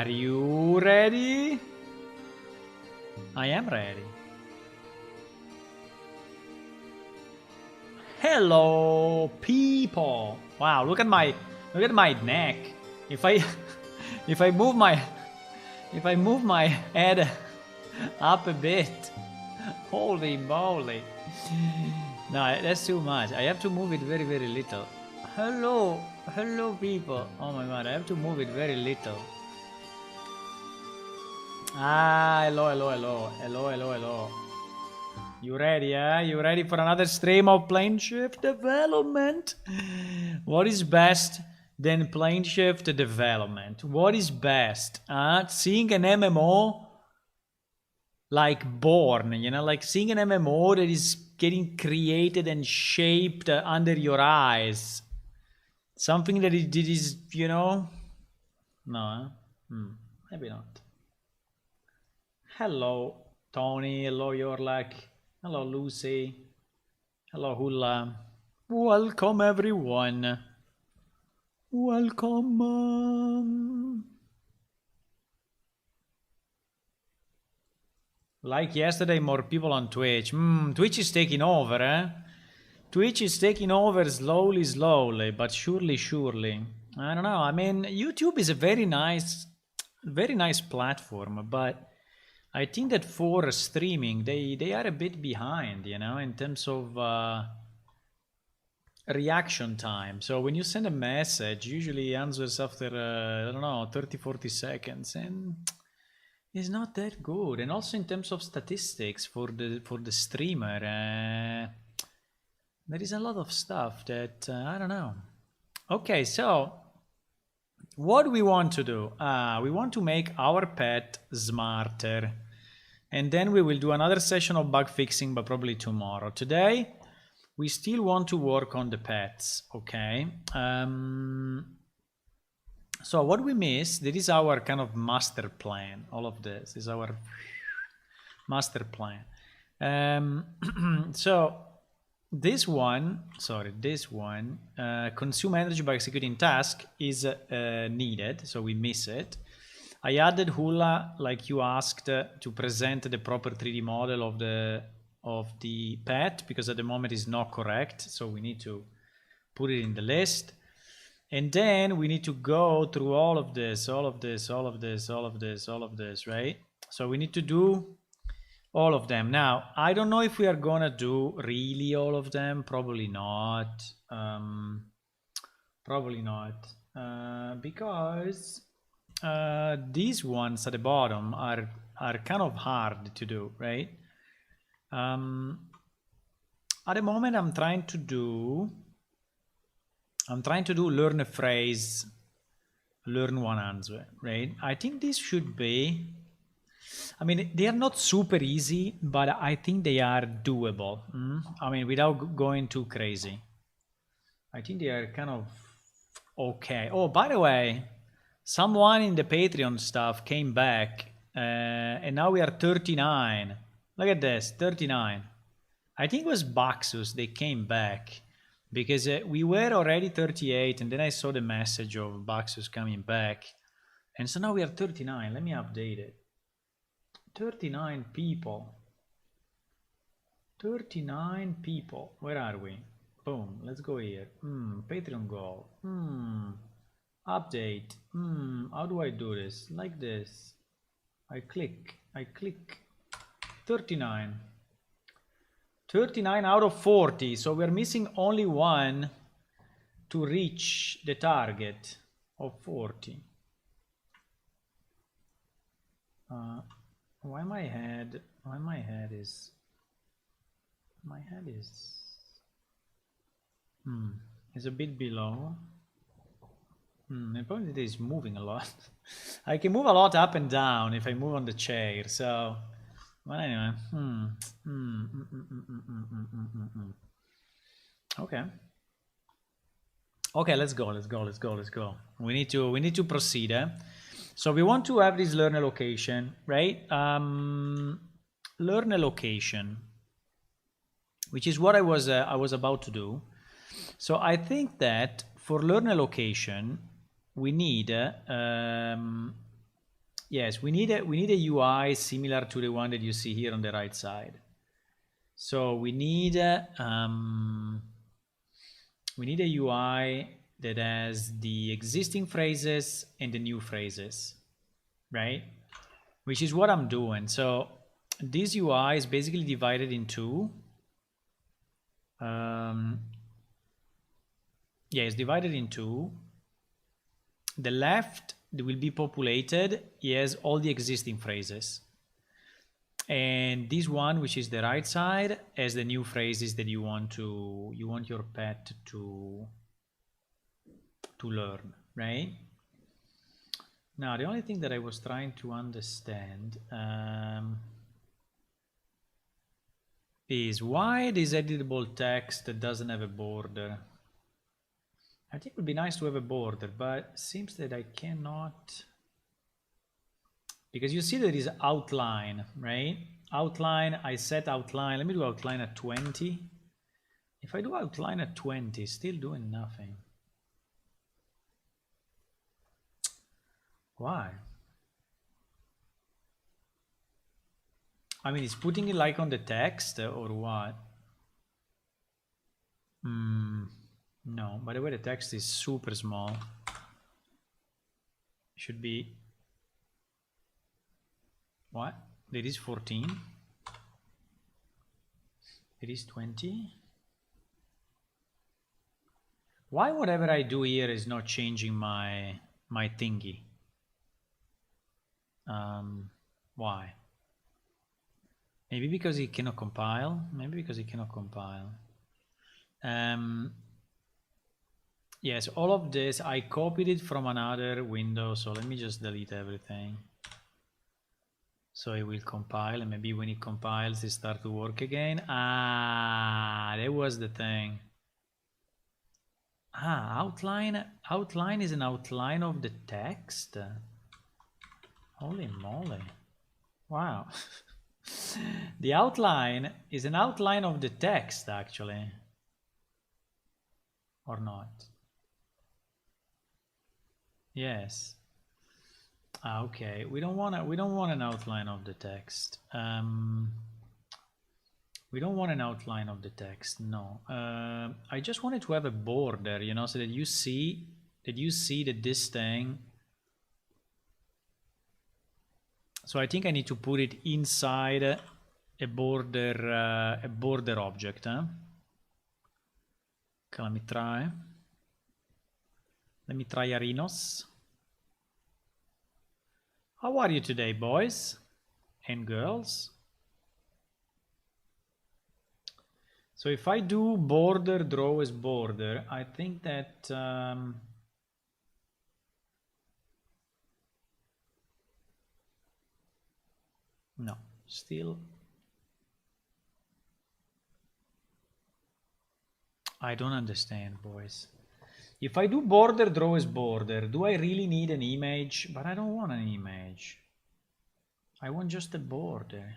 Are you ready? I am ready. Hello, people. Wow, look at my neck. If I if I move my head up a bit, holy moly. No, that's too much. I have to move it very, very little. Hello, people. Oh my god, I have to move it very little. Ah, hello. You ready, yeah? You ready for another stream of plane shift development? What is best than plane shift development? What is best? Seeing an MMO like born, you know, like seeing an MMO that is getting created and shaped under your eyes. Something that it is, you know? No, maybe not. Hello, Tony. Hello, Yorlak. Hello, Lucy. Hello, Hula. Welcome, everyone. Welcome. Like yesterday, more people on Twitch. Twitch is taking over, eh? Twitch is taking over slowly, but surely. I don't know. I mean, YouTube is a very nice platform, but I think that for streaming, they are a bit behind, you know, in terms of reaction time. So when you send a message, usually answers after, I don't know, 30, 40 seconds, and it's not that good. And also in terms of statistics for the streamer, there is a lot of stuff that, I don't know. Okay, so what we want to do? We want to make our pet smarter. And then we will do another session of bug fixing, but probably tomorrow. Today, we still want to work on the pets, okay? So what we miss, this is our kind of master plan. All of this is our master plan. So this one, consume energy by executing task is needed, so we miss it. I added Hula, like you asked, to present the proper 3D model of the pet, because at the moment it's not correct, so we need to put it in the list. And then we need to go through all of this, right? So we need to do all of them. Now, I don't know if we are gonna do really all of them. Probably not. Because these ones at the bottom are kind of hard to do, right? At the moment, I'm trying to do learn a phrase, learn one answer, right? I think this should be, I mean, they are not super easy, but I think they are doable. I mean, without going too crazy. I think they are kind of okay. Oh, by the way, someone in the Patreon stuff came back, and now we are 39. Look at this, 39. I think it was Baxus, they came back. Because we were already 38, and then I saw the message of Baxus coming back. And so now we are 39. Let me update it. 39 people. 39 people. Where are we? Boom. Let's go here. Patreon goal. Update. How do I do this? Like this. I click. 39. 39 out of 40, so we're missing only one to reach the target of 40. Why my head is a bit below. And probably it is moving a lot. I can move a lot up and down if I move on the chair, so. Well, anyway, Okay, let's go. We need to proceed. So we want to have this learner location, right? Learner location, which is what I was about to do. So I think that for learner location, we need Yes, we need a UI similar to the one that you see here on the right side. So we need a UI that has the existing phrases and the new phrases, right? Which is what I'm doing. So this UI is basically divided in two. It's divided in two. The left will be populated. Yes, all the existing phrases. And this one, which is the right side, has the new phrases that you want your pet to learn, right? Now, the only thing that I was trying to understand is why this editable text doesn't have a border. I think it would be nice to have a border, but it seems that I cannot, because you see there is outline, right? Outline, I set outline. Let me do outline at 20. If I do outline at 20, still doing nothing. Why? I mean, it's putting it like on the text or what? No, by the way, the text is super small. It should be, what? It is 14. It is 20. Why whatever I do here is not changing my thingy? Why? Maybe because it cannot compile. Maybe because it cannot compile. Yes, all of this, I copied it from another window. So let me just delete everything. So it will compile, and maybe when it compiles, it starts to work again. Ah, that was the thing. Ah, outline. Outline is an outline of the text. Holy moly. Wow. The outline is an outline of the text, actually. Or not? Yes. Ah, okay. We don't want an outline of the text. We don't want an outline of the text. No. I just wanted to have a border, you know, so that you see that this thing. So I think I need to put it inside a border object. Huh? Okay, let me try. Let me try Arinos. How are you today, boys and girls? So if I do border draw as border, I think that no, still I don't understand, boys. If I do border draw as border, do I really need an image? But I don't want an image. I want just a border.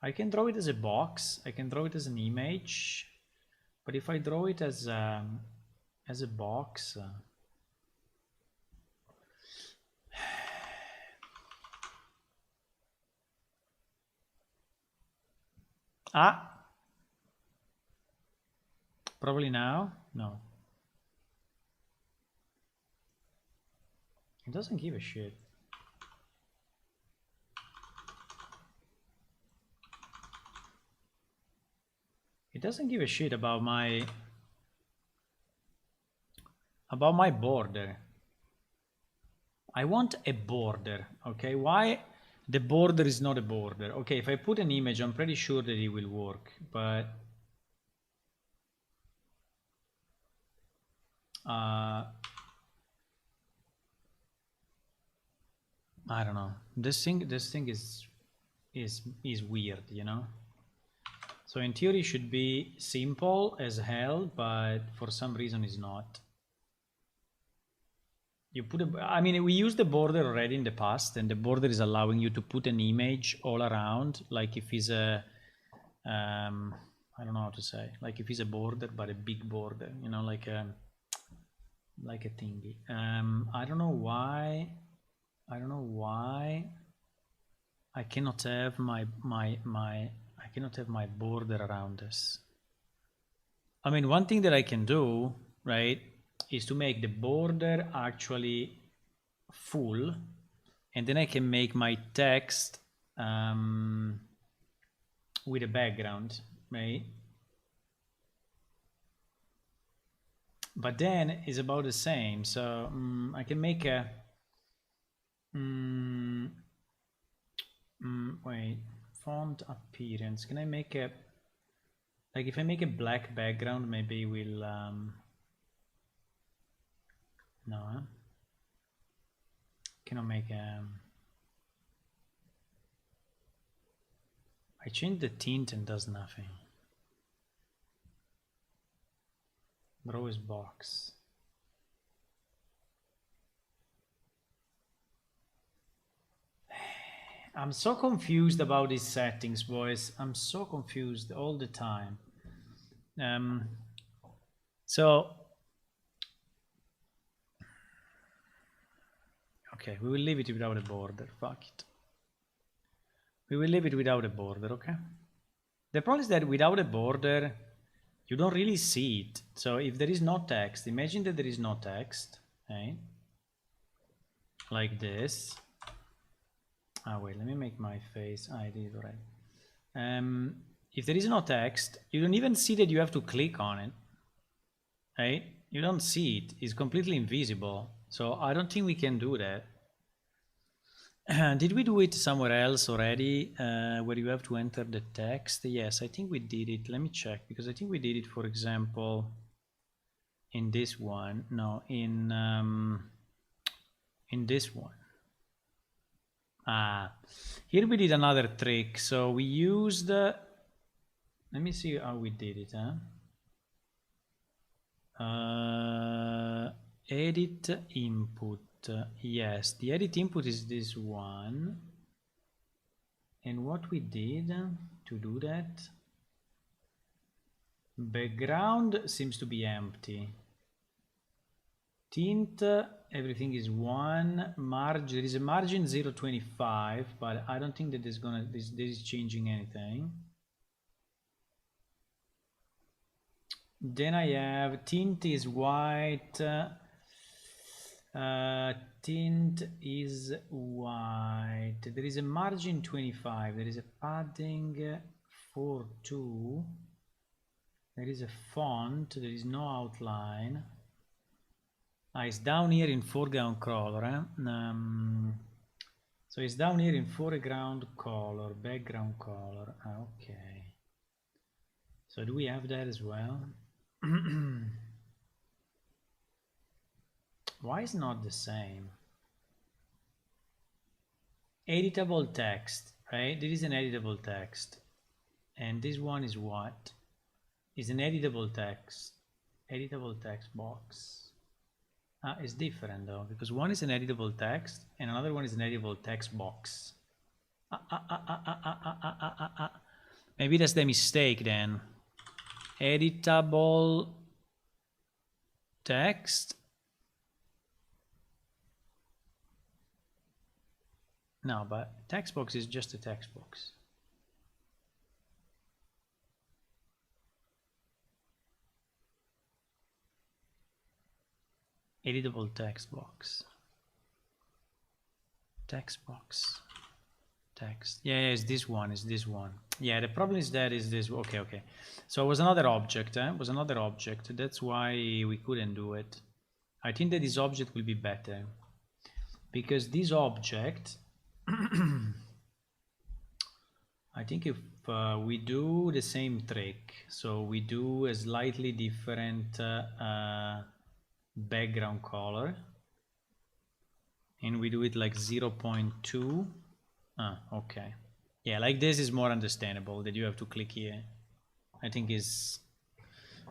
I can draw it as a box. I can draw it as an image. But if I draw it as a box, probably now? No. It doesn't give a shit. It doesn't give a shit about my border. I want a border, okay? Why the border is not a border? Okay, if I put an image, I'm pretty sure that it will work, but I don't know. This thing is weird, you know? So in theory it should be simple as hell, but for some reason it's not. You put I mean, we used the border already in the past, and the border is allowing you to put an image all around, like if it's a, I don't know how to say, like if it's a border, but a big border, you know, like a thingy. I don't know why I don't know why I cannot have my border around this. I mean, one thing that I can do, right, is to make the border actually full, and then I can make my text with a background, right? But then it's about the same, so I can make a wait, font appearance. Can I make a, like, if I make a black background, maybe we'll no, cannot make a. I change the tint and does nothing. Rose box. I'm so confused about these settings, boys. I'm so confused all the time. So, okay, we will leave it without a border. Fuck it. We will leave it without a border, okay? The problem is that without a border, you don't really see it. So if there is no text, imagine that there is no text, okay? Like this. Ah, wait, let me make my face. I did it already. If there is no text, you don't even see that you have to click on it, right? You don't see it. It's completely invisible. So I don't think we can do that. Did we do it somewhere else already, where you have to enter the text? Yes, I think we did it. Let me check, because I think we did it, for example, in this one. No, in this one. Here we did another trick. So we used, let me see how we did it, edit input. Yes, the edit input is this one. And what we did to do that, background seems to be empty. Tint, everything is 1. Margin, there is a margin 0.25, but I don't think that this is changing anything. Then I have tint is white. Tint is white. There is a margin 25. There is a padding 4.2. There is a font. There is no outline. It's down here in foreground color. So it's down here in foreground color, background color. Okay. So do we have that as well? Why is not the same? Editable text, right? There is an editable text. And this one is what? Is an editable text. Editable text box. It's different though, because one is an editable text and another one is an editable text box. Maybe that's the mistake then. Editable text. No, but text box is just a text box. Editable text box. Text box. Text. Yeah, it's this one. It's this one. Yeah, the problem is that is this. Okay. So it was another object. It was another object. That's why we couldn't do it. I think that this object will be better, because this object. I think if we do the same trick, so we do a slightly different background color, and we do it like 0.2. Okay. Yeah, like this is more understandable that you have to click here. I think is,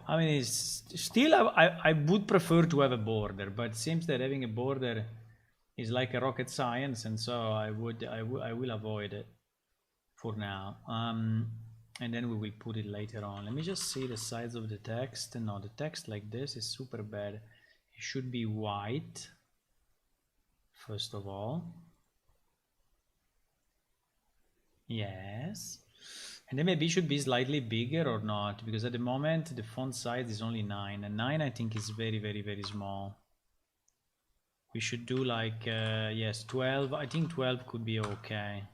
I mean, it's still, I would prefer to have a border, but it seems that having a border is like a rocket science, and so I will avoid it for now. And then we will put it later on. Let me just see the size of the text. No, the text like this is super bad. It should be white, first of all. Yes. And then maybe it should be slightly bigger or not, because at the moment the font size is only 9, and 9 I think is very, very, very small. We should do like, yes, 12. I think 12 could be okay.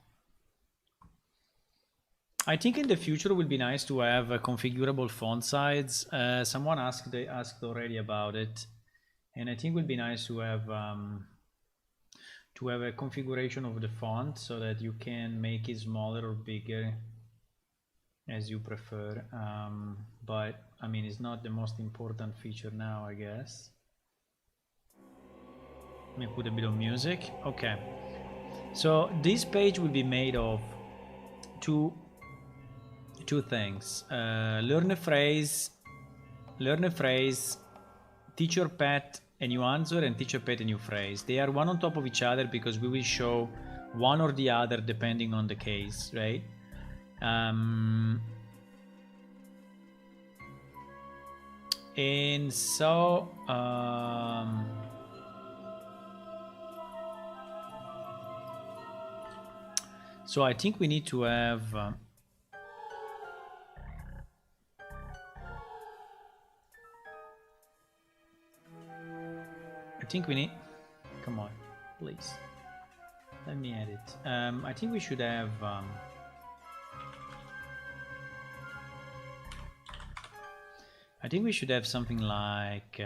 I think in the future it would be nice to have a configurable font size. Someone asked already about it, and I think it would be nice to have a configuration of the font so that you can make it smaller or bigger as you prefer. But I mean, it's not the most important feature now, I guess. Let me put a bit of music. Okay. So this page will be made of two things. Learn a phrase, teach your pet a new answer, and teach your pet a new phrase. They are one on top of each other because we will show one or the other depending on the case, right? And so so I think we need to have come on, please let me edit. I think we should have something like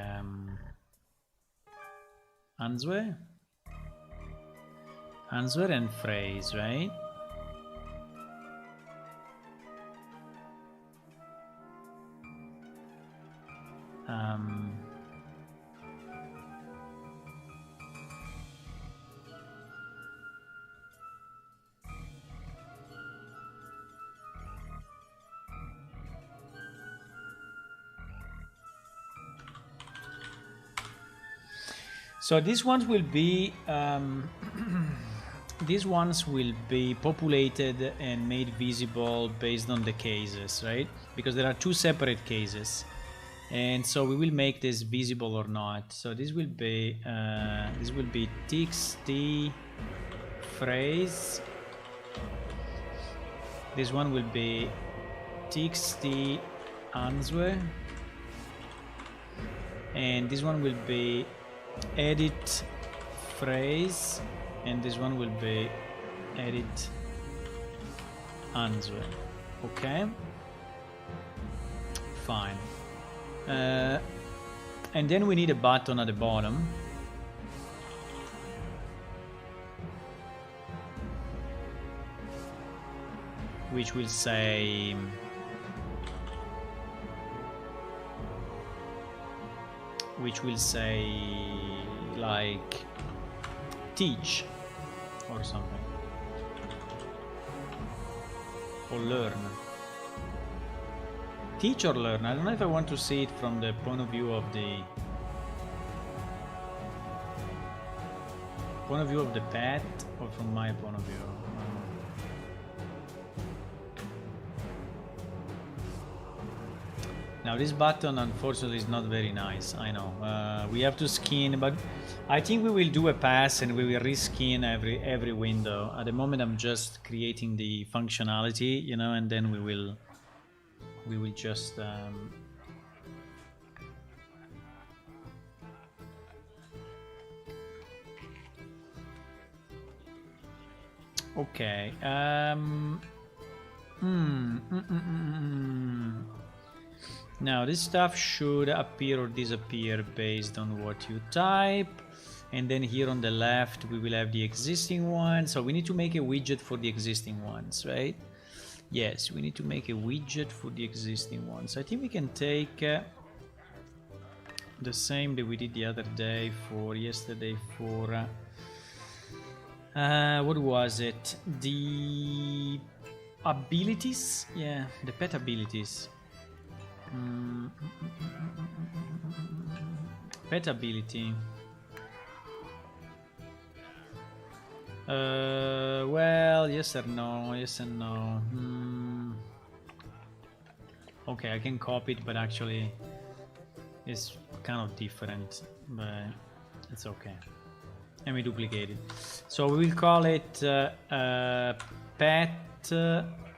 answer and phrase, right? So these ones will be populated and made visible based on the cases, right? Because there are two separate cases, and so we will make this visible or not. So this will be txt phrase. This one will be txt answer, and this one will be edit phrase, and this one will be edit answer. Okay, fine. And then we need a button at the bottom which will say like teach or something, or learn. Teach or learn. I don't know if I want to see it from the point of view of the pet or from my point of view. Now this button unfortunately is not very nice, I know. We have to skin, but I think we will do a pass and we will reskin every window. At the moment I'm just creating the functionality, you know, and then we will just okay. Now this stuff should appear or disappear based on what you type, and then here on the left we will have the existing one. So we need to make a widget for the existing ones, right? Yes, we need to make a widget for the existing ones. I think we can take the same that we did the other day for yesterday for what was it? The abilities? Yeah, the pet abilities. Pet ability. Well, yes or no, yes and no. Okay, I can copy it, but actually it's kind of different, but it's okay. Let me duplicate it. So we will call it pet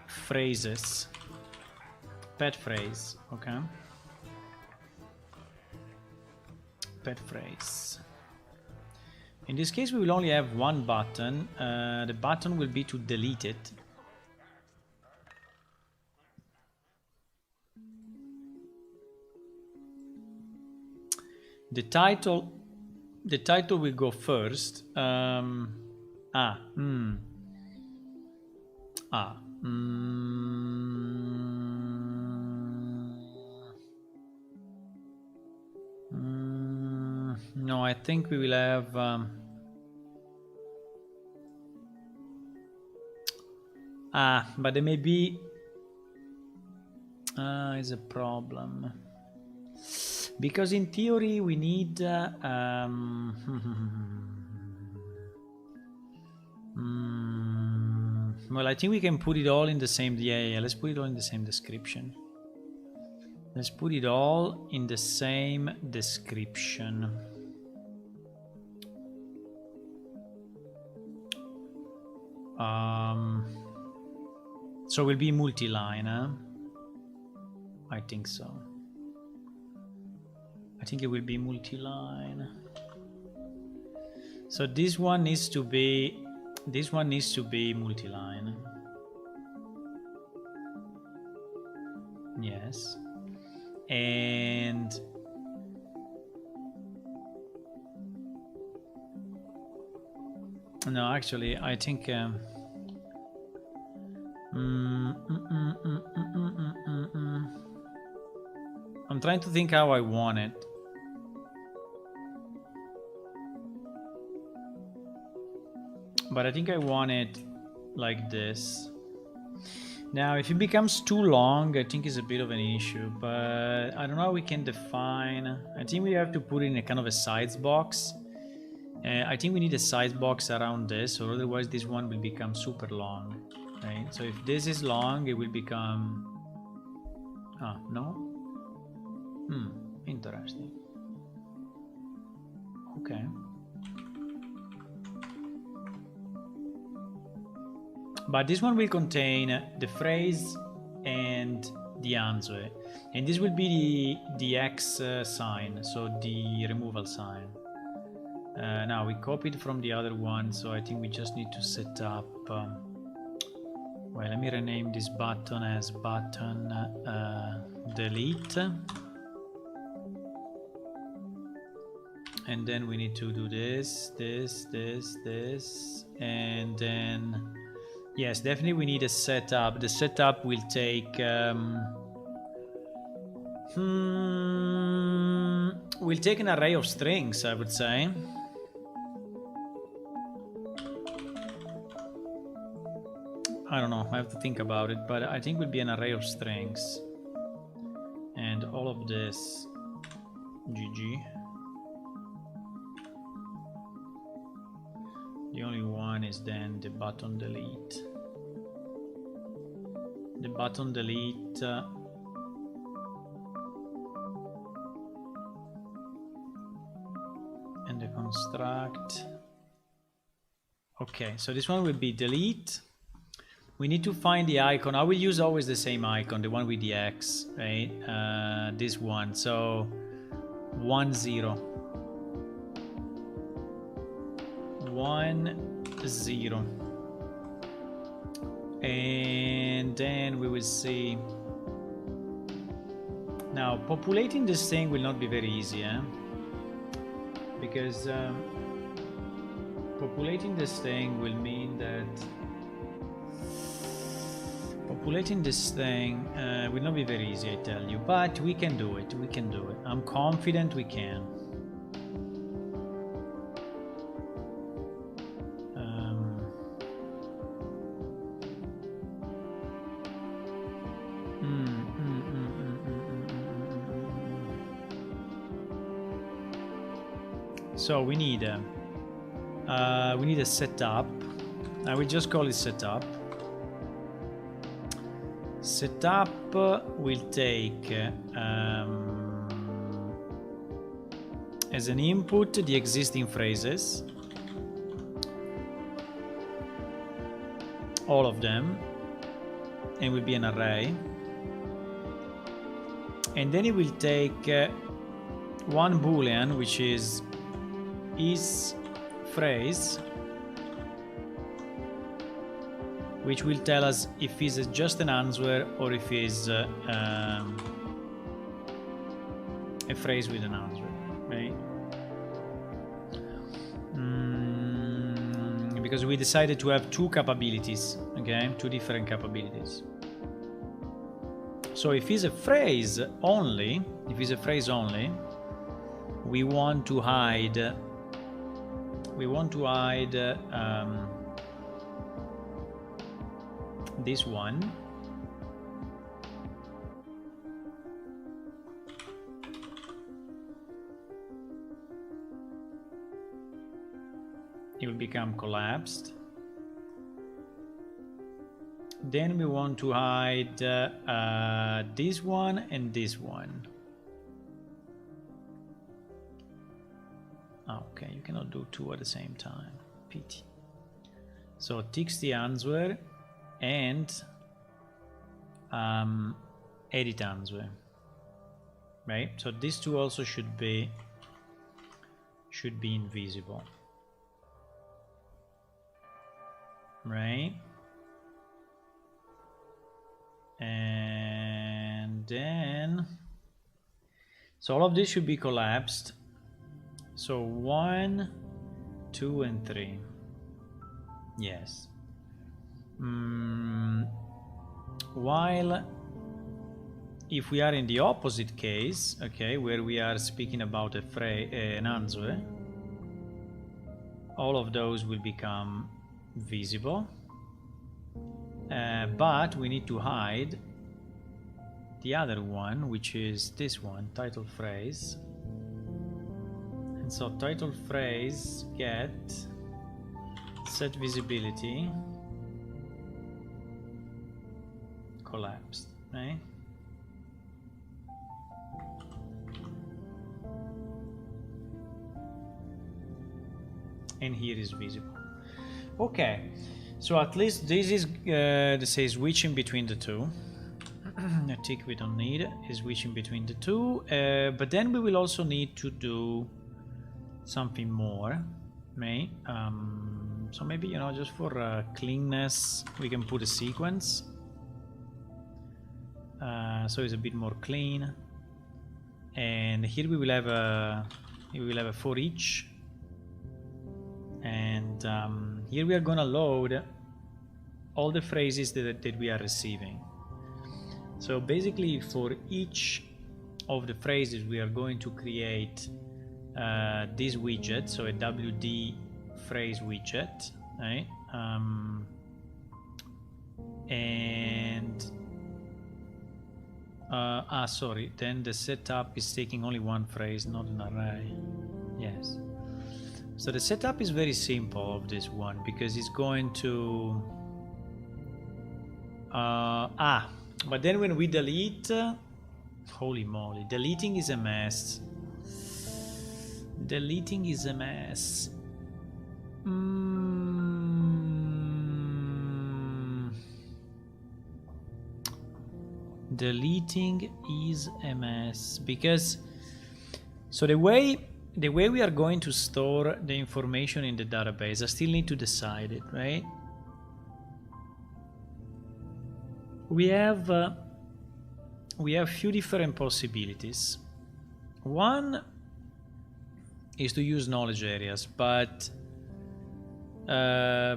phrases. Pet phrase, okay. Pet phrase. In this case, we will only have one button. The button will be to delete it. The title will go first. No, I think we will have but there may be is a problem, because in theory we need well, I think we can put it all in the same, yeah, let's put it all in the same description. Let's put it all in the same description. So it will be multi-line, huh? I think so. I think it will be multi-line. So this one needs to be multi-line. Yes. And no, actually, I think I'm trying to think how I want it. But I think I want it like this. Now, if it becomes too long, I think it's a bit of an issue, but I don't know how we can define. I think we have to put in a kind of a size box. I think we need a size box around this, or otherwise this one will become super long, right? So if this is long, it will become... no? Interesting. Okay. But this one will contain the phrase and the answer, and this will be the X sign, so the removal sign. Now we copied from the other one, so I think we just need to set up well, let me rename this button as button delete, and then we need to do this, and then yes, definitely we need a setup. The setup will take will take an array of strings, I would say. I don't know, I have to think about it, but I think it will be an array of strings. And all of this, GG. The only one is then the button delete. The button delete and the construct. Okay, so this one will be delete. We need to find the icon. I will use always the same icon, the one with the X, right? This one, so 1 0. 1 0. And then we will see. Now, populating this thing will not be very easy, eh? Because populating this thing will mean that populating this thing will not be very easy, I tell you, but we can do it. We can do it. I'm confident we can. So we need a setup. I will just call it setup. Setup will take as an input the existing phrases, all of them, and it will be an array. And then it will take one boolean, which is phrase, which will tell us if it's just an answer or if it's a phrase with an answer, right? Because we decided to have two capabilities, okay? Two different capabilities. So if it's a phrase only, we want to hide this one. It will become collapsed. Then we want to hide this one and this one. Okay, you cannot do two at the same time. Pity. So ticks the answer and edit answer. Right? So these two also should be invisible. Right? And then so all of this should be collapsed. So 1, 2, and 3. Yes. While if we are in the opposite case, okay, where we are speaking about an answer, all of those will become visible. But we need to hide the other one, which is this one, title phrase. And so title phrase get set visibility collapsed, right? And here is visible. Okay. So at least this is switching between the two. A tick we don't need is switching between the two. But then we will also need to do something more, right? So maybe, you know, just for cleanness, we can put a sequence. So it's a bit more clean. And here we will have a for each. And here we are going to load all the phrases that we are receiving. So basically for each of the phrases we are going to create this widget, so a WD phrase widget, right? Sorry, then the setup is taking only one phrase, not an array. Yes. So the setup is very simple of this one, because it's going to but then when we delete, holy moly, deleting is a mess. Deleting is a mess. Deleting is a mess, because so the way we are going to store the information in the database, I still need to decide it, right? We have few different possibilities. One is to use knowledge areas, but I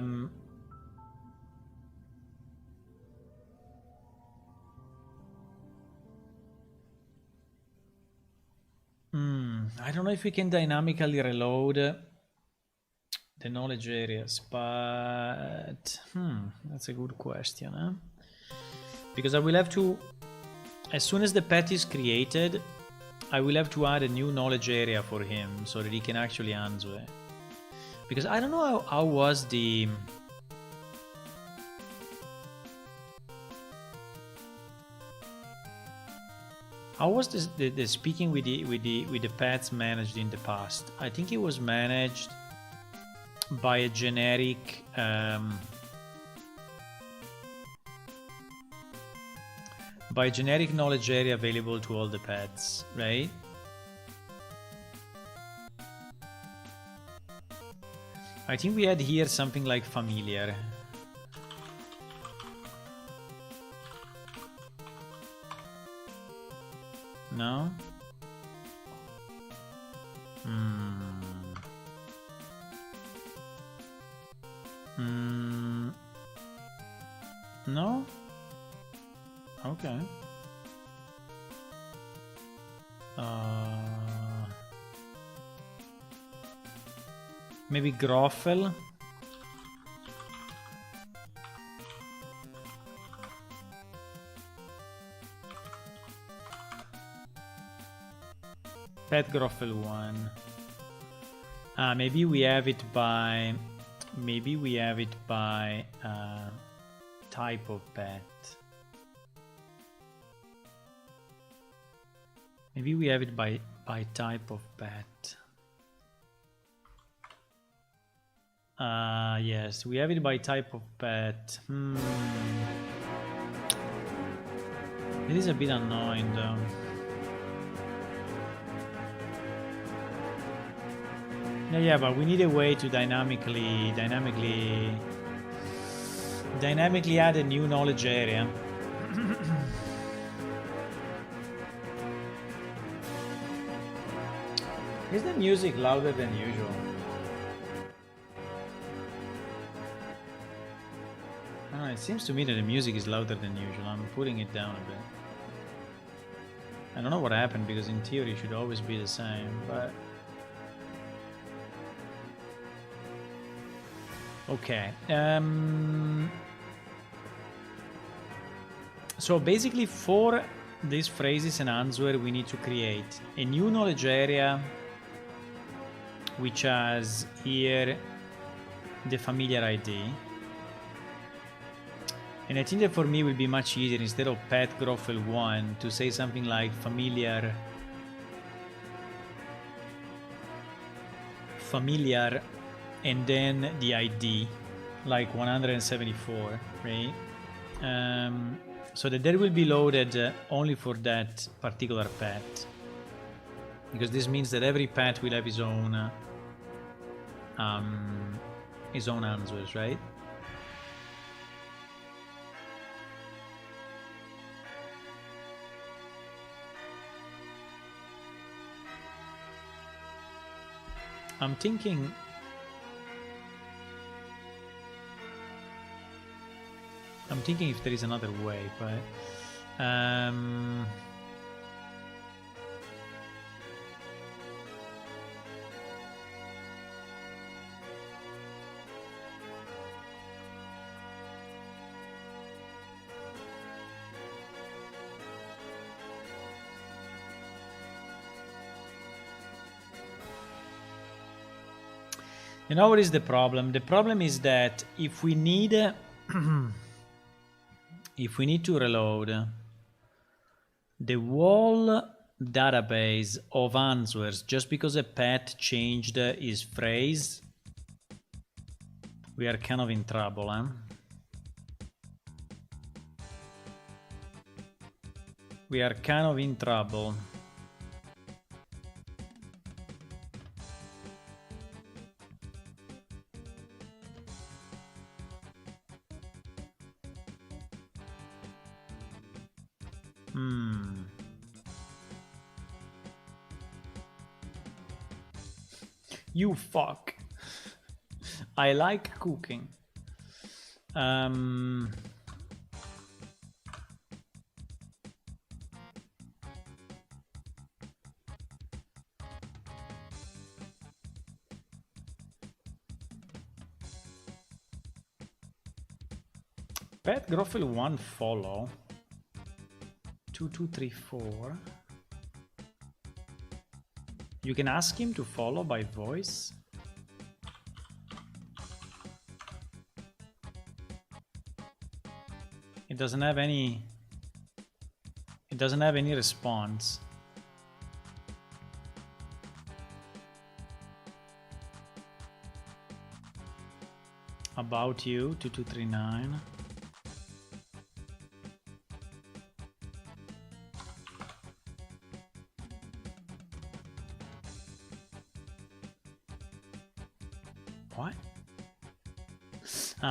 don't know if we can dynamically reload the knowledge areas, but that's a good question, huh? Because I will have to, as soon as the pet is created, I will have to add a new knowledge area for him so that he can actually answer. Because I don't know how was the speaking with the pets managed in the past. I think it was managed by a generic by generic knowledge area available to all the pets, right? I think we had here something like familiar. No? No? Okay. Maybe Groffel? Pet Groffel 1. Maybe we have it by... Maybe we have it by type of pet. Maybe we have it by type of pet. Yes, we have it by type of pet. It is a bit annoying though. Yeah, but we need a way to dynamically add a new knowledge area. Is the music louder than usual? I don't know, it seems to me that the music is louder than usual. I'm putting it down a bit. I don't know what happened because in theory it should always be the same, but... Okay. So basically for these phrases and answer we need to create a new knowledge area which has here the familiar ID. And I think that for me it will be much easier instead of pet Groffel 1 to say something like familiar and then the ID like 174, right? So that there will be loaded only for that particular pet, because this means that every pet will have his own answers, right? I'm thinking if there is another way, but you know what is the problem? The problem is that if we need to reload the whole database of answers just because a pet changed his phrase, we are kind of in trouble, huh? We are kind of in trouble. You fuck. I like cooking. Pet Groffel 1 follow. 2, 2, 3, 4. You can ask him to follow by voice. It doesn't have any response. About you 2239.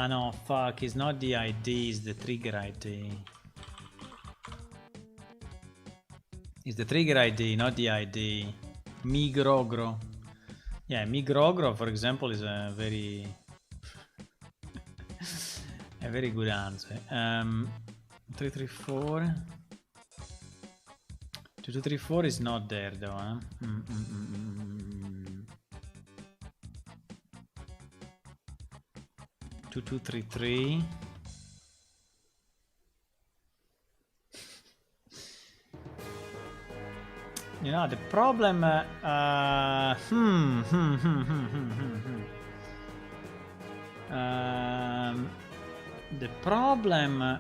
no, fuck, it's not the ID, it's the trigger ID. It's the trigger ID, not the ID. Migrogro. Yeah, Migrogro, for example, is a very good answer. 334. 2234 is not there though, huh? 2233. You know, the problem... the problem...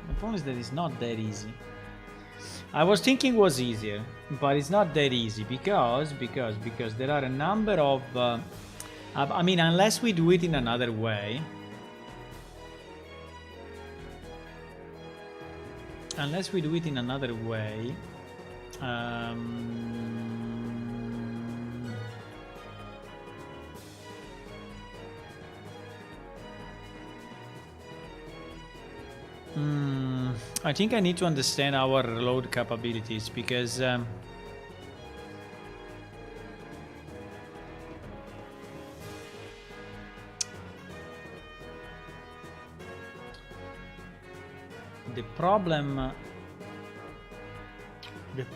the problem is that it's not that easy. I was thinking it was easier, but it's not that easy because there are a number of... I mean, unless we do it in another way. Unless we do it in another way. I think I need to understand our reload capabilities because the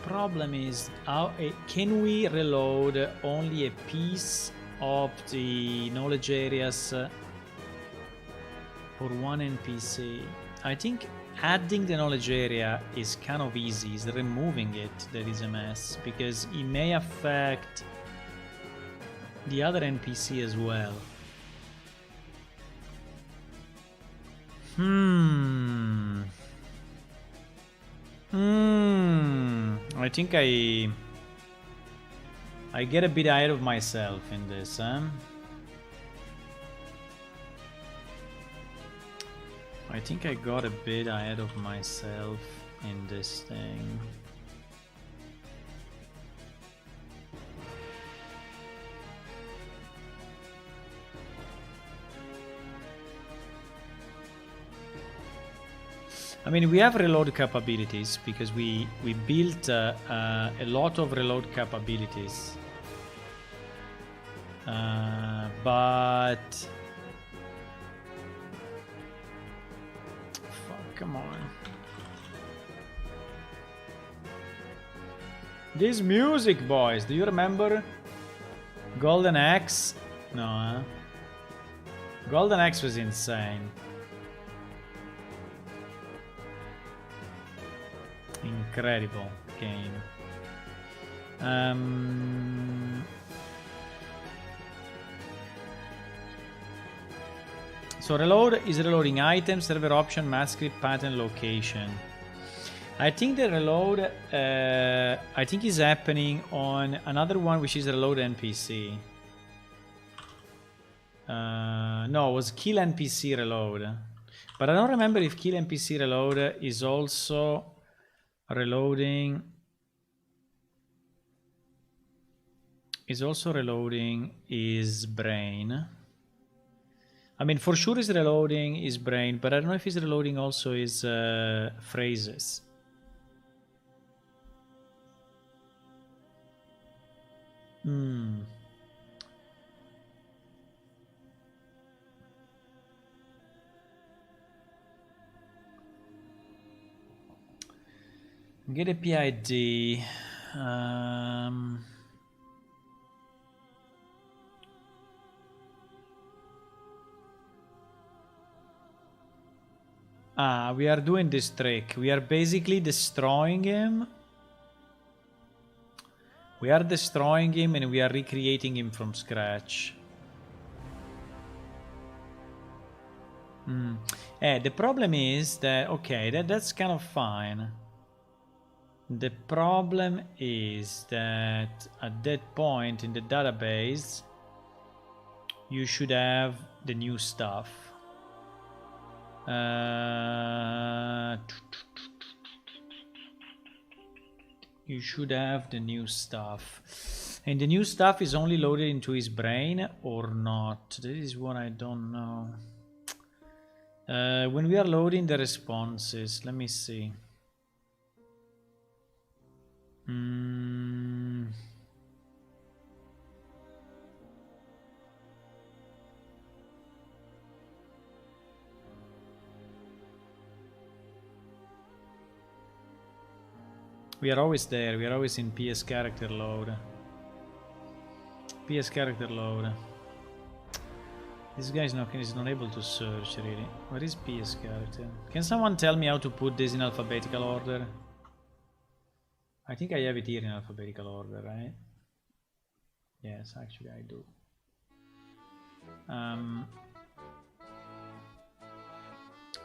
problem is how can we reload only a piece of the knowledge areas for one NPC? I think adding the knowledge area is kind of easy. It's removing it that is a mess because it may affect the other NPC as well. I think I get a bit ahead of myself in this, huh? I think I got a bit ahead of myself in this thing. I mean, we have reload capabilities because we built a lot of reload capabilities, but fuck, come on. This music, boys, do you remember Golden Axe? No, huh? Golden Axe was insane. Incredible game. So reload is reloading items, server option, mask script, pattern, location. I think the reload I think is happening on another one, which is reload NPC. No, it was kill NPC reload, but I don't remember if kill NPC reload is also reloading his brain. I mean, for sure is reloading his brain, but I don't know if he's reloading also his phrases. Get a PID. We are doing this trick. We are basically destroying him. We are destroying him and we are recreating him from scratch. The problem is that, okay, that's kind of fine. The problem is that at that point in the database, you should have the new stuff. you should have the new stuff. And the new stuff is only loaded into his brain or not? This is what I don't know. When we are loading the responses, let me see. We are always there, we are always in PS character load. PS character load. This guy is not able to search really. What is PS character? Can someone tell me how to put this in alphabetical order? I think I have it here in alphabetical order, right? Yes, actually I do.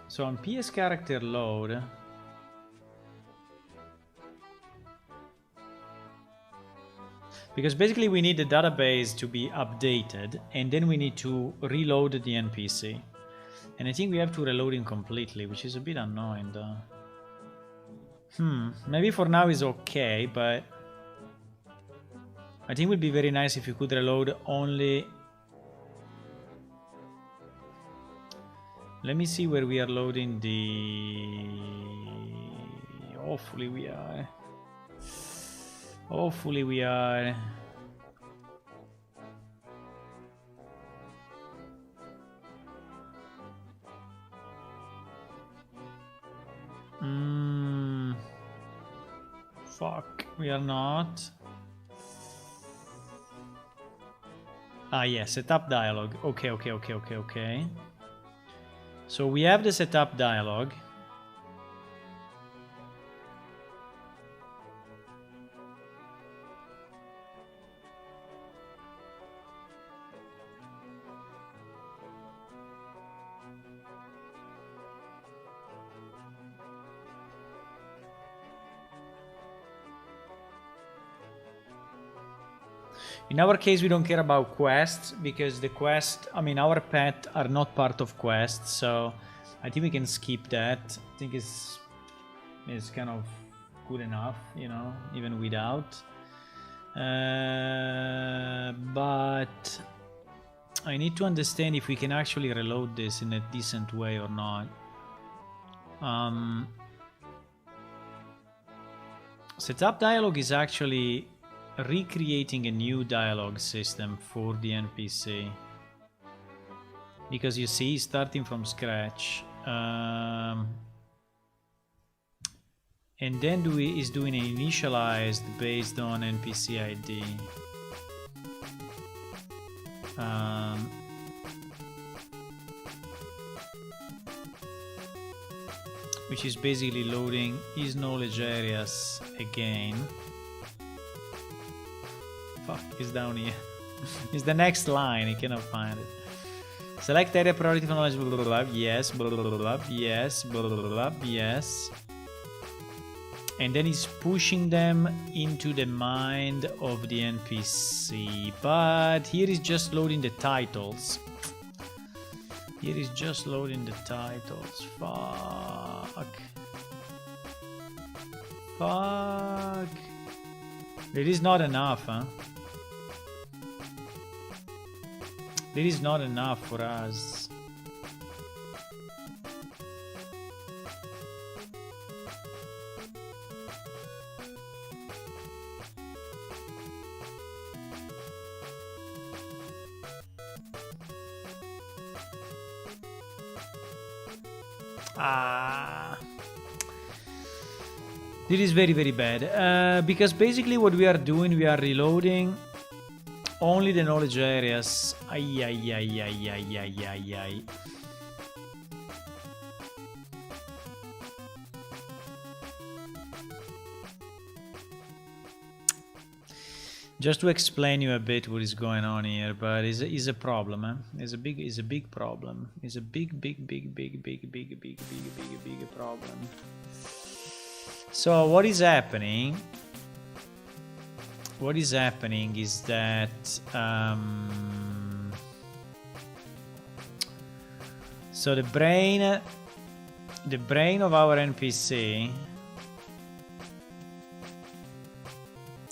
So on PS character load, because basically we need the database to be updated and then we need to reload the NPC. And I think we have to reload him completely, which is a bit annoying though. Maybe for now is okay, but I think it would be very nice if you could reload only. Let me see where we are loading the... Hopefully we are. Hopefully we are. Fuck, we are not. Ah, yeah, setup dialog. Okay. So we have the setup dialog. In our case, we don't care about quests because the quest, I mean, our pet are not part of quests, so I think we can skip that. I think it's kind of good enough, you know, even without. But I need to understand if we can actually reload this in a decent way or not. Setup dialog is actually recreating a new dialogue system for the NPC, because you see, starting from scratch, and then is doing an initialized based on NPC ID. Which is basically loading his knowledge areas again. Fuck, he's down here. It's the next line, he cannot find it. Select area priority for knowledge, blah, blah, blah, yes, blah, blah, blah, blah, yes, blah, blah, blah, yes. And then he's pushing them into the mind of the NPC. But here is just loading the titles. Here is just loading the titles. Fuck. Fuck. It is not enough, huh? It is not enough for us. It is very, very bad. Because basically what we are doing, we are reloading only the knowledge areas. Just to explain you a bit what is going on here, but it's a problem, eh? It's a big problem. It's a big problem. So what is happening? What is happening is that so the brain of our NPC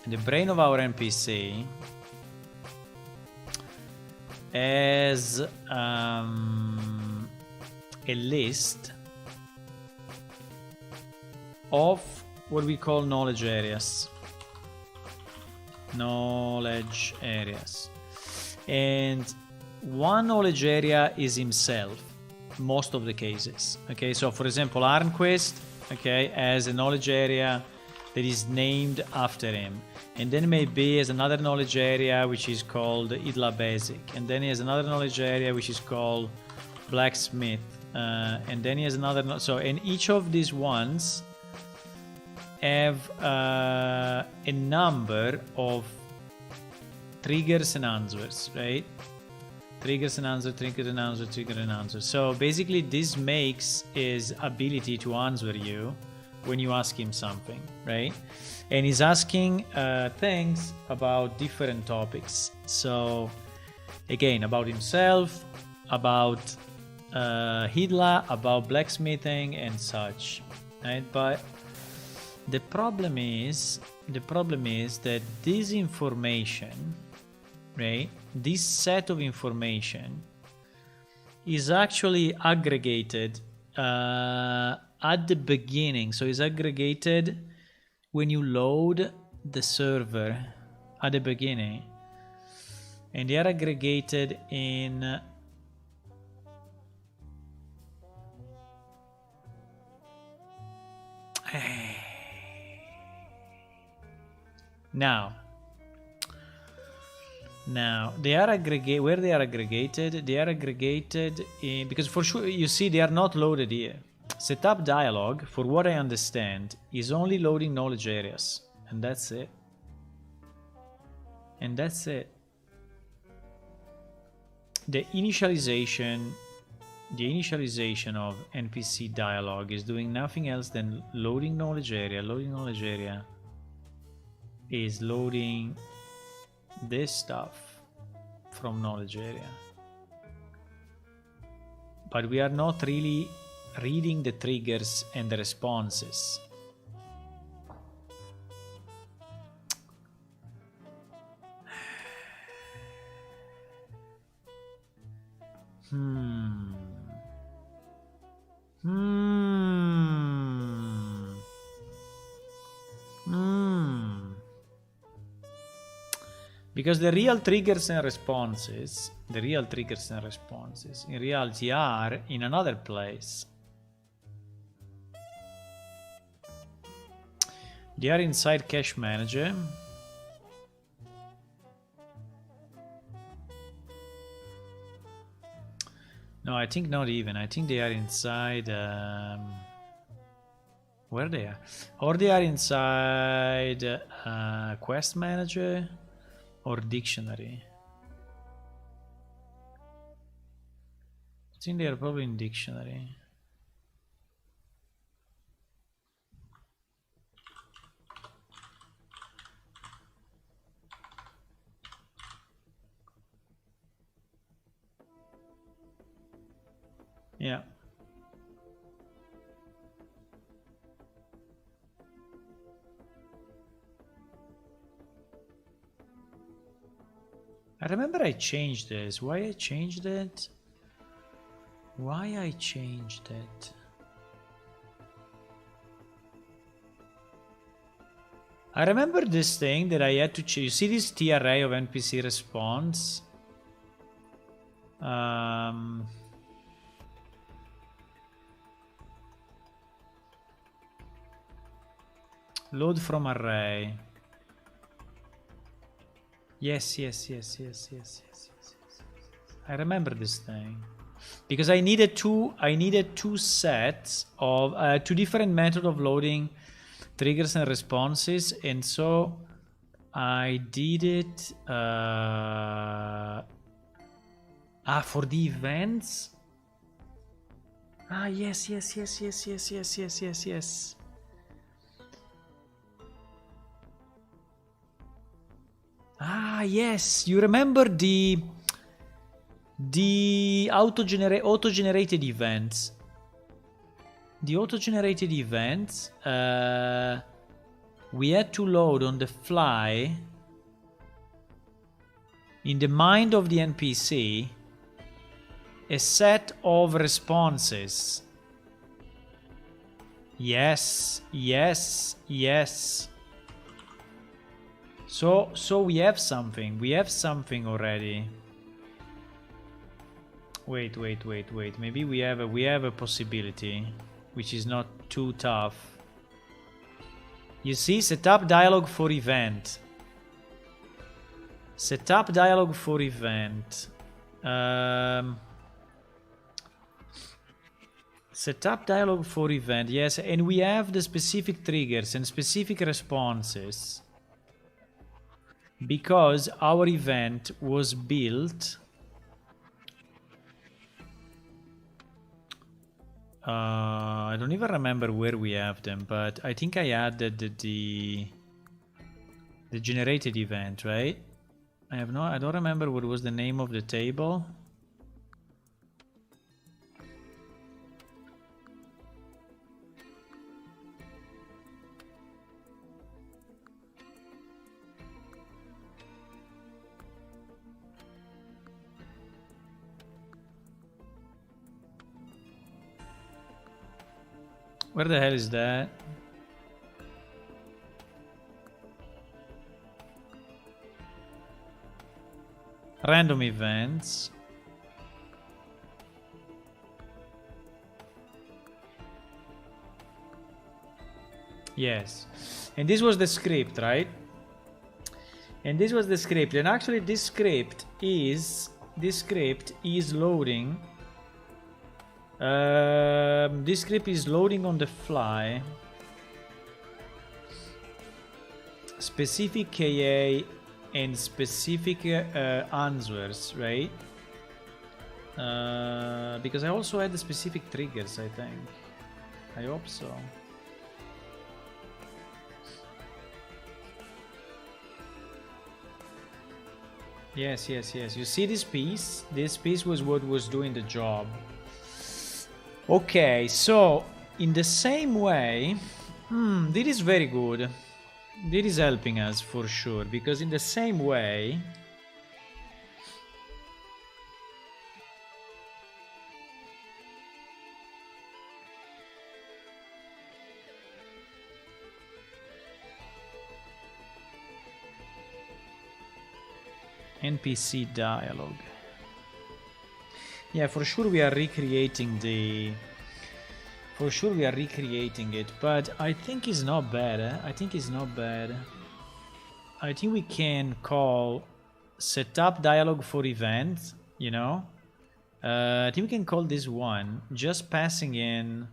the brain of our NPC has a list of what we call knowledge areas. And one knowledge area is himself, most of the cases. Okay, so for example, Arnquist, okay, has a knowledge area that is named after him. And then maybe has another knowledge area which is called Idla Basic. And then he has another knowledge area which is called Blacksmith. And then he has another, and each of these ones have a number of triggers and answers, right? Triggers and answer, trigger and answer, trigger and answer. So basically this makes his ability to answer you when you ask him something, right? And he's asking things about different topics. So again, about himself, about Hidla, about blacksmithing and such, right? But the problem is that this information, right, this set of information is actually aggregated at the beginning. So it's aggregated when you load the server at the beginning, and they are aggregated in now they are aggregated. Where they are aggregated? They are aggregated in, because for sure you see they are not loaded here. Setup dialog, for what I understand, is only loading knowledge areas, and that's it. And that's it. The initialization of NPC dialog is doing nothing else than loading knowledge area. Loading knowledge area is loading this stuff from knowledge area. But we are not really reading the triggers and the responses. Because the real triggers and responses in reality are in another place. They are inside Cache Manager. No, I think not even. I think they are inside... where they are? Or they are inside Quest Manager or Dictionary. I think they are probably in Dictionary. Yeah. I remember I changed this. Why I changed it? I remember this thing that I had to change. You see this TRA of NPC response? Load from array. Yes. I remember this thing because I needed two sets of two different methods of loading triggers and responses, and so I did it for the events. Yes. Yes, you remember the auto-generated events. The auto-generated events we had to load on the fly in the mind of the NPC a set of responses. Yes, yes, yes. So we have something. We have something already. Wait. Maybe we have a possibility, which is not too tough. You see, set up dialog for event. Set up dialog for event. Set up dialog for event, yes, and we have the specific triggers and specific responses because our event was built. I don't even remember where we have them, but I think I added the generated event, right? I don't remember what was the name of the table. Where the hell is that? Random events. Yes. And this was the script, right? And this was the script. And actually this script is loading. This script is loading on the fly. Specific KA and specific answers, right? Because I also had the specific triggers, I think. I hope so. Yes. You see this piece? This piece was what was doing the job. Okay, so in the same way, this is very good. This is helping us for sure, because in the same way, NPC dialog. Yeah, for sure we are recreating the... For sure we are recreating it, but I think it's not bad. I think it's not bad. I think we can call setup dialog for event, you know? I think we can call this one, just passing in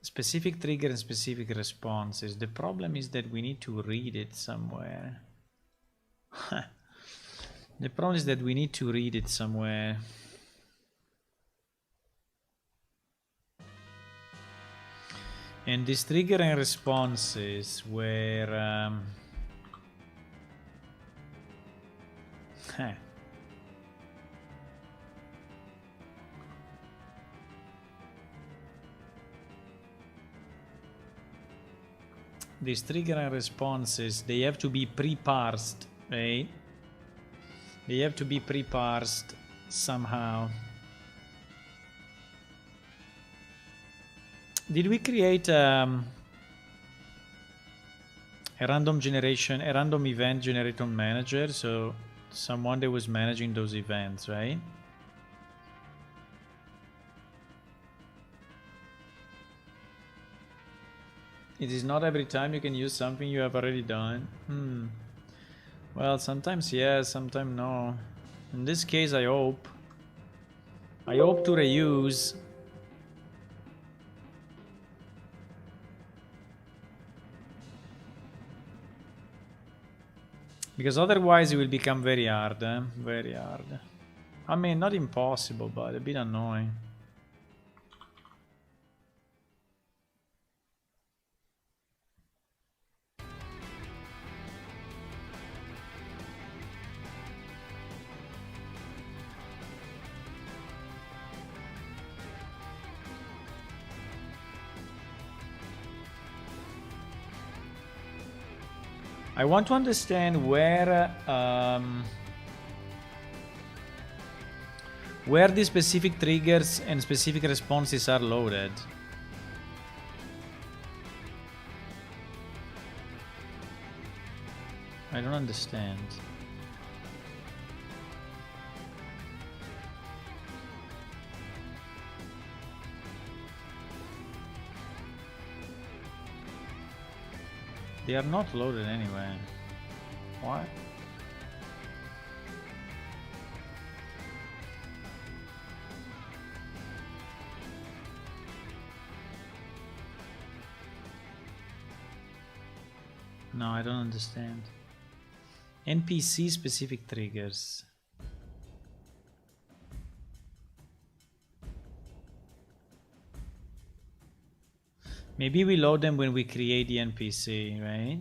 specific trigger and specific responses. The problem is that we need to read it somewhere. The problem is that we need to read it somewhere. And these trigger and responses were... These trigger and responses, they have to be pre-parsed, right? They have to be pre-parsed somehow. Did we create a random generation, a random event generator manager? So someone that was managing those events, right? It is not every time you can use something you have already done. Well, sometimes yes, sometimes no. In this case, I hope to reuse. Because otherwise it will become very hard, very hard. I mean, not impossible, but a bit annoying. I want to understand where the specific triggers and specific responses are loaded. I don't understand. They are not loaded anyway. Why? No, I don't understand. NPC specific triggers. Maybe we load them when we create the NPC, right?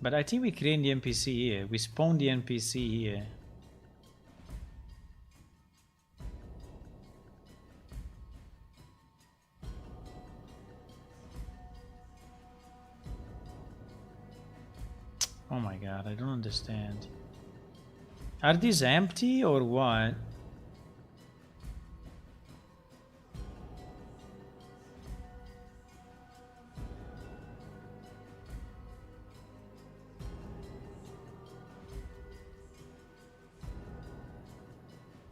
But I think we create the NPC here. We spawn the NPC here. Oh my god, I don't understand. Are these empty or what?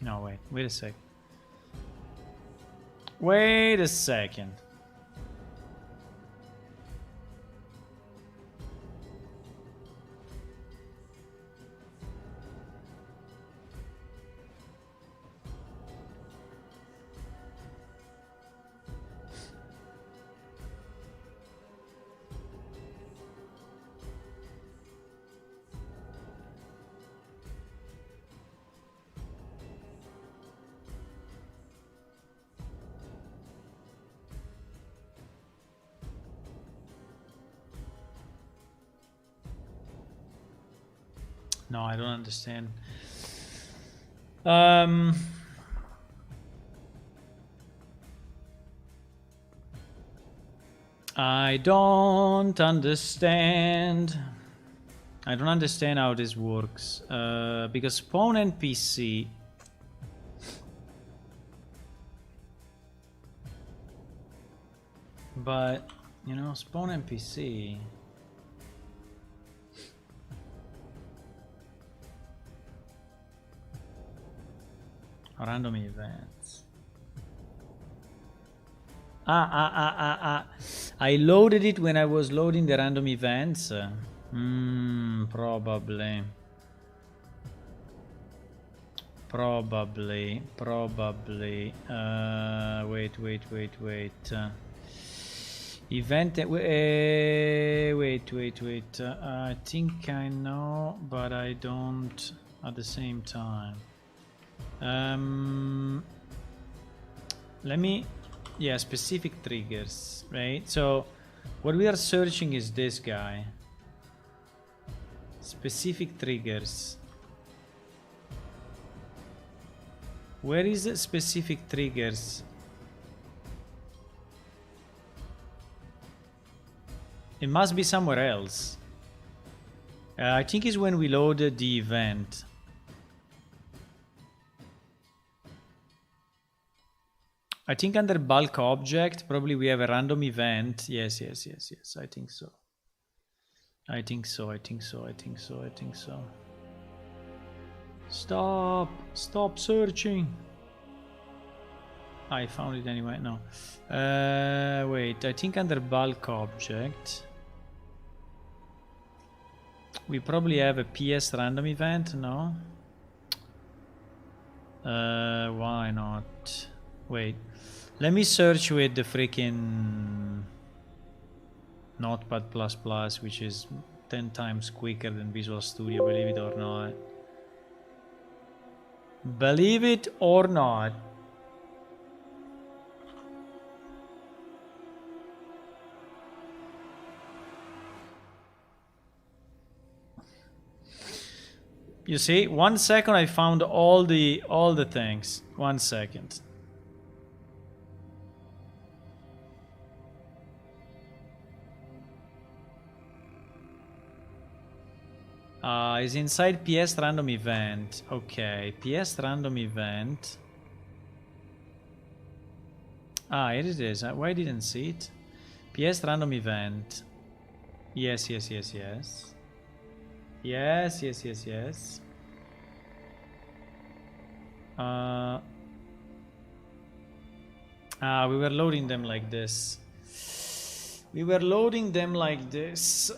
No, wait a sec. Wait a second. No, I don't understand. I don't understand. I don't understand how this works. Because spawn NPC. But, you know, spawn NPC. Random events. I loaded it when I was loading the random events. Probably. Wait. Event. Wait. I think I know, but I don't at the same time. Let me. Yeah, specific triggers, right? So what we are searching is this guy. Specific triggers. Where is the specific triggers? It must be somewhere else. I think it's when we loaded the event. I think under bulk object, probably we have a random event. Yes. I think so. Stop searching. I found it anyway. No. Wait, I think under bulk object, we probably have a PS random event. No. Why not? Wait. Let me search with the freaking Notepad++, which is 10 times quicker than Visual Studio, believe it or not. Believe it or not. You see, 1 second I found all the things. 1 second. Is inside PS random event. Okay, PS random event. Here it is. Why I didn't see it? PS random event. Yes. Yes. We were loading them like this.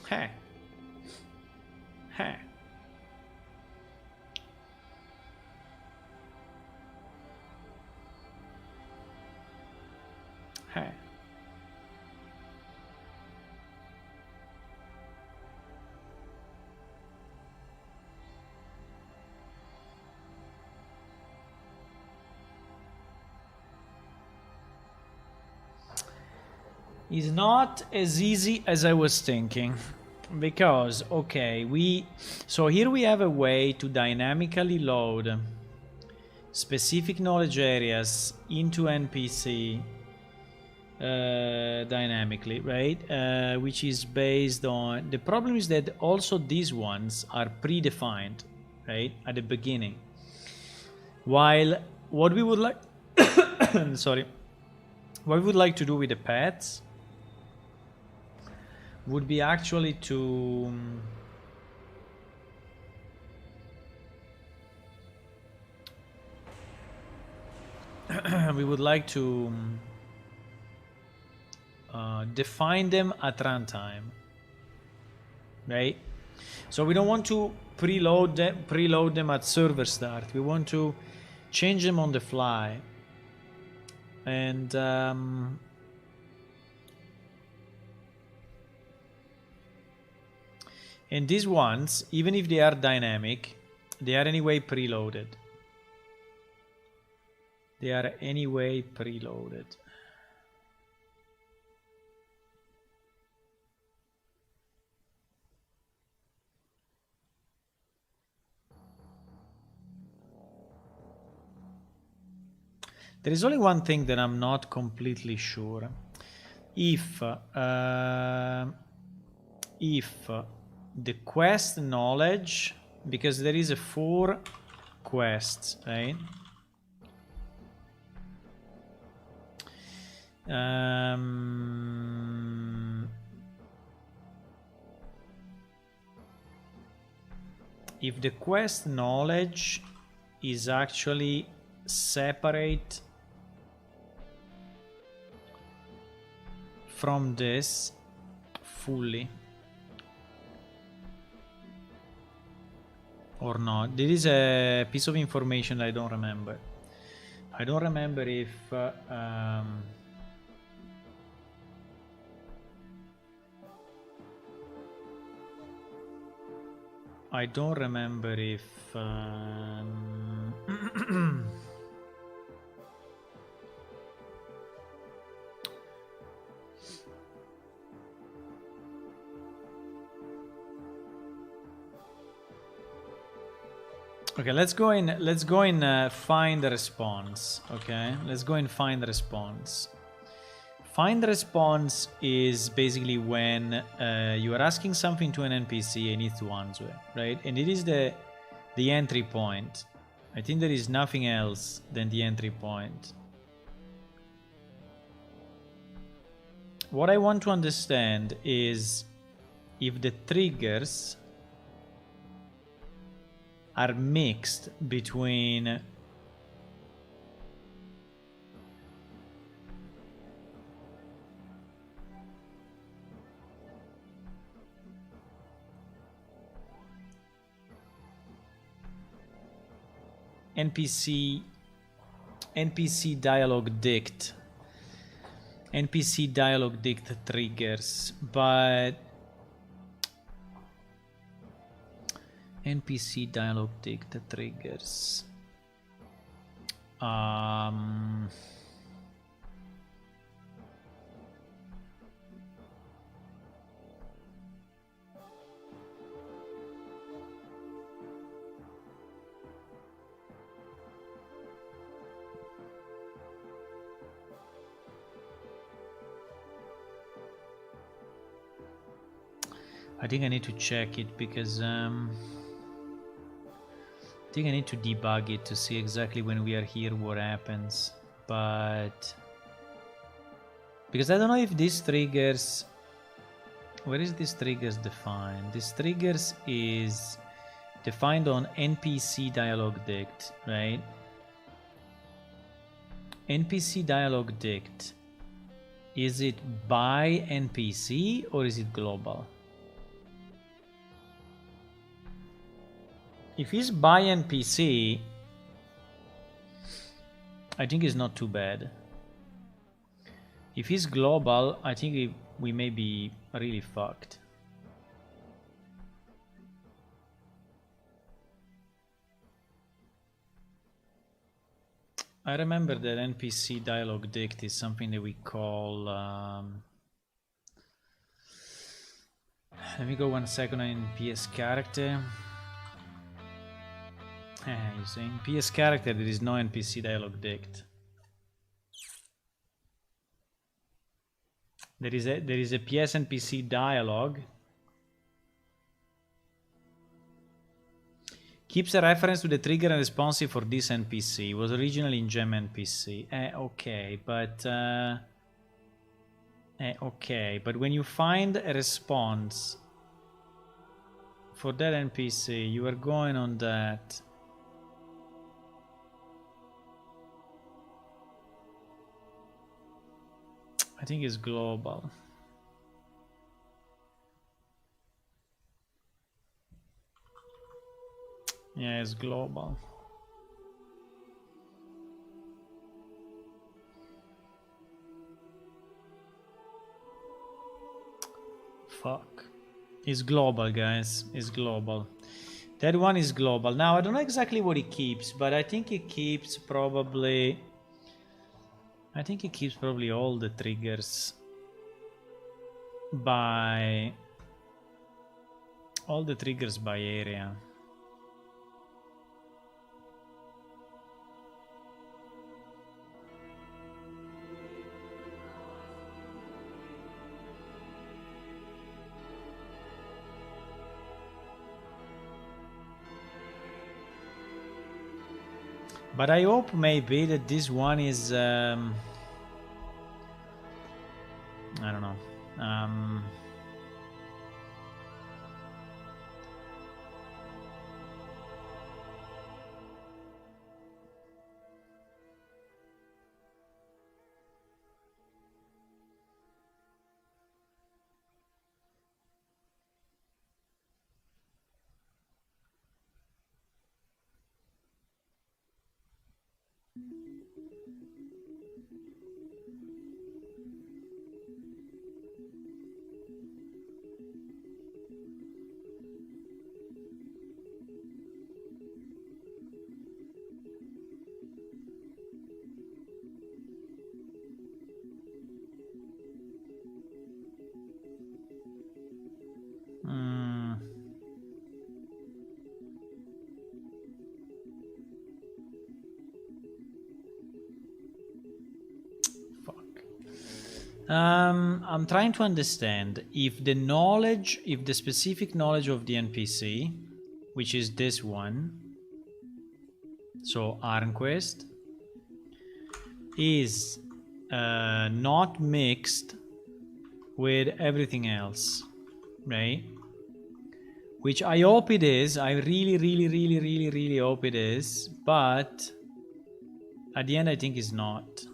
Hey. Hey. Hey. Is not as easy as I was thinking, because so here we have a way to dynamically load specific knowledge areas into NPC dynamically, right? Which is based on, the problem is that also these ones are predefined, right, at the beginning, while what we would like sorry, what we would like to do with the pets would be actually to we would like to define them at runtime, right? So we don't want to preload them at server start. We want to change them on the fly, and these ones, even if they are dynamic, they are anyway preloaded. There is only one thing that I'm not completely sure. If the quest knowledge, because there is a 4 quests, right? If the quest knowledge is actually separate from this fully or not. There is a piece of information I don't remember. I don't remember if okay, let's go in find the response. Okay, let's go and find the response. Find the response is basically when you are asking something to an NPC and it needs to answer, right? And it is the entry point. I think there is nothing else than the entry point. What I want to understand is if the triggers are mixed between NPC dialog dict triggers, but NPC dialog dict triggers. I think I need to check it because I think I need to debug it to see exactly when we are here what happens. But because I don't know if these triggers, where is this triggers defined? This triggers is defined on Npc Dialog dict, right? Npc Dialog dict. Is it by NPC or is it global? If it's by NPC, I think it's not too bad. If it's global, I think we may be really fucked. I remember that NPC dialog dict is something that we call... let me go 1 second in PS character. You see, in PS character there is no NPC dialog dict. There is a PS NPC dialog. Keeps a reference to the trigger and responsive for this NPC. It was originally in Gem NPC. Okay, but okay, but when you find a response for that NPC, you are going on that. I think it's global. Yeah, it's global. Fuck. It's global, guys. It's global. That one is global. Now, I don't know exactly what it keeps, but I think it keeps probably... I think it keeps probably all the triggers by... all the triggers by area. But I hope maybe that this one is, I don't know. I'm trying to understand if the knowledge, if the specific knowledge of the NPC, which is this one, so Arnquest, is not mixed with everything else, right? Which I hope it is. I really hope it is, but at the end I think it's not.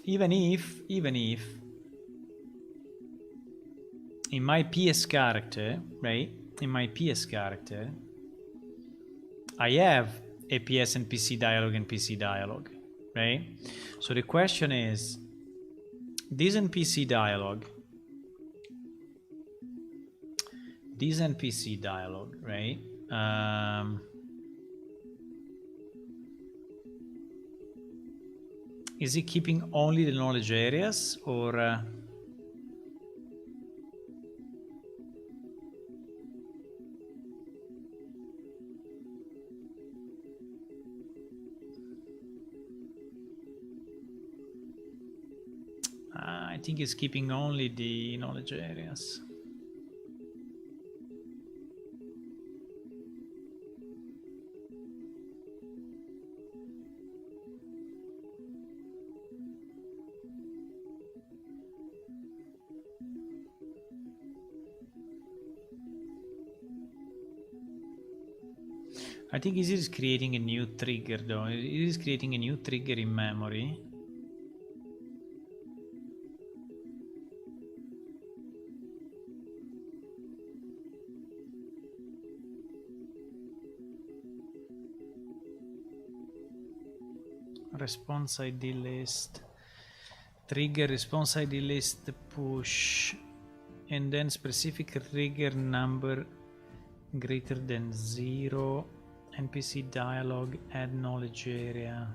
Even if in my PS character, right? In my PS character, I have a PS NPC dialog and PC dialog, right? So the question is, this NPC dialog, right? Is it keeping only the knowledge areas, or I think it's keeping only the knowledge areas. I think it is creating a new trigger though. It is creating a new trigger in memory. Response ID list. Trigger response ID list push. And then specific trigger number greater than 0. NPC dialog, add knowledge area.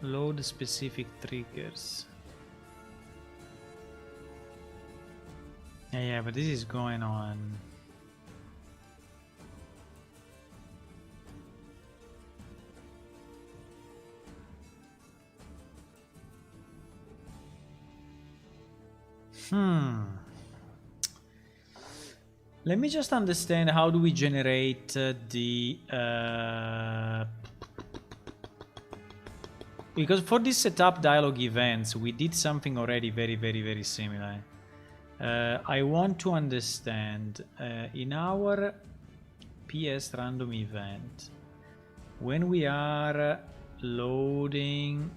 Load specific triggers. Yeah, but this is going on. Let me just understand how do we generate the because for this setup dialog events we did something already very similar. I want to understand in our PS random event when we are loading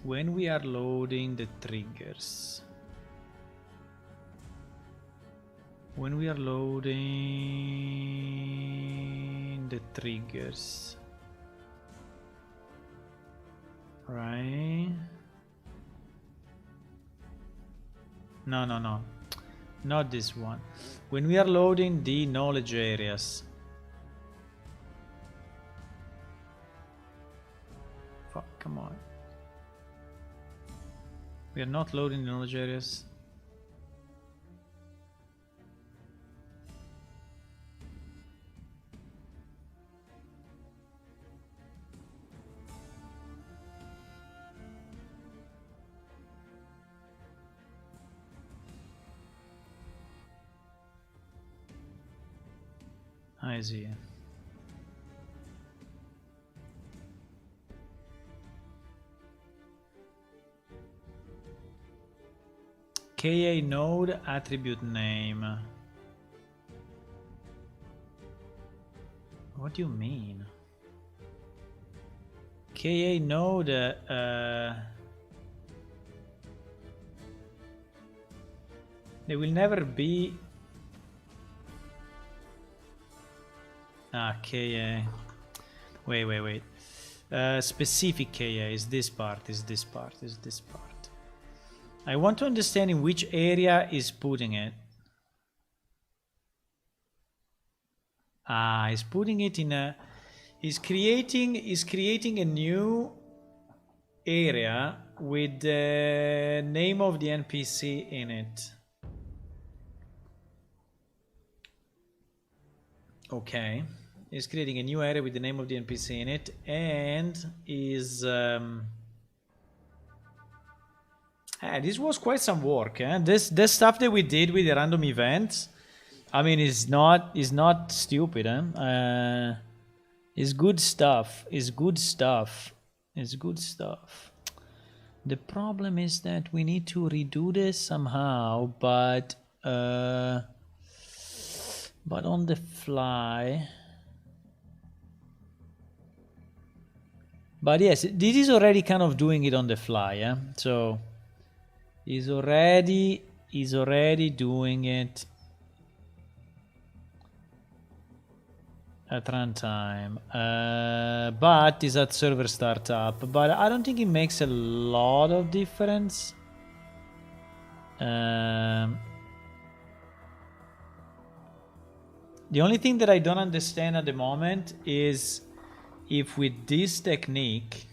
the triggers. When we are loading the triggers, right? No, not this one. When we are loading the knowledge areas. Fuck, come on. We are not loading the knowledge areas. I see. KA node attribute name. What do you mean? KA node they will never be KA. Wait. Specific KA is this part, is this part. I want to understand in which area is putting it. He's putting it in a... He's creating a new area with the name of the NPC in it. Okay. Is creating a new area with the name of the NPC in it, and is this was quite some work. This stuff that we did with the random events, I mean, is not stupid. It's good stuff. The problem is that we need to redo this somehow, but on the fly. But yes, this is already kind of doing it on the fly, yeah. So he's already doing it at runtime, but is at server startup. But I don't think it makes a lot of difference. The only thing that I don't understand at the moment is if with this technique,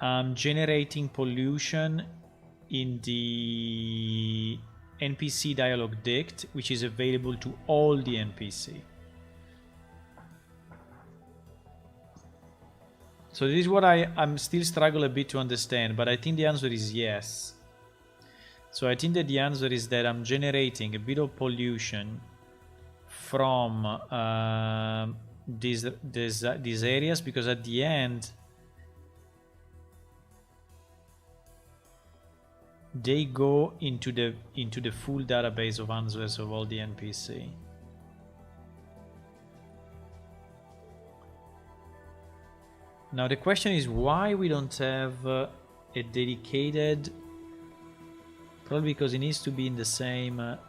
I'm generating pollution in the NPC Dialog dict, which is available to all the NPC. So this is what I'm still struggle a bit to understand, but I think the answer is yes. So I think that the answer is that I'm generating a bit of pollution from these areas, because at the end they go into the full database of answers of all the NPC. Now the question is why we don't have a dedicated, probably because it needs to be in the same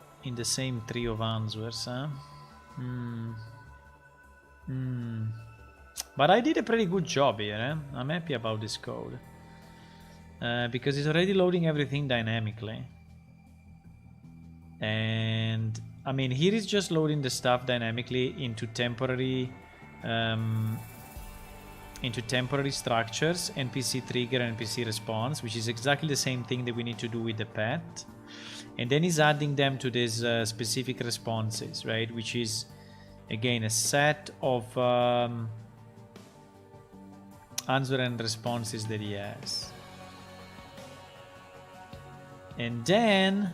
tree of answers, huh? But I did a pretty good job here, eh? I'm happy about this code. Because it's already loading everything dynamically. And I mean, here it's just loading the stuff dynamically into temporary structures, NPC trigger and NPC response, which is exactly the same thing that we need to do with the pet. And then he's adding them to these specific responses, right? Which is, again, a set of answer and responses that he has. And then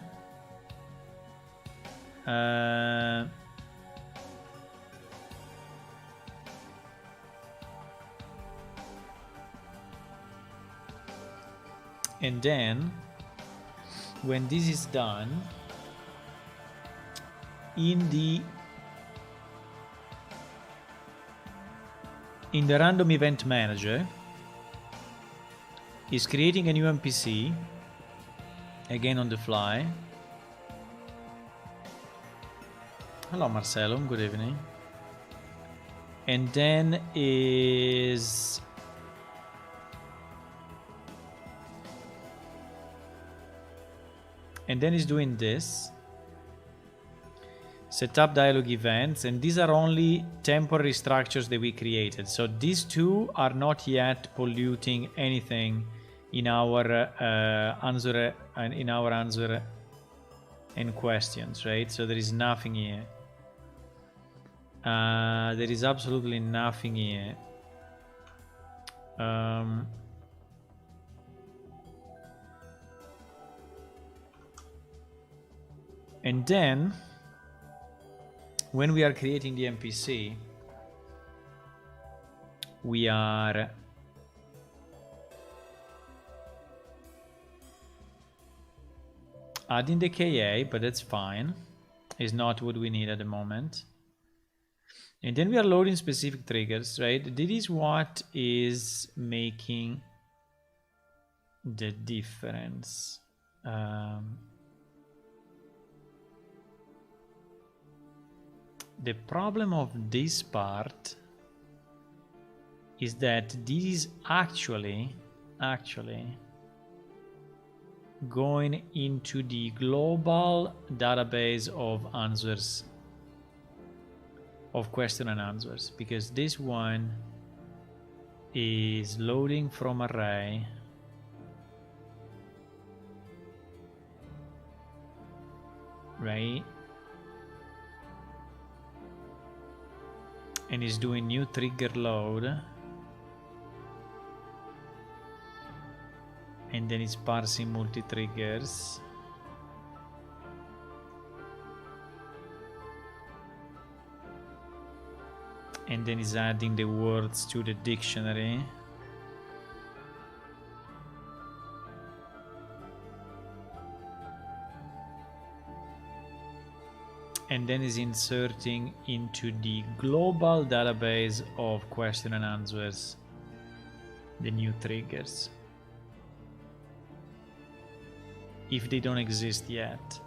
when this is done, in the random event manager, is creating a new NPC, again on the fly. Hello Marcelo, good evening. And then is doing this, set up dialog events, and these are only temporary structures that we created. So these two are not yet polluting anything in our answer and questions, right? So there is nothing here. There is absolutely nothing here. And then, when we are creating the NPC, we are adding the KA, but that's fine. It's not what we need at the moment. And then we are loading specific triggers, right? This is what is making the difference. The problem of this part is that this is actually going into the global database of answers, of question and answers, because this one is loading from array, right? And is doing new trigger load, and then it's parsing multi-triggers, and then is adding the words to the dictionary, and then is inserting into the global database of question and answers the new triggers, if they don't exist yet.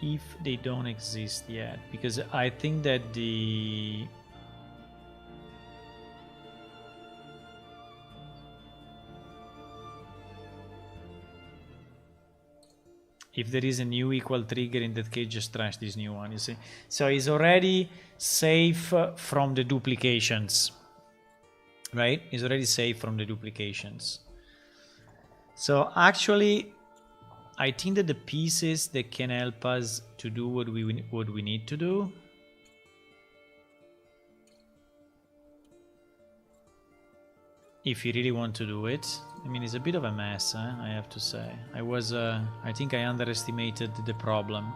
If they don't exist yet, because I think that if there is a new equal trigger, in that case just trash this new one, you see. So it's already safe from the duplications, right? It's already safe from the duplications. So actually I think that the pieces that can help us to do what we need to do. If you really want to do it. I mean, it's a bit of a mess, I have to say. I think I underestimated the problem.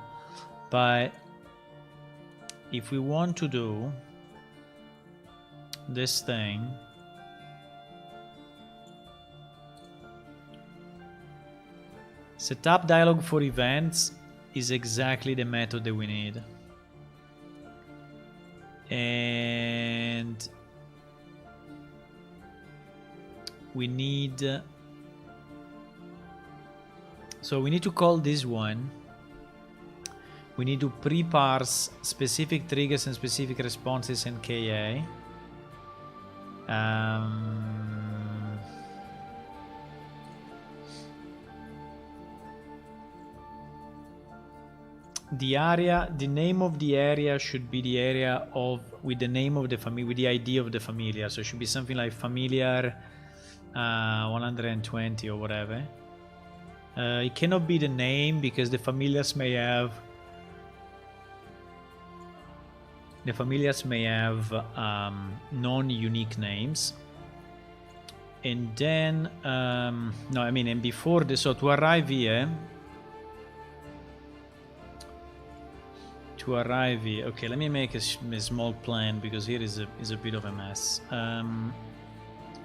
But if we want to do this thing, set up dialog for events is exactly the method that we need. And we need, so we need to call this one. We need to pre-parse specific triggers and specific responses in KA. The name of the area should be the area with the name of the family, with the ID of the familiar. So it should be something like familiar 120 or whatever. It cannot be the name because the familiars may have non-unique names. And then no, I mean, and before this, so to arrive here, okay, let me make a small plan because here is a bit of a mess.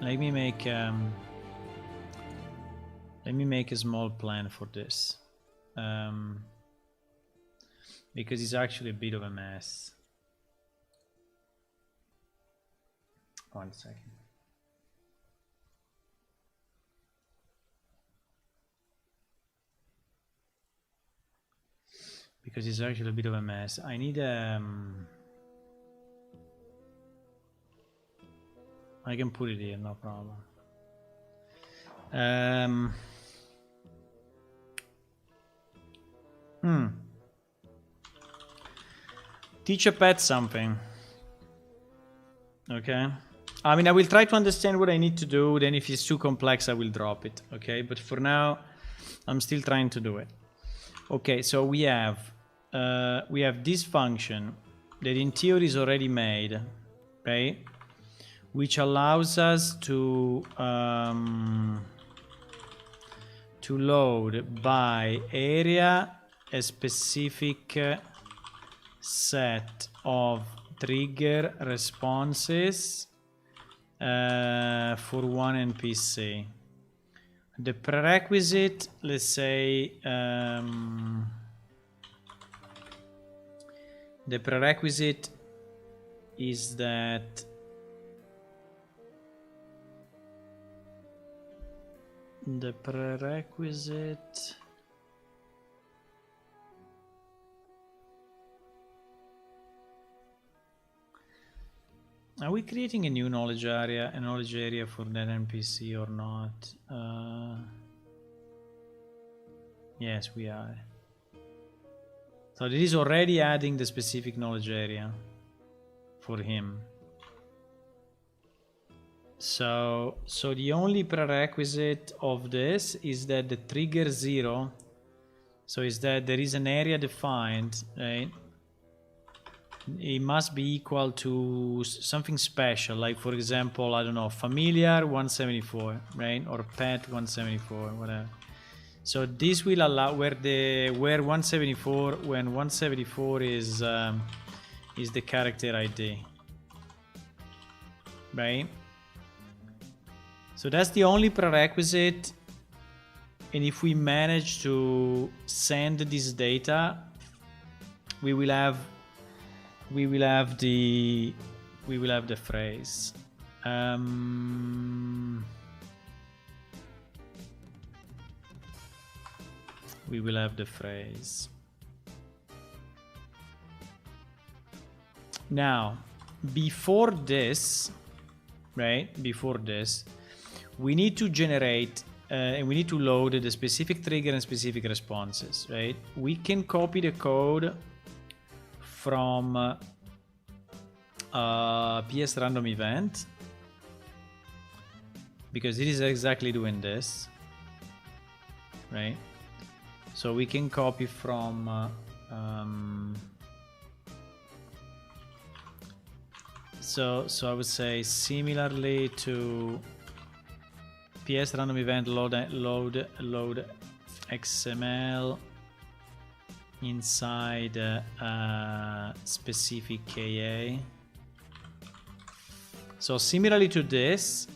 Let me make a small plan for this, because it's actually a bit of a mess. 1 second. Because it's actually a bit of a mess. I need I can put it here, no problem. Teach a pet something. Okay. I mean, I will try to understand what I need to do. Then if it's too complex, I will drop it. Okay. But for now, I'm still trying to do it. Okay. So we have this function that in theory is already made, right? Which allows us to load by area a specific set of trigger responses for one NPC. The prerequisite, let's say, the prerequisite is that are we creating a new knowledge area for that NPC or not? Yes, we are. So it is already adding the specific knowledge area for him. So the only prerequisite of this is that the trigger 0, so is that there is an area defined, right? It must be equal to something special, like for example, I don't know, familiar 174, right? Or pet 174, whatever. So this will allow where 174, when 174 is the character ID, right? So that's the only prerequisite, and if we manage to send this data, we will have the phrase. We will have the phrase. Now, before this, right? Before this, we need to generate and we need to load the specific trigger and specific responses, right? We can copy the code from PS random event, because it is exactly doing this, right? So we can copy from so I would say similarly to PS random event load XML inside specific KA. So similarly to this,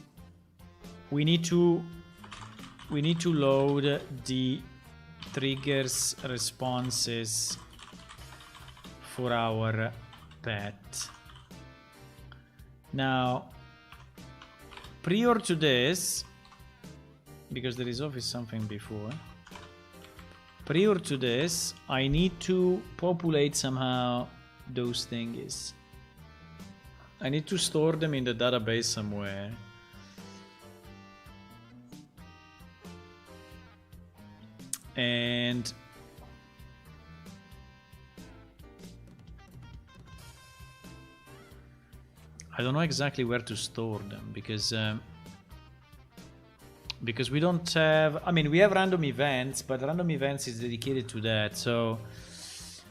we need to load the triggers responses for our pet. Now, prior to this, because there is obviously something before, prior to this, I need to populate somehow those things. I need to store them in the database somewhere. And I don't know exactly where to store them because we don't have, I mean, we have random events, but random events is dedicated to that. So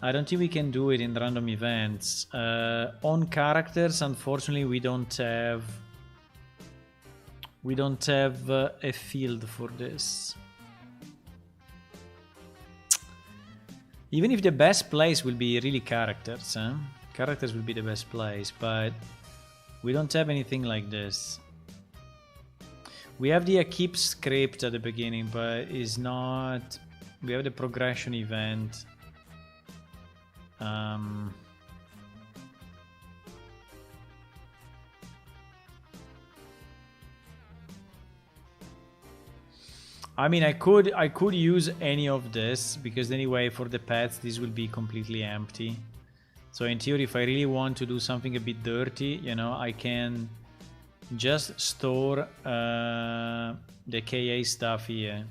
I don't think we can do it in random events. On characters, unfortunately, we don't have a field for this. Even if the best place will be really characters, huh? Characters will be the best place, but we don't have anything like this. We have the keep script at the beginning, but it's not. We have the progression event. I mean, I could use any of this because anyway, for the pets, this will be completely empty. So in theory, if I really want to do something a bit dirty, you know, I can just store the KA stuff here.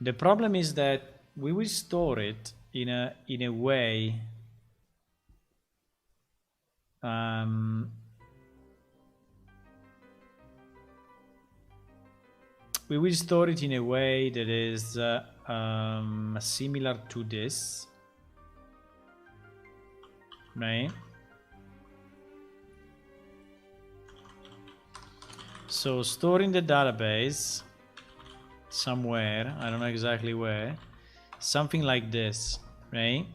The problem is that we will store it in a way we will store it in a way that is similar to this, right? So store in the database somewhere, I don't know exactly where, something like this, right?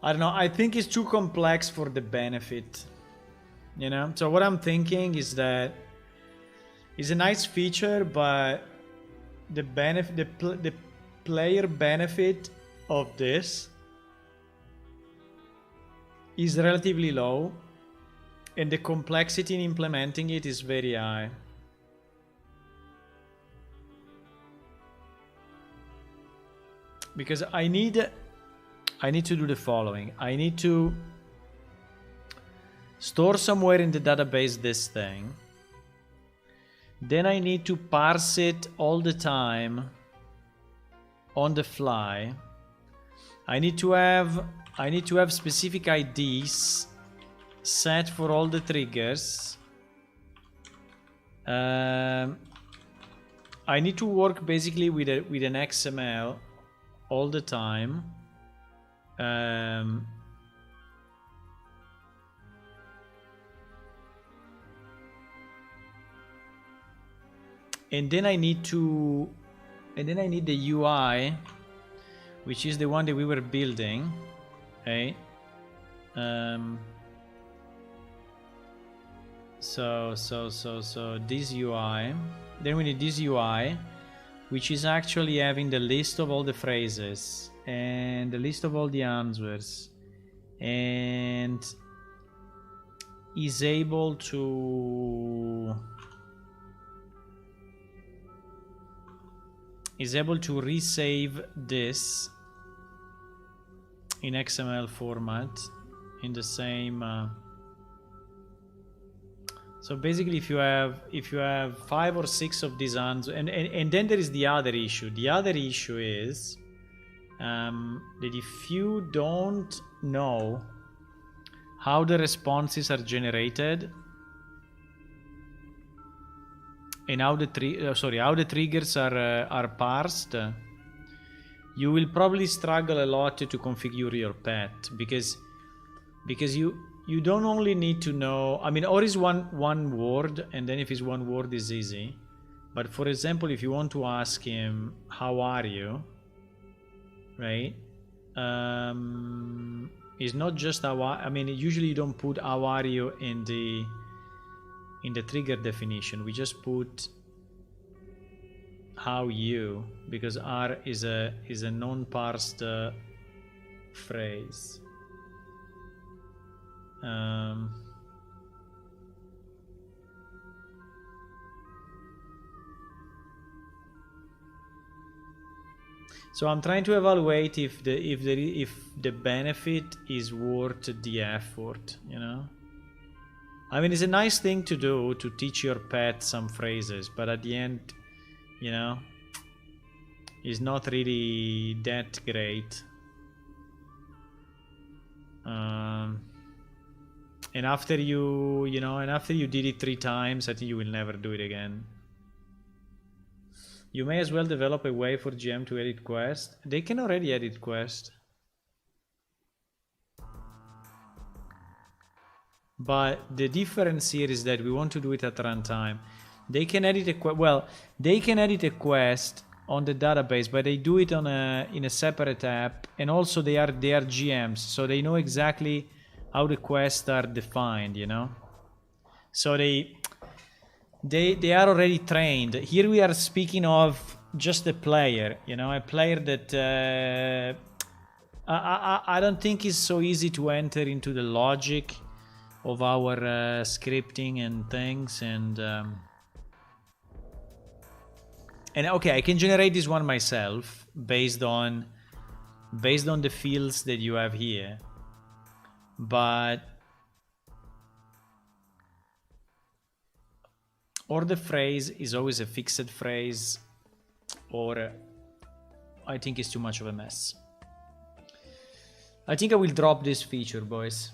I don't know, I think it's too complex for the benefit, you know? So what I'm thinking is that it's a nice feature, but the benefit, the player benefit of this is relatively low, and the complexity in implementing it is very high. Because I need to do the following. I need to store somewhere in the database this thing. Then I need to parse it all the time on the fly. I need to have specific IDs set for all the triggers. I need to work basically with an XML all the time. And then I need the UI, which is the one that we were building, okay? So this UI. Then we need this UI, which is actually having the list of all the phrases and the list of all the answers, and is able to resave this in XML format in the same So basically, if you have 5 or 6 of these answers, and then there is the other issue. The other issue is that if you don't know how the responses are generated and how the triggers are parsed, you will probably struggle a lot to configure your pet because you don't only need to know. I mean, or is one word, and then if it's one word, is easy. But for example, if you want to ask him, "How are you?" right? It's not just how. I mean, usually you don't put "How are you" in the trigger definition. We just put "How you" because "are" is a non-parsed phrase. So I'm trying to evaluate if the benefit is worth the effort, you know. I mean, it's a nice thing to do to teach your pet some phrases, but at the end, you know, it's not really that great. And after you did it 3 times, I think you will never do it again. You may as well develop a way for GM to edit quest. They can already edit quest. But the difference here is that we want to do it at runtime. They can edit they can edit a quest on the database, but they do it in a separate app, and also they are GMs, so they know exactly how the quests are defined, you know. So they are already trained. Here we are speaking of just a player, you know, a player that I don't think is so easy to enter into the logic of our scripting and things, and okay, I can generate this one myself based on the fields that you have here, but or the phrase is always a fixed phrase, or I think it's too much of a mess. I think I will drop this feature, boys.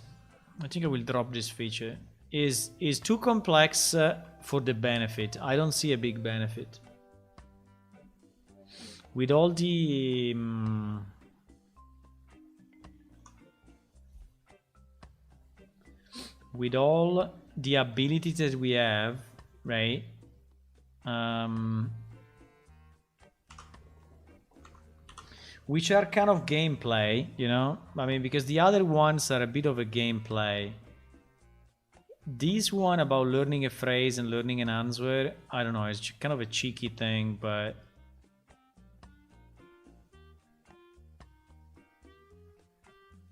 I think I will drop this feature. Is too complex for the benefit. I don't see a big benefit. With all the abilities that we have, right? Which are kind of gameplay, you know? I mean, because the other ones are a bit of a gameplay. This one about learning a phrase and learning an answer, I don't know, it's kind of a cheeky thing, but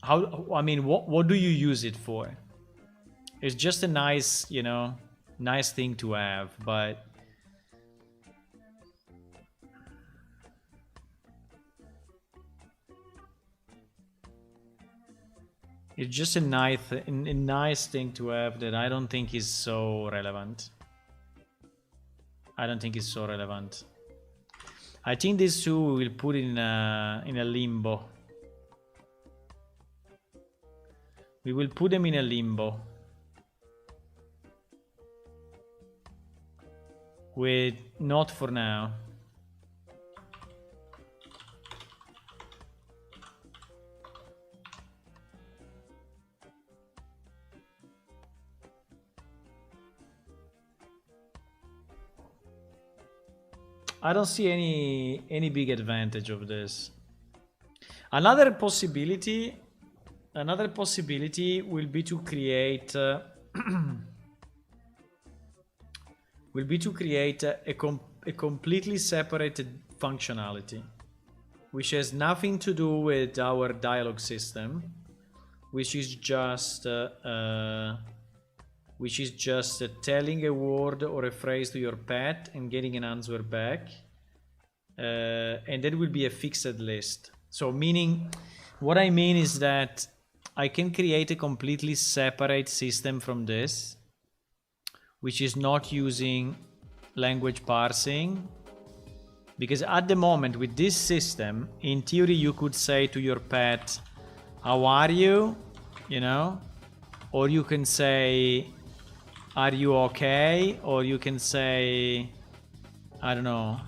I mean, what do you use it for? It's just a nice, you know, nice thing to have, but it's just a nice thing to have that I don't think is so relevant. I don't think it's so relevant. I think these two we will put in a limbo. We will put them in a limbo. With not for now. I don't see any big advantage of this. Another possibility will be to create a completely separated functionality, which has nothing to do with our dialogue system, which is just telling a word or a phrase to your pet and getting an answer back, and that will be a fixed list. So meaning, what I mean is that I can create a completely separate system from this, which is not using language parsing. Because at the moment with this system, in theory, you could say to your pet, how are you? You know, or you can say, are you okay? Or you can say, I don't know,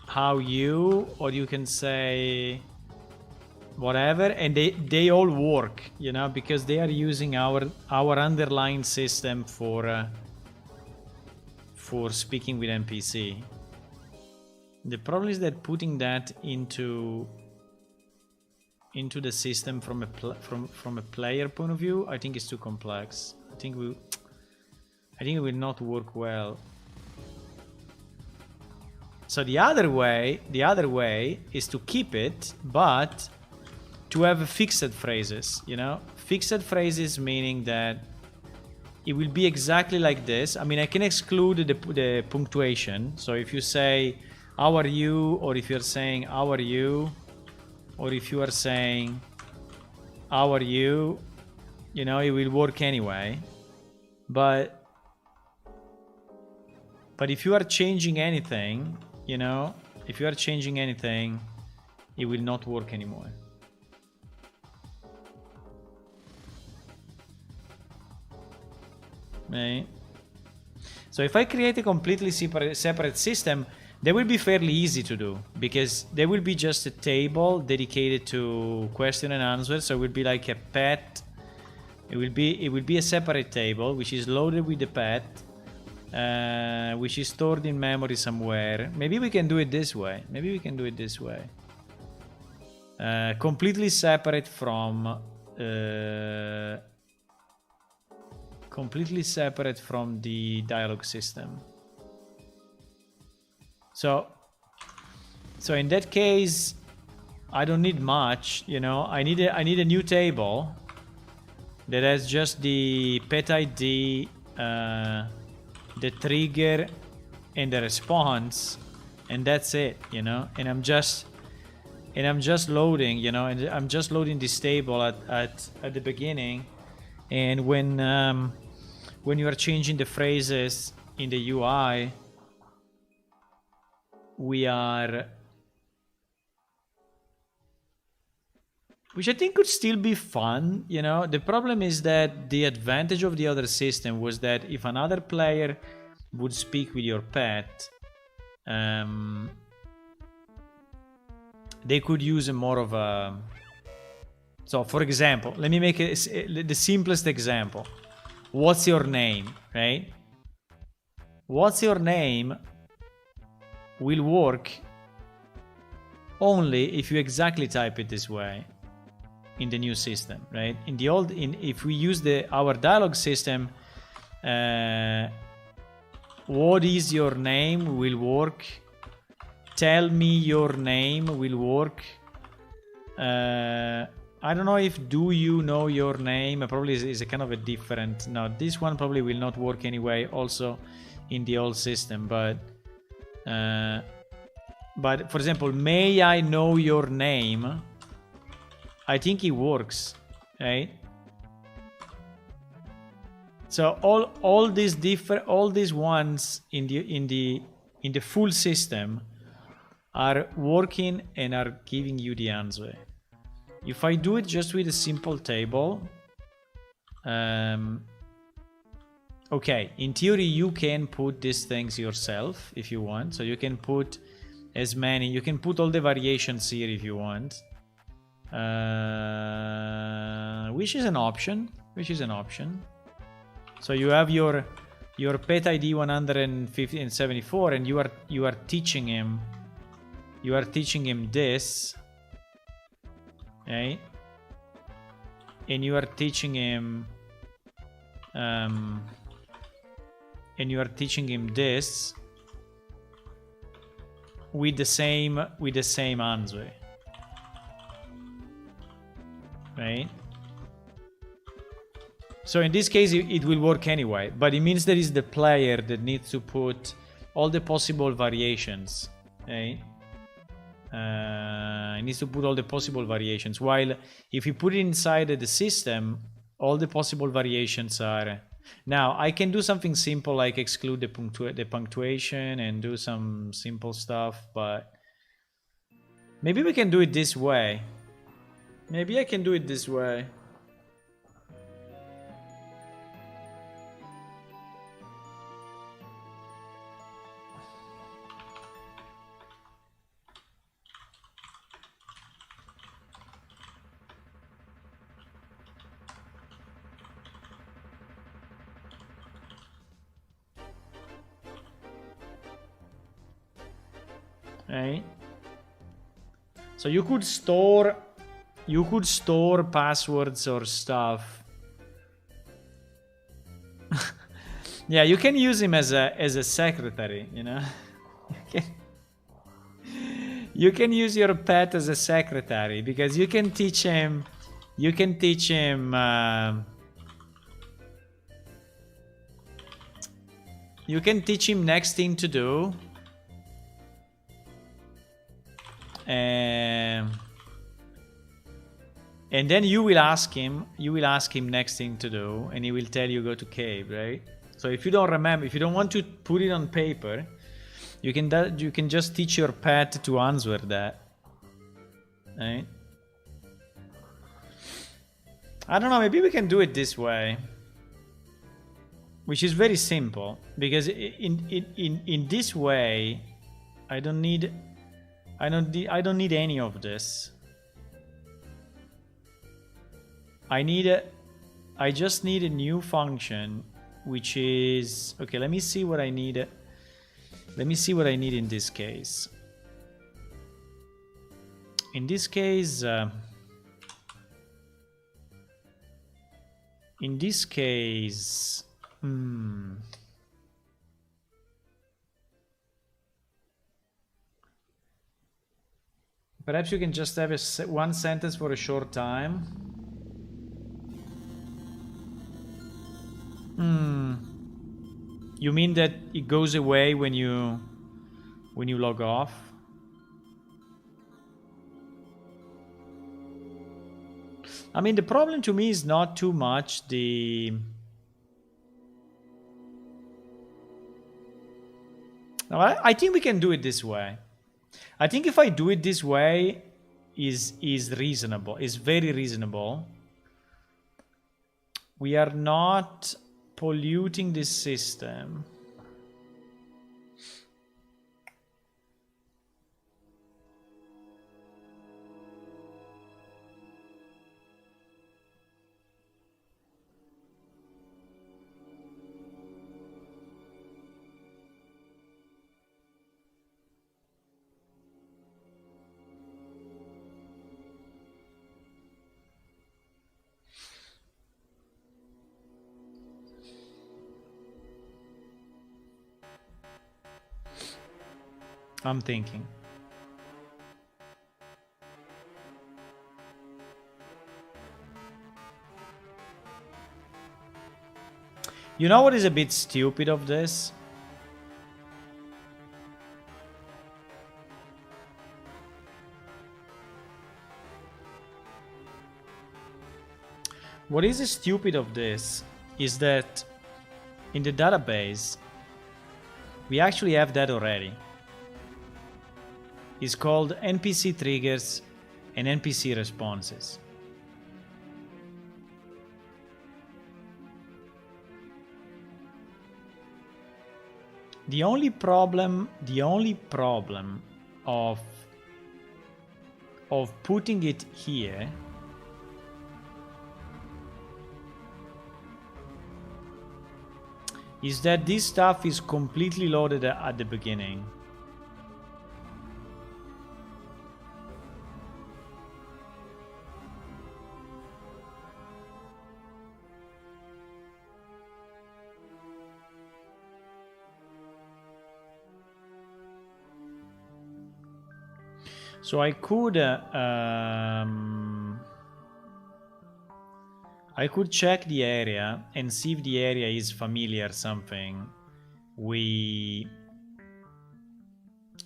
how you? Or you can say whatever, and they all work, you know, because they are using our underlying system for speaking with NPC. The problem is that putting that into the system from a player point of view, I think it's too complex. I think it will not work well. So the other way is to keep it, but to have fixed phrases, you know? Fixed phrases meaning that it will be exactly like this. I mean, I can exclude the punctuation. So if you say, how are you? Or if you're saying, how are you? Or if you are saying, how are you? You know, it will work anyway. But if you are changing anything, you know, if you are changing anything, it will not work anymore. Right? So if I create a completely separate system, that will be fairly easy to do, because there will be just a table dedicated to question and answer. So it will be like a pet. It will be a separate table which is loaded with the pet, which is stored in memory somewhere. Maybe we can do it this way. Completely separate from the dialogue system. So in that case, I don't need much, you know. I need a new table that has just the pet ID, the trigger, and the response, and that's it, you know. And I'm just loading, you know, and I'm just loading this table at the beginning. And when you are changing the phrases in the UI, which I think could still be fun, you know. The problem is that the advantage of the other system was that if another player would speak with your pet, they could use more of a... So, for example, let me make the simplest example. What's your name, right? What's your name will work only if you exactly type it this way in the new system, right? If we use our dialogue system, what is your name will work. Tell me your name will work. I don't know if do you know your name. Probably is a kind of a different. No, this one probably will not work anyway. Also in the old system, but for example, may I know your name? I think it works, right? So all these ones in the full system are working and are giving you the answer. If I do it just with a simple table, okay, in theory you can put these things yourself if you want. So you can put as many, you can put all the variations here if you want, which is an option. So you have your pet ID 174, and you are teaching him this. Okay, and you are teaching him this with the same answer, right? So in this case it will work anyway, but it means there is the player that needs to put all the possible variations, right? It needs to put all the possible variations, while if you put it inside the system, all the possible variations are Now I can do something simple like exclude the punctuation and do some simple stuff, but maybe we can do it this way. Maybe I can do it this way. Right? So you could store passwords or stuff. Yeah, you can use him as a secretary, you know. You can use your pet as a secretary because you can teach him you can teach him next thing to do. And then you will ask him next thing to do, and he will tell you go to cave, right? So if you don't remember, if you don't want to put it on paper, you can just teach your pet to answer that, right? I don't know, maybe we can do it this way, which is very simple, because in this way I don't need any of this. I just need a new function, which is okay. Let me see what I need. Let me see what I need in this case. In this case, perhaps you can just have one sentence for a short time. You mean that it goes away when you log off? I mean, the problem to me is not too much the... No, I think we can do it this way. I think if I do it this way is reasonable, is very reasonable. We are not polluting this system. I'm thinking. You know what is a bit stupid of this? What is stupid of this is that in the database, we actually have that already. It's called Npc Triggers and Npc Responses. The only problem of putting it here is that this stuff is completely loaded at the beginning. So I could check the area and see if the area is familiar something. We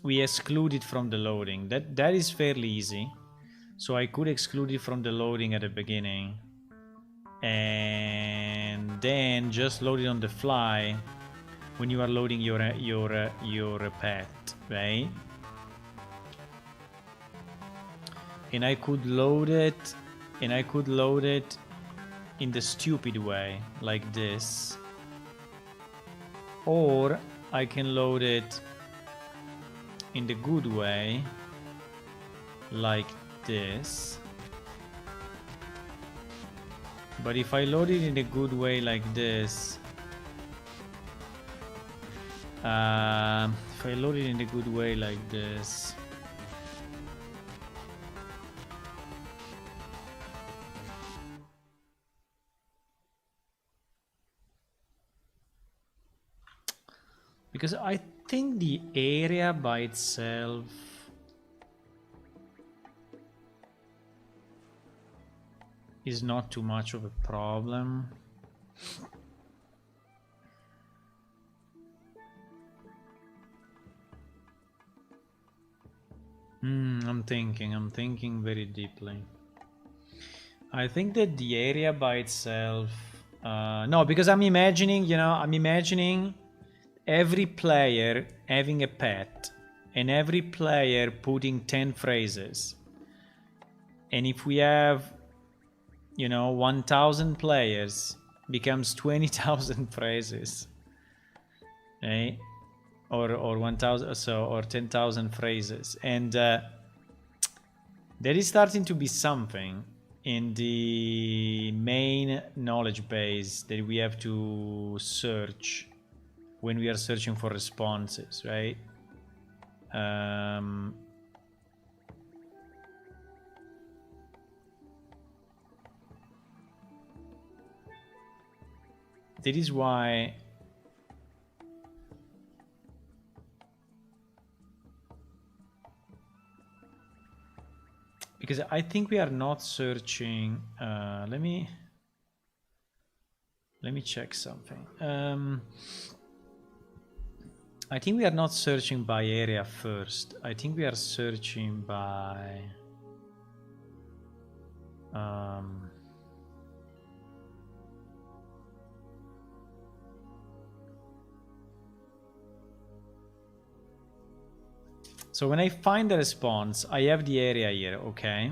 exclude it from the loading. That is fairly easy. So I could exclude it from the loading at the beginning. and then just load it on the fly when you are loading your pet, right? And I could load it, in the stupid way, like this, or I can load it in the good way, like this. But if I load it in a good way like this, if I load it in a good way like this, because I think the area by itself is not too much of a problem. I'm thinking very deeply. I think that the area by itself, no, because I'm imagining every player having a pet and every player putting 10 phrases. And if we have, 1,000 players, becomes 20,000 phrases, right? Or 1,000, or 10,000 phrases. And that is starting to be something in the main knowledge base that we have to search when we are searching for responses, right? That is why because I think we are not searching. Let me check something. I think we are not searching by area first. I think we are searching by so when I find the response, I have the area here, okay?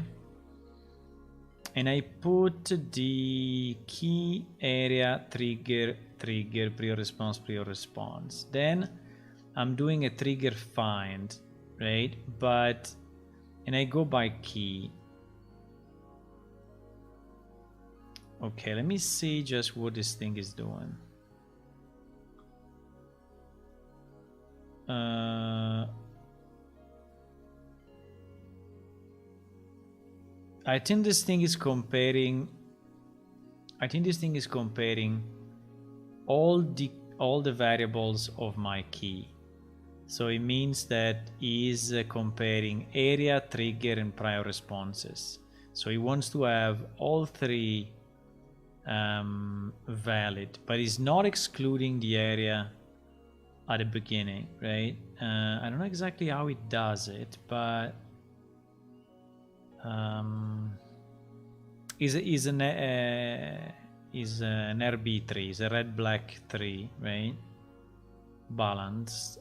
And I put the key area trigger prior response. Then I'm doing a trigger find, right? And I go by key. Okay, let me see just what this thing is doing. I think this thing is comparing. All the variables of my key. So it means that he is comparing area, trigger, and prior responses. So he wants to have all three valid, but he's not excluding the area at the beginning, right? I don't know exactly how it does it, but is an RB tree, is a red-black tree, right? Balanced.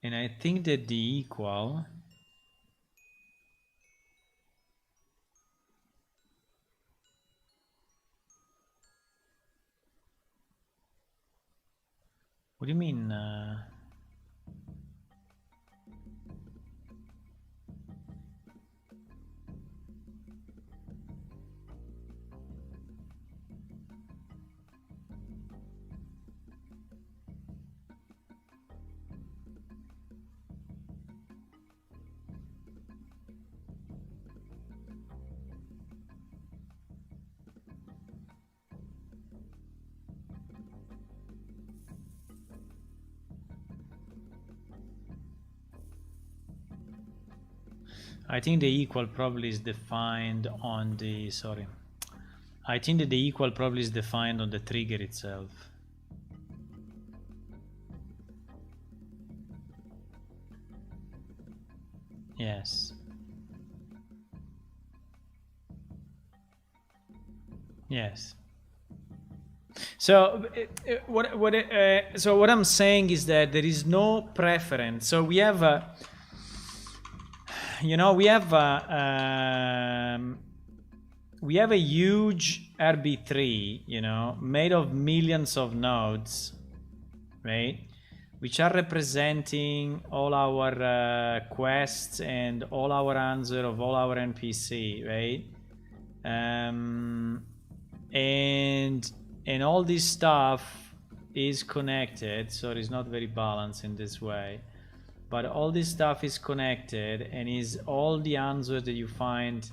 And I think that the equal what do you mean? I think the equal probably is defined on the, sorry. I think that the equal probably is defined on the trigger itself. Yes. Yes. So what I'm saying is that there is no preference. So we have we have a huge RB3, made of millions of nodes, right? Which are representing all our quests and all our answer of all our NPC, right? And all this stuff is connected, so it's not very balanced in this way. But all this stuff is connected and is all the answers that you find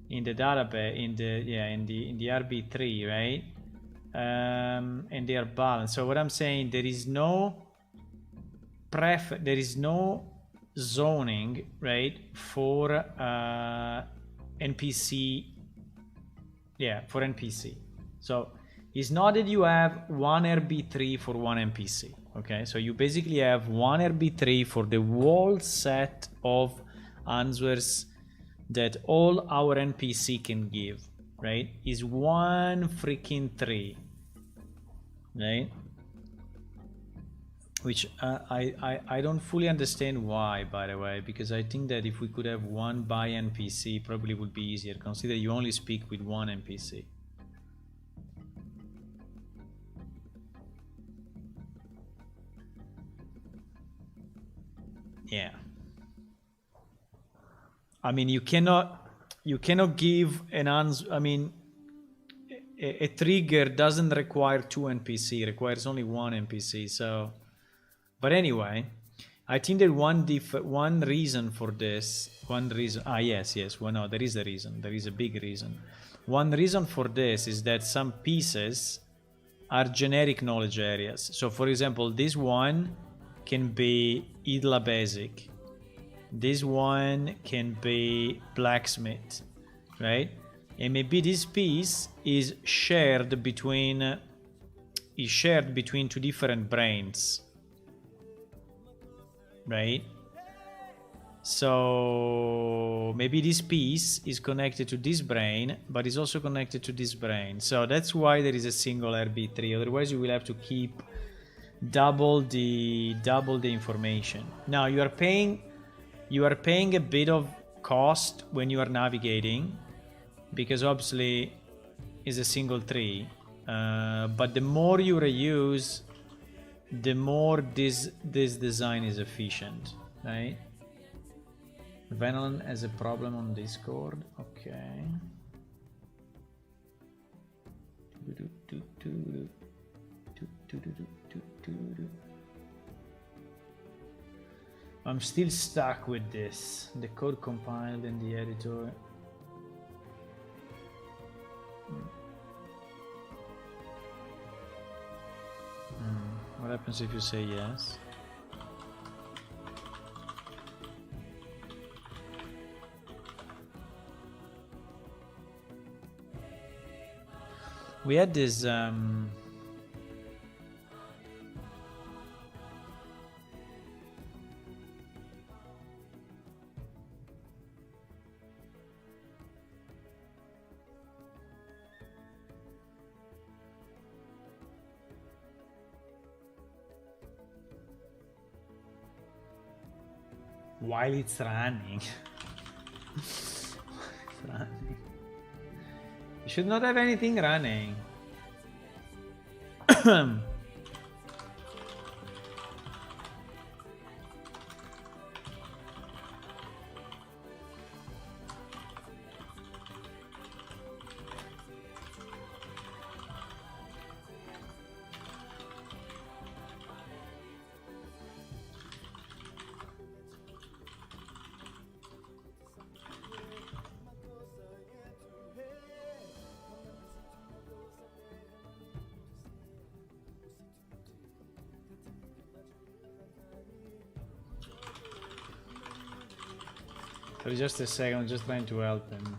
in the database, in the RB3, right? And they are balanced. So what I'm saying, there is no zoning, right, for NPC. Yeah, for NPC. So it's not that you have one RB3 for one NPC. Okay, so you basically have one RB3 for the whole set of answers that all our NPC can give, right? Is one freaking 3, right? Which I don't fully understand why, by the way, because I think that if we could have one by NPC, probably would be easier. Consider you only speak with one NPC. Yeah. I mean, you cannot give an answer. I mean, a trigger doesn't require 2 NPC, it requires only 1 NPC. So, but anyway, I think that one reason for this, yes, well, no, there is a reason. There is a big reason. One reason for this is that some pieces are generic knowledge areas. So, for example, this one can be Idla Basic. This one can be blacksmith, right? And maybe this piece is shared between 2 different brains, right? So maybe this piece is connected to this brain, but is also connected to this brain. So that's why there is a single RB3. Otherwise, you will have to keep double the information. Now you are paying a bit of cost when you are navigating, because obviously it's a single tree. But the more you reuse, the more this design is efficient, right? Venom has a problem on Discord. Okay. I'm still stuck with this. The code compiled in the editor. What happens if you say yes? We had this while it's running. It's running. You should not have anything running. For just a second, I'm just trying to help him.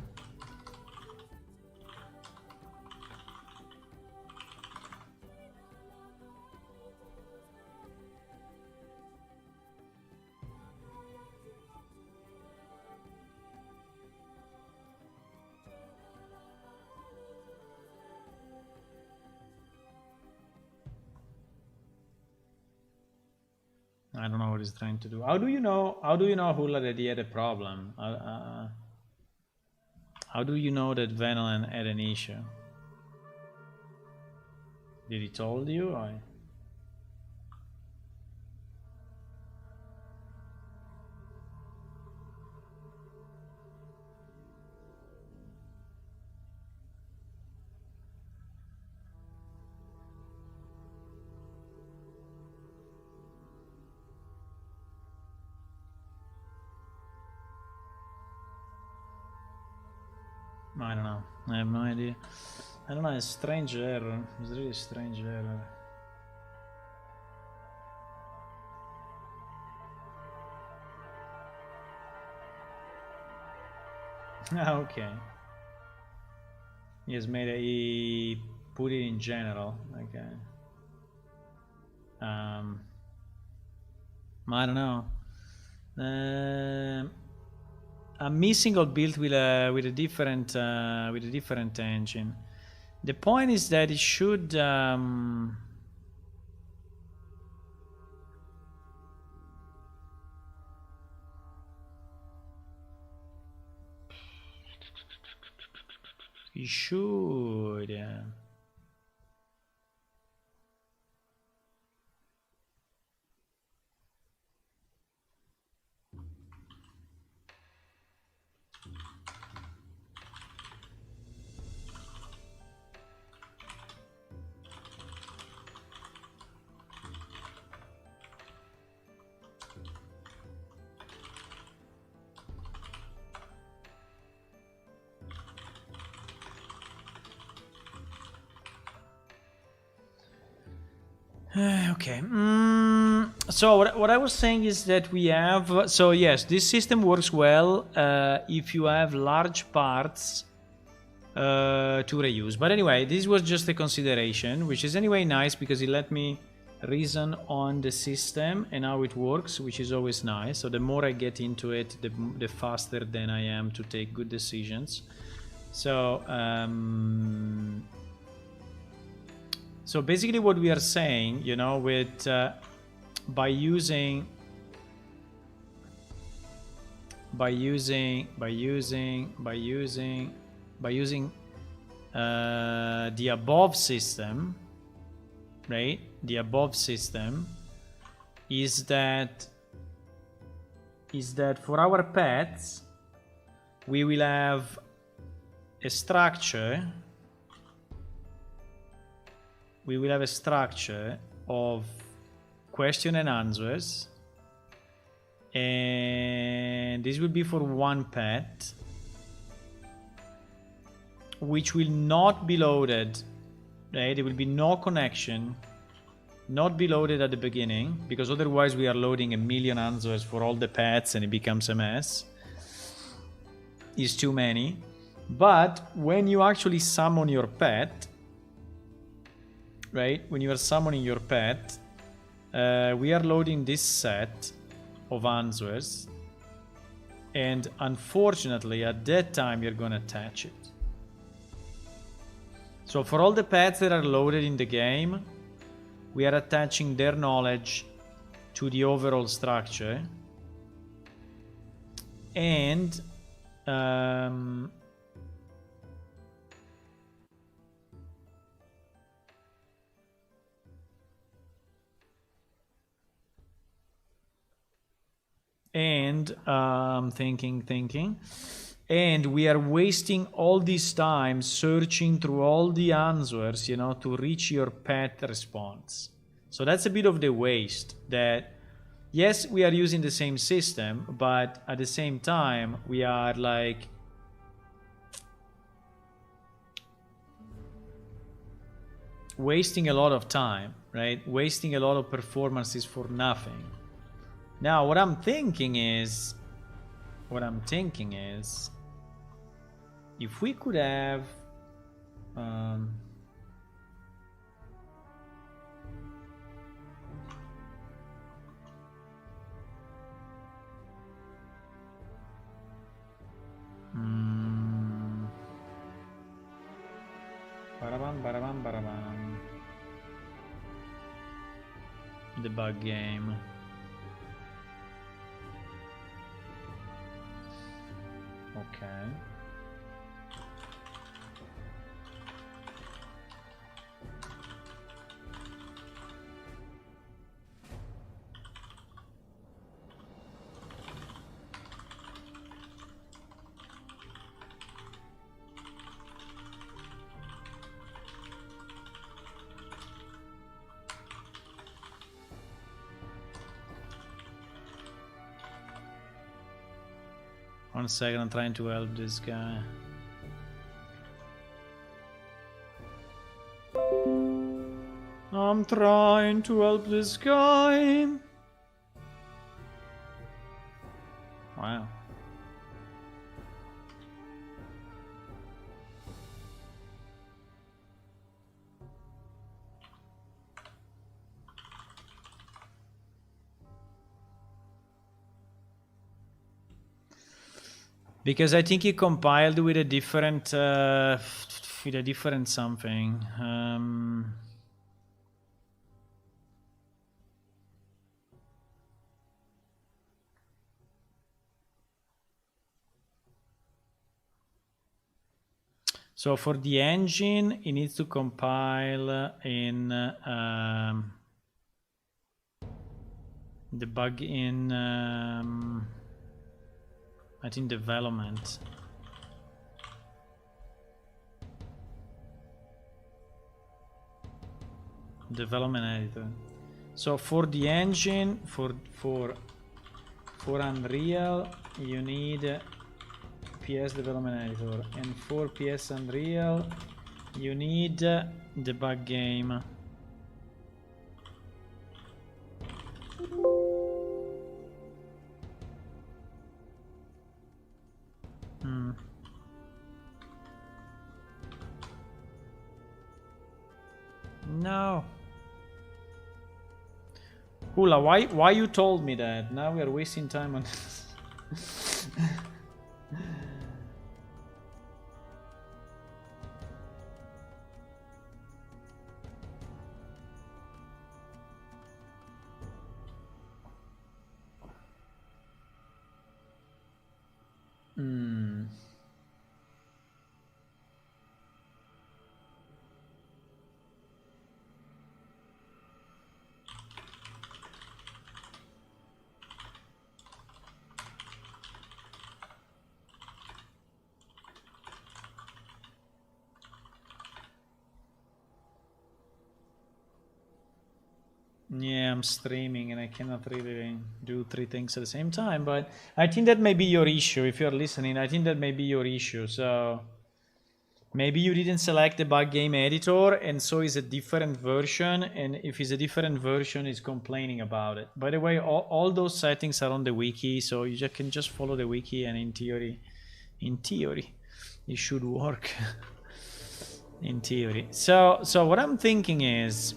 I don't know what he's trying to do. How do you know who already had a problem? How do you know that Venom had an issue? Did he told you? Or? I don't know. I have no idea. I don't know. It's a strange error. It's really a strange error. Okay. He has made a. He put it in general. Okay. I don't know. I'm missing or built with a different engine. The point is that it should okay. So what I was saying is that we have. So yes, this system works well if you have large parts to reuse. But anyway, this was just a consideration, which is anyway nice because it let me reason on the system and how it works, which is always nice. So the more I get into it, the faster then I am to take good decisions. So. So basically what we are saying, you know, with by using the above system, right? The above system is that for our pets we will have a structure. We will have a structure of question and answers, and this will be for one pet, which will not be loaded, right? There will be no connection, not be loaded at the beginning, because otherwise we are loading a million answers for all the pets and it becomes a mess. It's too many. But when you actually summon your pet, right, when you are summoning your pet, we are loading this set of answers, and unfortunately at that time you're gonna attach it. So for all the pets that are loaded in the game, we are attaching their knowledge to the overall structure, and thinking, and we are wasting all this time searching through all the answers, you know, to reach your pet response. So that's a bit of the waste. That yes, we are using the same system, but at the same time we are like wasting a lot of time, right? Wasting a lot of performances for nothing. Now, what I'm thinking is, what I'm thinking is, if we could have barabam. Debug game. Okay. One second, I'm trying to help this guy. I'm trying to help this guy. Wow. Because I think he compiled with a different something. So for the engine, it needs to compile in debug in I think development. Development editor. So for the engine, for Unreal, you need PS development editor, and for PS Unreal, you need debug game. No. Hula, why you told me that? Now we are wasting time on this. Yeah, I'm streaming and I cannot really do 3 things at the same time, but I think that may be your issue. If you're listening, I think that may be your issue. So maybe you didn't select the bug game editor, and so it's a different version, and if it's a different version, it's complaining about it. By the way, all those settings are on the wiki, so you can just follow the wiki, and in theory, it should work. In theory. So what I'm thinking is,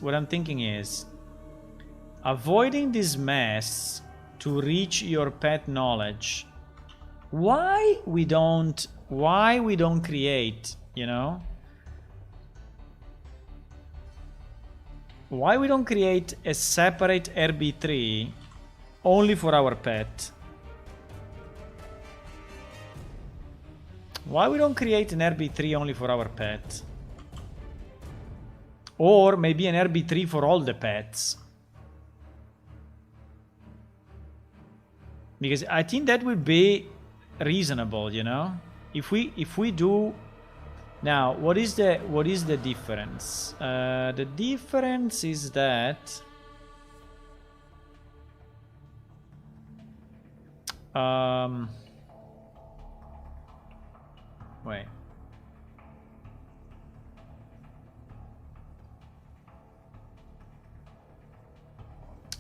avoiding this mess to reach your pet knowledge. Why we don't create, you know? Why we don't create a separate RB3 only for our pet? Why we don't create an RB3 only for our pet? Or maybe an RB3 for all the pets? Because I think that would be reasonable, you know. If we do now, what is the difference? The difference is that wait.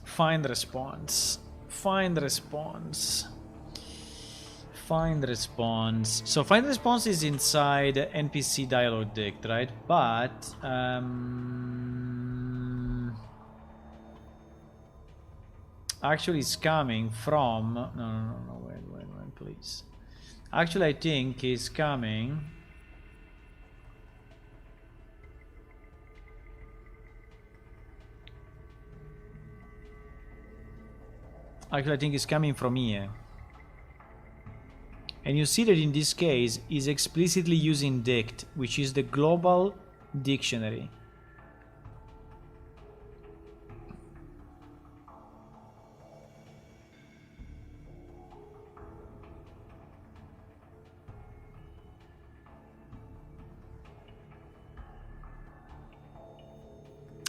Find response. find response. So find response is inside NPC dialog dict, right? But actually it's coming from no, wait, please. Actually, I think it's coming. Actually, I think it's coming from here. And you see that in this case is explicitly using dict, which is the global dictionary.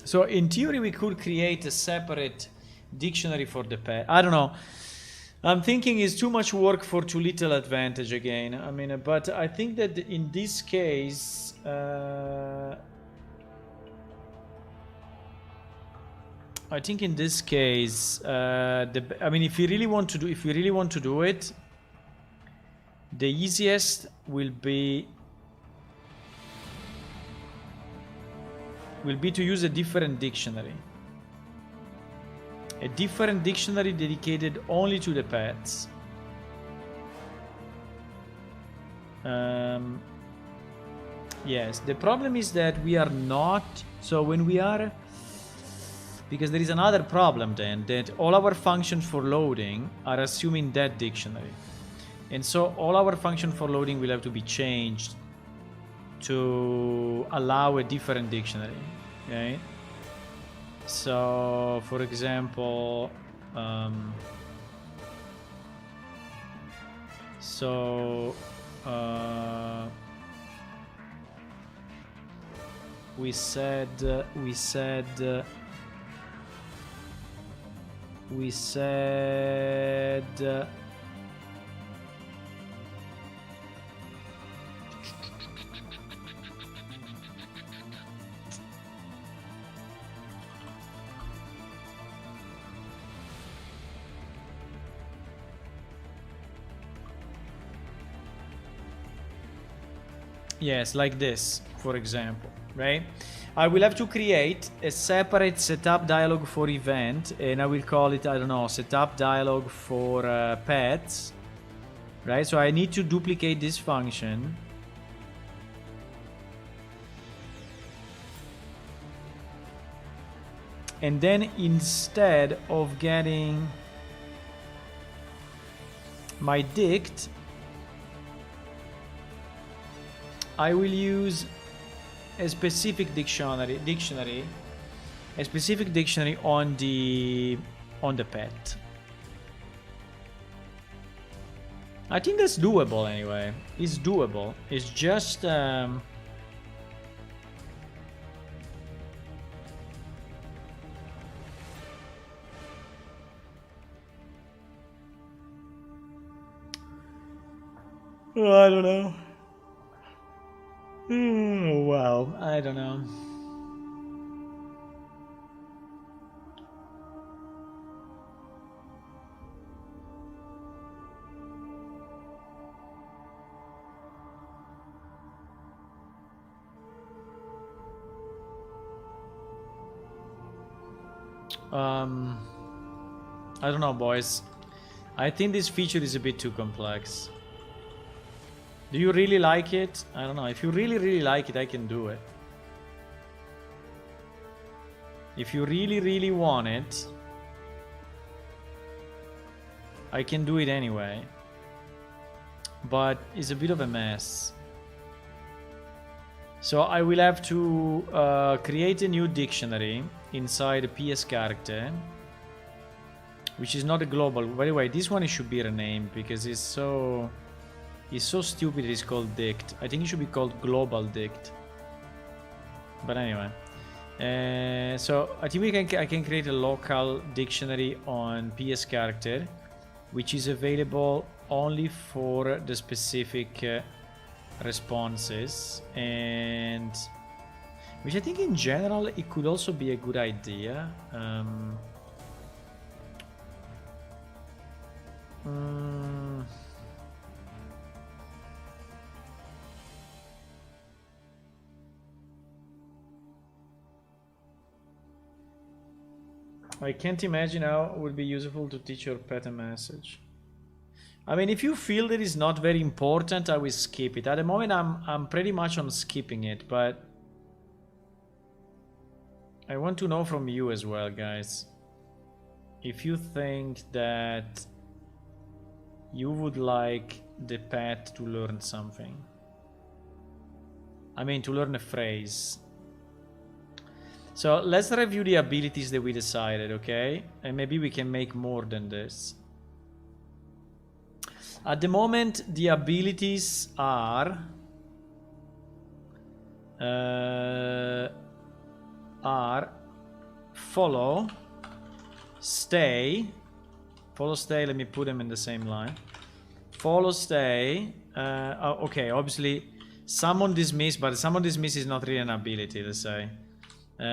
So in theory, we could create a separate dictionary for the pet. I don't know. I'm thinking it's too much work for too little advantage again. I mean, but I think that in this case, I think in this case, I mean, if we really want to do it, the easiest will be to use a different dictionary. A different dictionary dedicated only to the pets. Yes, the problem is that we are not. So when we are, because there is another problem then, that all our functions for loading are assuming that dictionary. And so all our function for loading will have to be changed to allow a different dictionary, okay? So, for example, we said yes, like this, for example, right? I will have to create a separate setup dialog for event, and I will call it, I don't know, setup dialog for pets, right? So I need to duplicate this function. And then instead of getting my dict, I will use a specific dictionary on the pet. I think that's doable anyway. It's doable. It's just I don't know. Wow, I don't know. I don't know, boys. I think this feature is a bit too complex. Do you really like it? I don't know. If you really like it, I can do it. If you really want it, I can do it anyway. But it's a bit of a mess. So I will have to create a new dictionary inside a PS character, which is not a global. By the way, this one should be renamed because it's so stupid. It's called dict. I think it should be called global dict. But anyway, so I think I can create a local dictionary on PS character, which is available only for the specific responses, and which I think in general it could also be a good idea. I can't imagine how it would be useful to teach your pet a message. I mean, if you feel that it's not very important, I will skip it. At the moment, I'm pretty much on skipping it, but I want to know from you as well, guys. If you think that you would like the pet to learn something. I mean, to learn a phrase. So let's review the abilities that we decided, okay? And maybe we can make more than this. At the moment, the abilities are follow, stay, let me put them in the same line. Follow, stay, okay, obviously summon, dismiss, but summon, dismiss is not really an ability, let's say.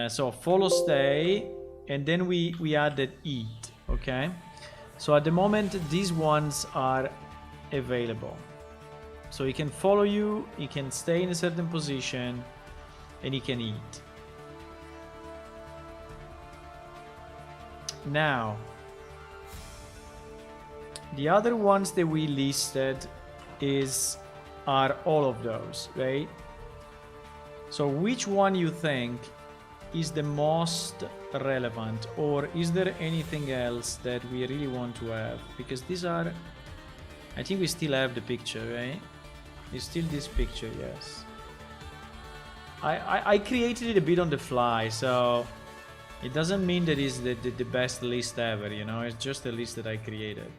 So follow, stay, and then we added eat, okay? So at the moment, these ones are available. So he can follow you, he can stay in a certain position, and he can eat. Now, the other ones that we listed are all of those, right? So which one you think is the most relevant, or is there anything else that we really want to have? Because these are, I think we still have the picture, right? It's still this picture, yes. I created it a bit on the fly, so it doesn't mean that it's the best list ever, you know? It's just a list that I created.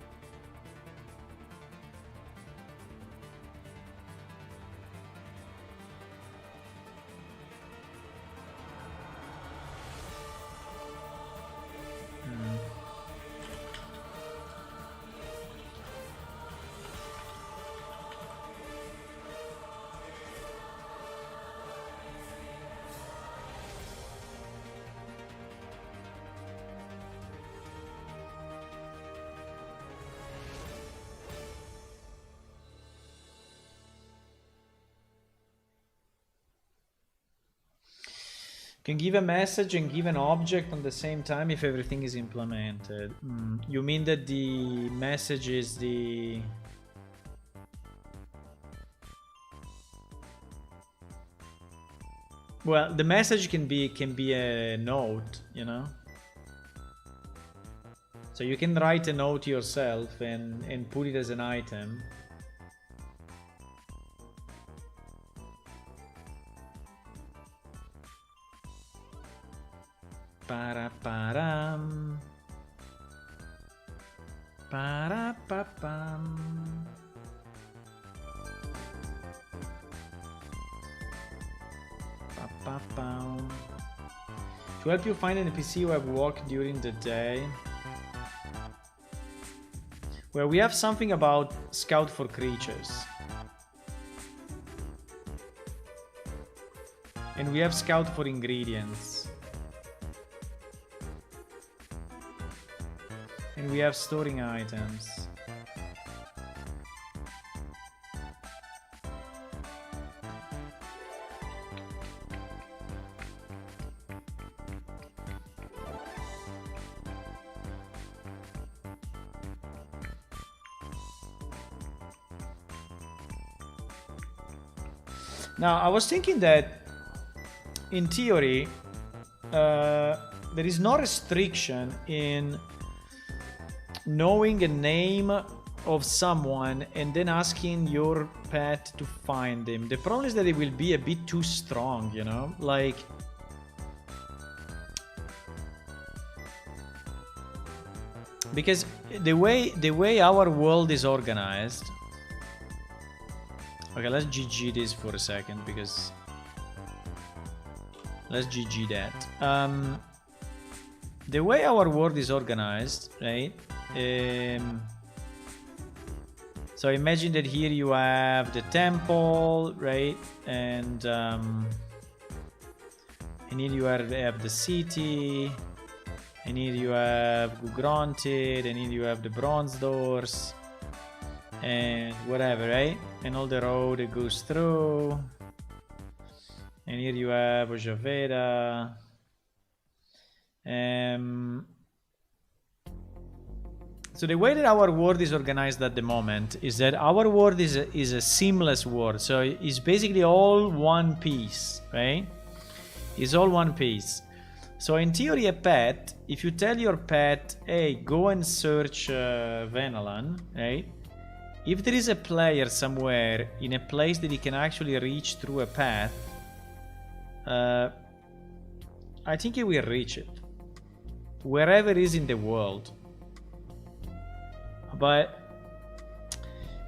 Can give a message and give an object on the same time if everything is implemented. You mean that the message is the... Well, the message can be a note, you know? So you can write a note yourself and put it as an item. Para-param. Para-pa-pam. Pa-pa-pam. To help you find an NPC who have walked during the day. Well, we have something about scout for creatures. And we have scout for ingredients. And we have storing items. Now, I was thinking that in theory, there is no restriction in knowing a name of someone and then asking your pet to find him. The problem is that it will be a bit too strong, you know? Like, because the way our world is organized. Okay, let's GG this for a second, because let's GG that. The way our world is organized, right? So imagine that here you have the temple, right? And here you have the city, and here you have Granted, and here you have the bronze doors, and whatever, right? And all the road that goes through. And here you have Ojaveda. So the way that our world is organized at the moment is that our world is a seamless world. So it's basically all one piece, right? It's all one piece. So in theory, a pet, if you tell your pet, hey, go and search Venalan, right? If there is a player somewhere in a place that he can actually reach through a path, I think he will reach it. Wherever it is in the world. But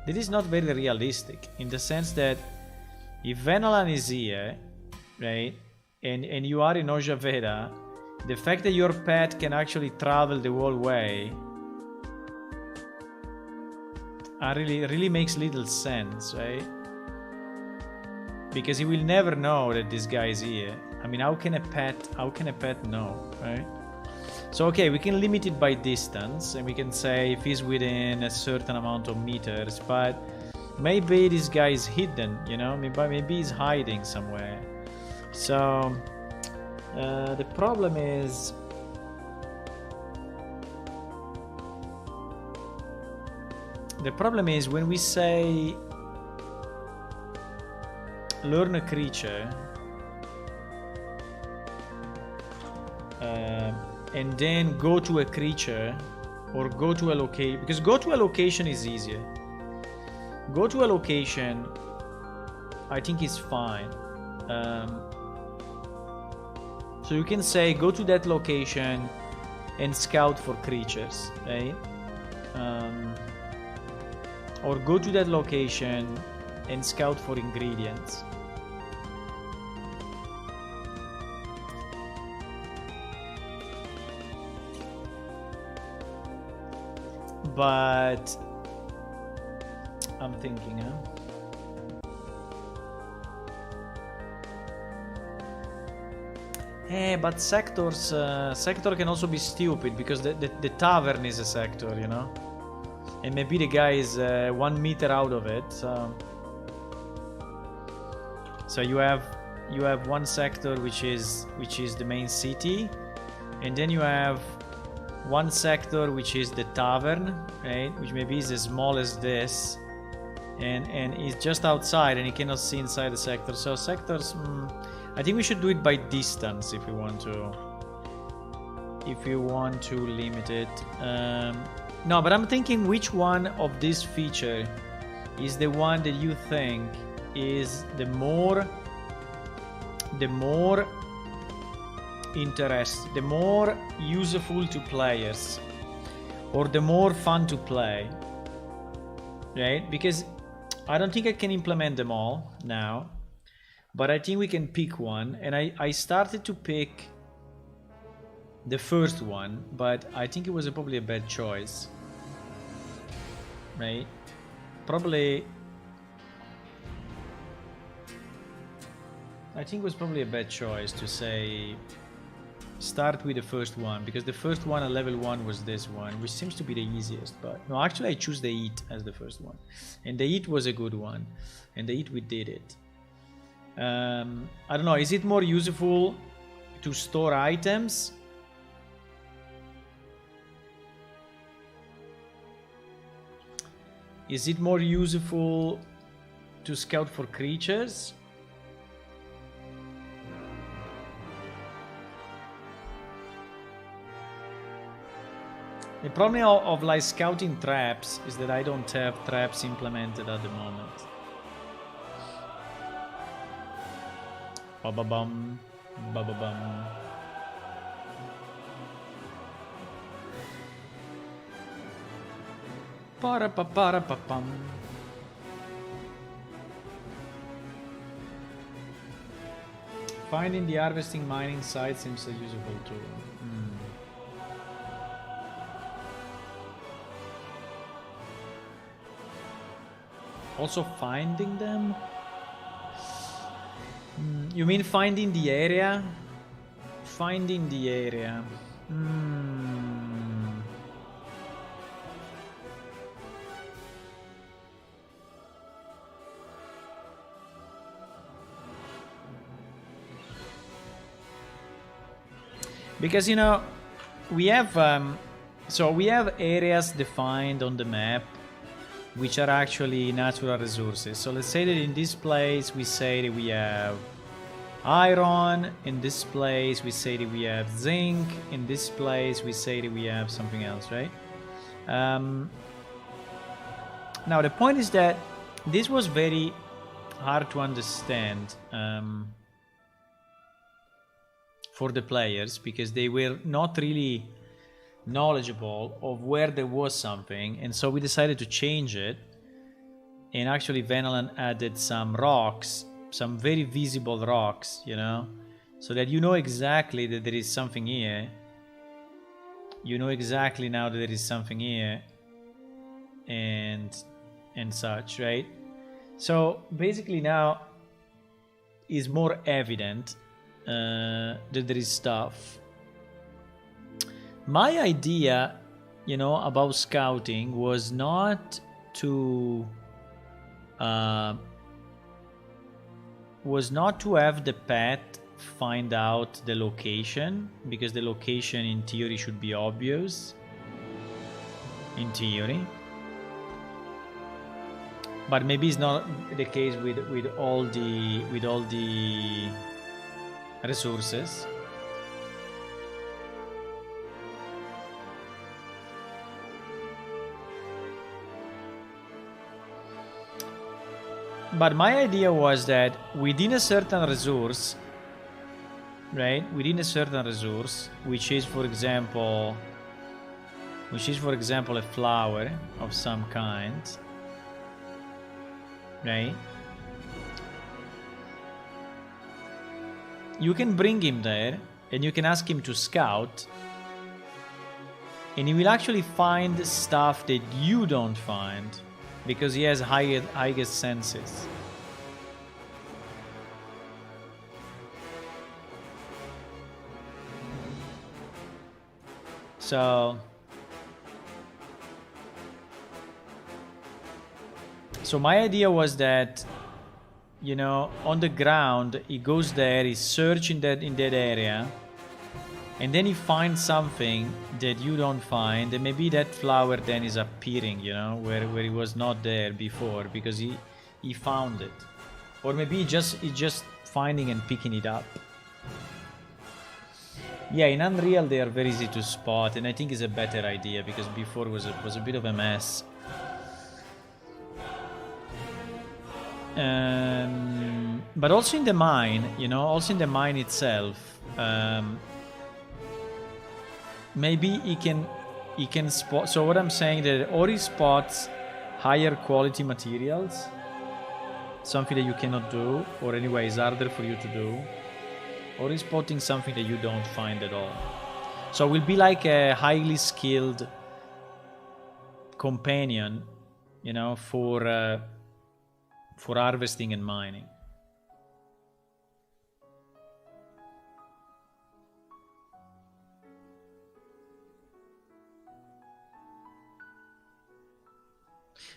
this is not very realistic in the sense that if Venalan is here, right, and you are in Ojaveda, the fact that your pet can actually travel the whole way really makes little sense, right? Because he will never know that this guy is here. I mean, how can a pet know, right? So okay, we can limit it by distance, and we can say if he's within a certain amount of meters, but maybe this guy is hidden, you know, maybe he's hiding somewhere. So the problem is when we say learn a creature and then go to a creature or go to a location, because go to a location is easier. Go to a location, I think is fine. So you can say go to that location and scout for creatures, right? Or go to that location and scout for ingredients. But I'm thinking, but sector can also be stupid because the tavern is a sector, you know, and maybe the guy is 1 meter out of it. So you have one sector which is the main city, and then you have one sector which is the tavern, right, which maybe is as small as this, and is just outside and you cannot see inside the sector. So sectors, I think we should do it by distance if you want to limit it. No, but I'm thinking which one of this feature is the one that you think is the more the more useful to players, or the more fun to play, right? Because I don't think I can implement them all now, but I think we can pick one, and I started to pick the first one, but I think it was probably a bad choice, right? I think it was probably a bad choice to say start with the first one, because the first one at level 1 was this one, which seems to be the easiest. But no, actually I choose the eat as the first one, and the eat was a good one, and the eat we did it. I don't know, is it more useful to store items? Is it more useful to scout for creatures? The problem of like scouting traps is that I don't have traps implemented at the moment. Ba-ba-bum, ba-ba-bum. Para-pa-para-pa-pum. Finding the harvesting mining site seems a useful tool. Also finding them? You mean finding the area? Finding the area. Because, you know, we have So we have areas defined on the map which are actually natural resources. So let's say that in this place we say that we have iron, in this place we say that we have zinc, in this place we say that we have something else, right? Now the point is that this was very hard to understand for the players, because they were not really knowledgeable of where there was something, and so we decided to change it. And actually Venalan added some rocks, some very visible rocks, you know, so that you know exactly that there is something here. You know exactly now that there is something here, and such, right? So basically now is more evident that there is stuff. My idea, you know, about scouting was not to have the pet find out the location, because the location in theory should be obvious. In theory. But maybe it's not the case with all the resources. But my idea was that within a certain resource, right? Within a certain resource, which is for example a flower of some kind, right? You can bring him there and you can ask him to scout, and he will actually find stuff that you don't find, because he has highest senses. So my idea was that, you know, on the ground, he goes there, he searches in that area, and then he finds something that you don't find, and maybe that flower then is appearing, you know, where he was not there before, because he found it. Or maybe he just finding and picking it up. Yeah, in Unreal they are very easy to spot, and I think it's a better idea, because before was a bit of a mess. But also in the mine, you know, also in the mine itself, maybe he can spot. So what I'm saying, that or he spots higher quality materials, something that you cannot do, or anyway is harder for you to do, or he's spotting something that you don't find at all. So it will be like a highly skilled companion, you know, for harvesting and mining.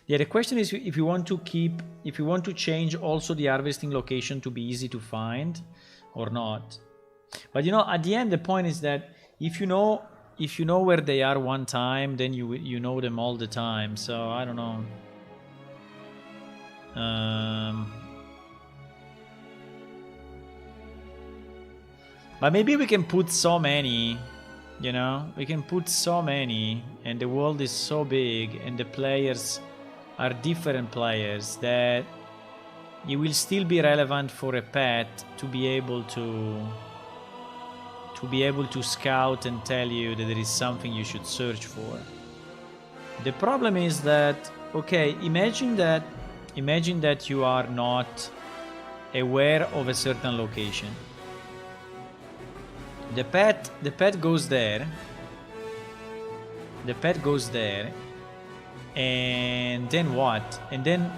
Yeah, the question is if you want to change also the harvesting location to be easy to find or not. But you know, at the end, the point is that if you know where they are one time, then you know them all the time. So I don't know. But maybe we can put so many, you know, we can put so many, and the world is so big, and the players are different players, that it will still be relevant for a pet to be able to scout and tell you that there is something you should search for. The problem is that, okay, imagine that you are not aware of a certain location. The pet goes there. The pet goes there, and then what? And then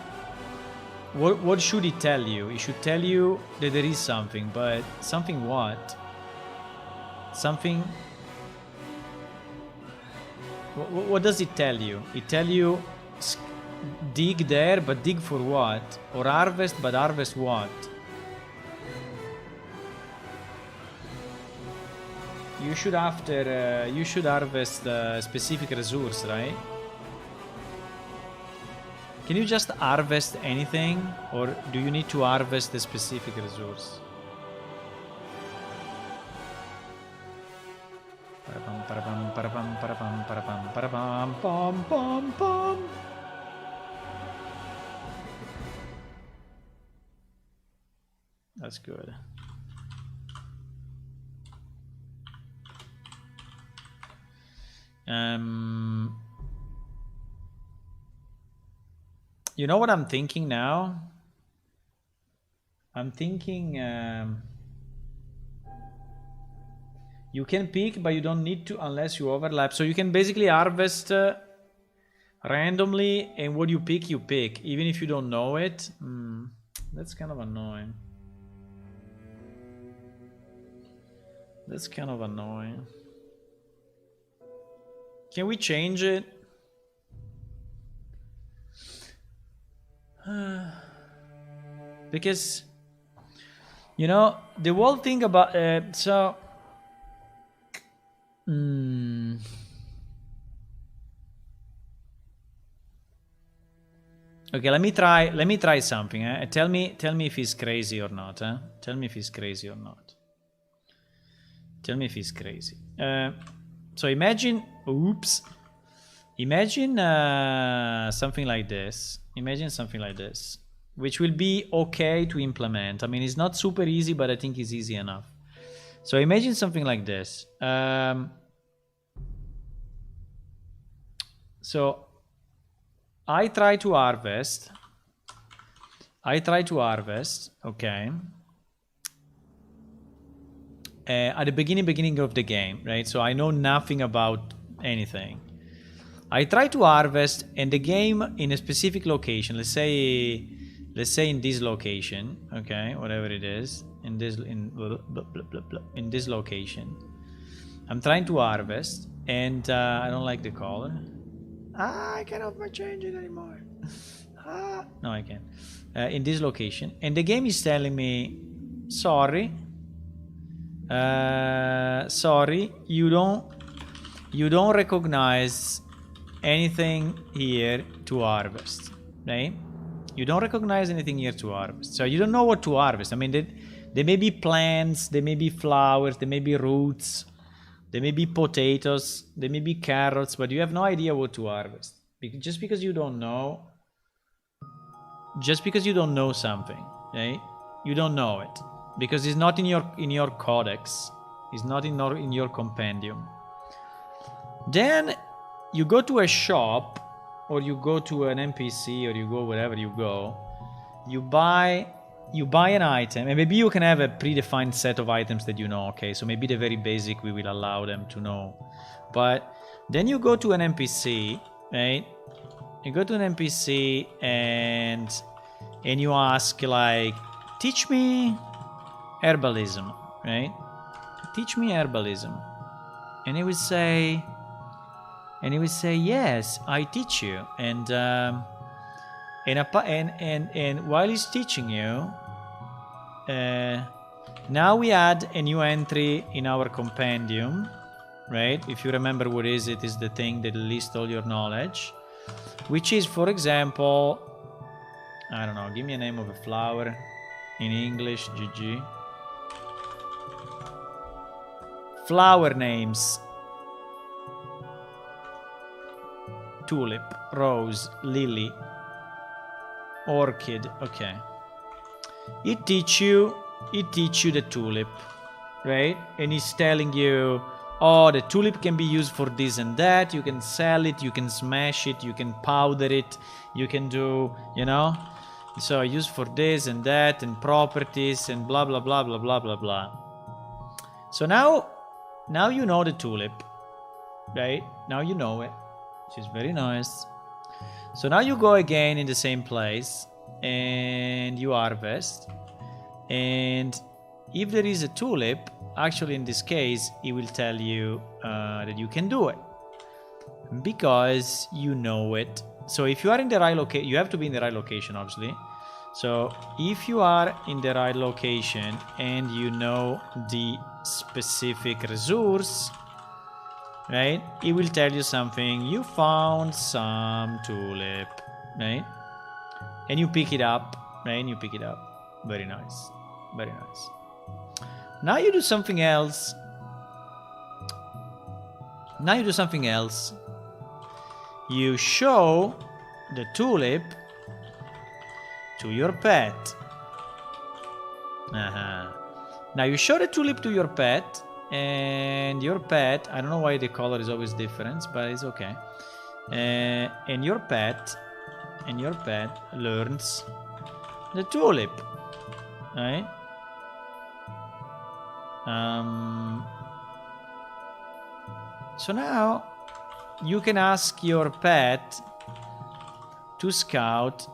what should he tell you? He should tell you that there is something, but something what? Something. What does it tell you? It tell you dig there, but dig for what? Or harvest, but harvest what? you should harvest specific resource, right? Can you just harvest anything, or do you need to harvest the specific resource? That's good. You know what I'm thinking now? I'm thinking you can pick, but you don't need to unless you overlap. So you can basically harvest randomly, and what you pick, even if you don't know it. That's kind of annoying. That's kind of annoying. Can we change it? Because, you know, the whole thing about okay, let me try something. Tell me if he's crazy or not. Tell me if he's crazy or not. Tell me if he's crazy. So imagine something like this. Imagine something like this, which will be okay to implement. I mean, it's not super easy, but I think it's easy enough. So imagine something like this. So I try to harvest, okay, at the beginning of the game, right? So I know nothing about anything. I try to harvest, and the game in a specific location, let's say in this location, okay, whatever it is, in this location, I'm trying to harvest, and I don't like the color. I cannot change it anymore. No, I can't. In this location, and the game is telling me, sorry, you don't recognize anything here to harvest, right? You don't recognize anything here to harvest, so you don't know what to harvest. I mean, there may be plants, there may be flowers, there may be roots, there may be potatoes, there may be carrots, but you have no idea what to harvest. Just because you don't know something, right? You don't know it because it's not in your codex, it's not in your compendium. Then you go to a shop, or you go to an NPC, or you go wherever you go, you buy an item, and maybe you can have a predefined set of items that you know, okay, so maybe the very basic we will allow them to know. But then you go to an NPC, right? You go to an NPC and you ask, like, teach me herbalism, right? Teach me herbalism. And he would say, yes, I teach you. And while he's teaching you, now we add a new entry in our compendium, right? If you remember what is the thing that lists all your knowledge, which is, for example, I don't know, give me a name of a flower in English, GG. Flower names: tulip, rose, lily, orchid. Okay, it teach you the tulip, right? And he's telling you, oh, the tulip can be used for this and that. You can sell it, you can smash it, you can powder it, you can do, you know, so used for this and that and properties and blah blah blah blah blah blah blah. So now you know the tulip, right? Now you know it, which is very nice. So now you go again in the same place and you harvest, and if there is a tulip, actually in this case it will tell you that you can do it because you know it. So if you are in the right location, you have to be in the right location, obviously. So if you are in the right location and you know the specific resource, right? It will tell you something. You found some tulip, right? And you pick it up, right? And you pick it up. Very nice. Very nice. Now you do something else. Now you do something else. You show the tulip to your pet. Now you show the tulip to your pet, and your pet, I don't know why the color is always different, but it's okay. And your pet learns the tulip, right? So now you can ask your pet to scout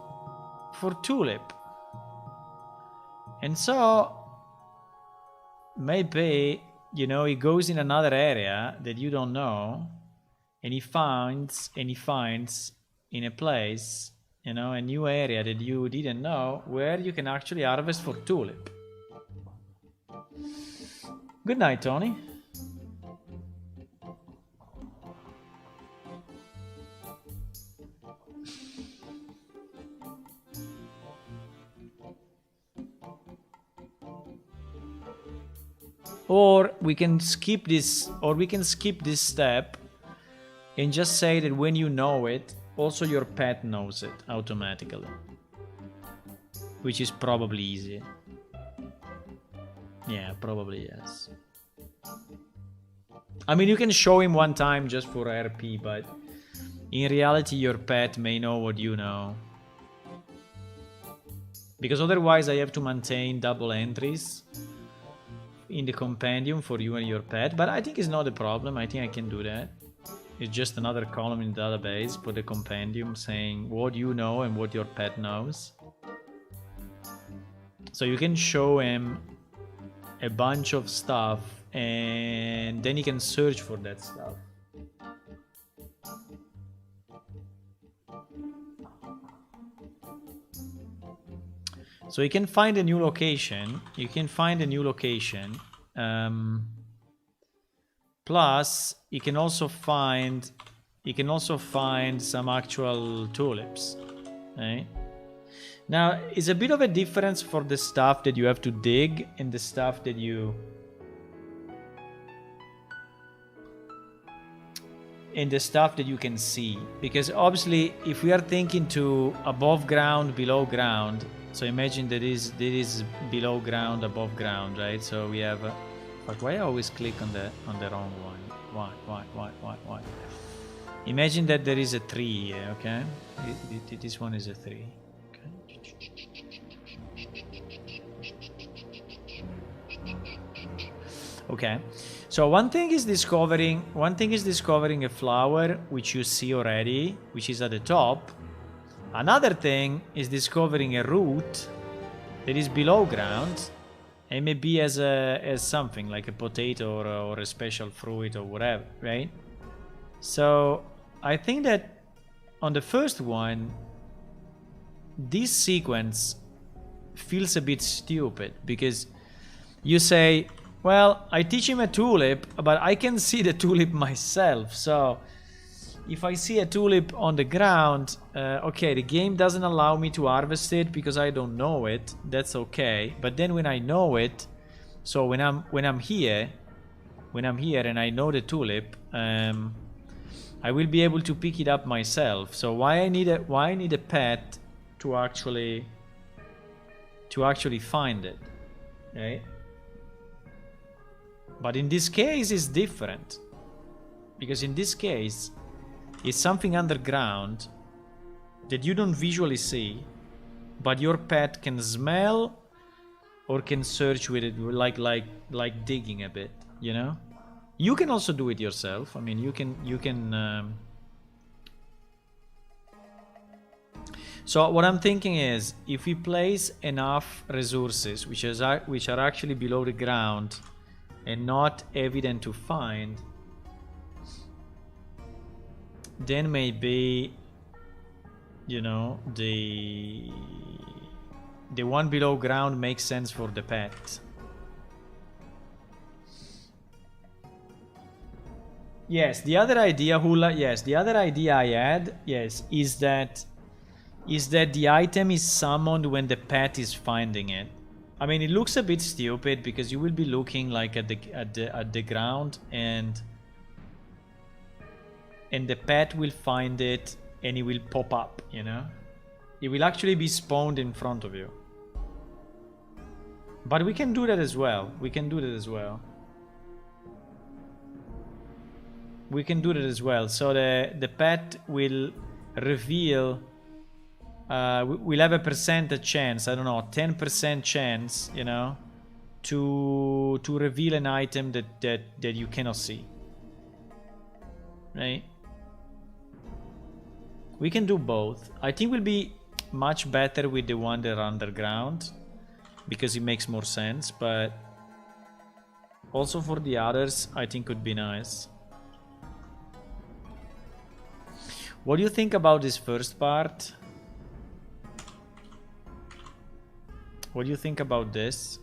for tulip. And so maybe, you know, he goes in another area that you don't know, and he finds in a place, you know, a new area that you didn't know, where you can actually harvest for tulip. Good night, Tony. Or we can skip this, step and just say that when you know it, also your pet knows it automatically, which is probably easy. Yeah, probably yes. I mean, you can show him one time just for RP, but in reality your pet may know what you know. Because otherwise I have to maintain double entries in the compendium for you and your pet, but I think it's not a problem. I think I can do that. It's just another column in the database for the compendium saying what you know and what your pet knows. So you can show him a bunch of stuff and then he can search for that stuff. So you can find a new location. Plus, you can also find some actual tulips, right? Now, it's a bit of a difference for the stuff that you have to dig and the stuff that you can see. Because obviously, if we are thinking to above ground, below ground, so imagine that is below ground, above ground, right? So we have. But why I always click on the wrong one? Why? Imagine that there is a tree here, okay? This one is a tree. Okay. So one thing is discovering a flower which you see already, which is at the top. Another thing is discovering a root that is below ground and maybe as something like a potato or a special fruit or whatever, right? So I think that on the first one, this sequence feels a bit stupid because you say, well, I teach him a tulip, but I can see the tulip myself. So if I see a tulip on the ground, okay, the game doesn't allow me to harvest it because I don't know it. That's okay. But then when I know it, so when I'm here and I know the tulip, I will be able to pick it up myself. So why I need a pet to actually find it, right? But in this case, it's different because in this case, it's something underground that you don't visually see, but your pet can smell or can search with it, like digging a bit, you know? You can also do it yourself. I mean, you can. So what I'm thinking is, if we place enough resources, which are actually below the ground and not evident to find, then maybe, you know, the one below ground makes sense for the pet. Yes, the other idea, Hula, yes, the other idea I had, yes, is that the item is summoned when the pet is finding it. I mean, it looks a bit stupid because you will be looking like at the ground, and the pet will find it and it will pop up, you know? It will actually be spawned in front of you. But we can do that as well. We can do that as well. We can do that as well. So the pet will reveal, we'll have a percentage chance, I don't know, 10% chance, you know, to reveal an item that you cannot see. Right? We can do both. I think we'll be much better with the one that are underground because it makes more sense, but also for the others, I think would be nice. What do you think about this first part? What do you think about this?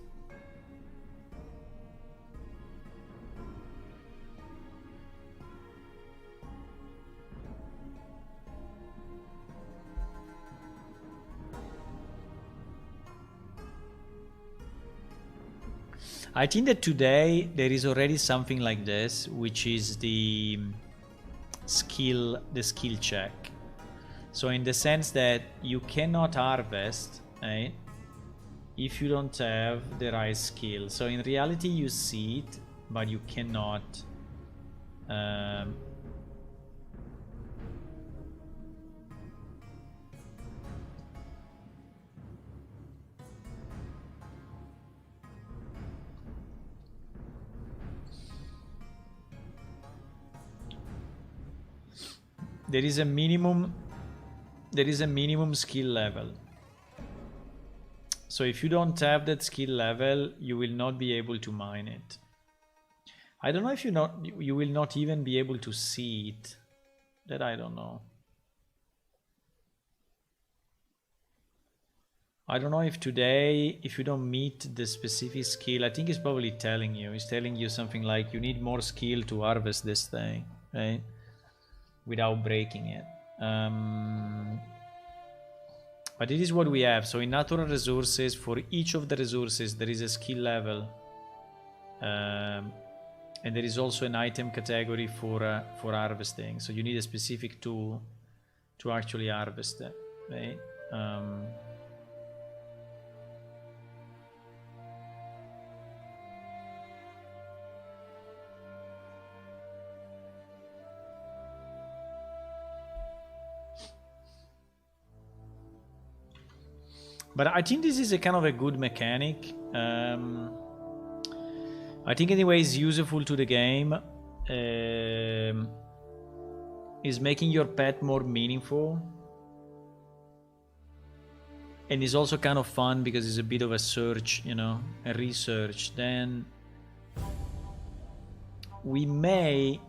I think that today there is already something like this, which is the skill check. So in the sense that you cannot harvest, right, if you don't have the right skill. So in reality you see it, but you cannot there is a minimum skill level. So if you don't have that skill level, you will not be able to mine it. I don't know if you will not even be able to see it. That I don't know. I don't know if today, if you don't meet the specific skill, I think it's probably telling you. It's telling you something like you need more skill to harvest this thing, right? Without breaking it. But it is what we have. So in natural resources, for each of the resources, there is a skill level. And there is also an item category for harvesting. So you need a specific tool to actually harvest it, right? But I think this is a kind of a good mechanic. I think anyway it's useful to the game. Is making your pet more meaningful. And it's also kind of fun because it's a bit of a search, you know, a research. Then we may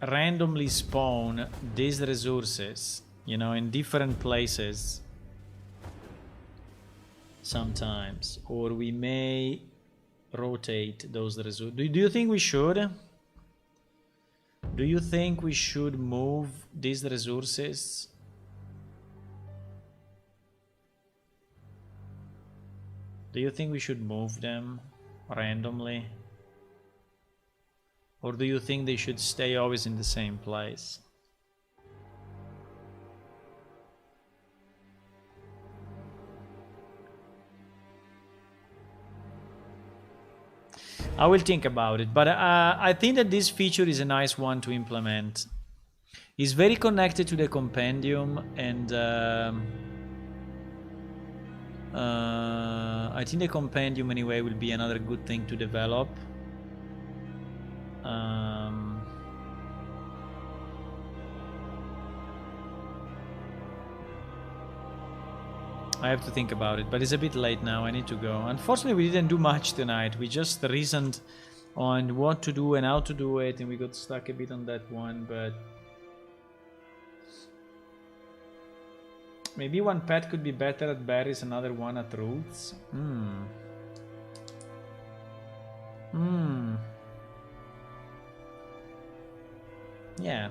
randomly spawn these resources, you know, in different places sometimes, or we may rotate those resources. Do you think we should? Do you think we should move these resources? Do you think we should move them randomly? Or do you think they should stay always in the same place? I will think about it, but I think that this feature is a nice one to implement. It's very connected to the compendium, and I think the compendium anyway will be another good thing to develop. I have to think about it, but it's a bit late now. I need to go. Unfortunately, we didn't do much tonight. We just reasoned on what to do and how to do it, and we got stuck a bit on that one, but maybe one pet could be better at berries, another one at roots. Yeah.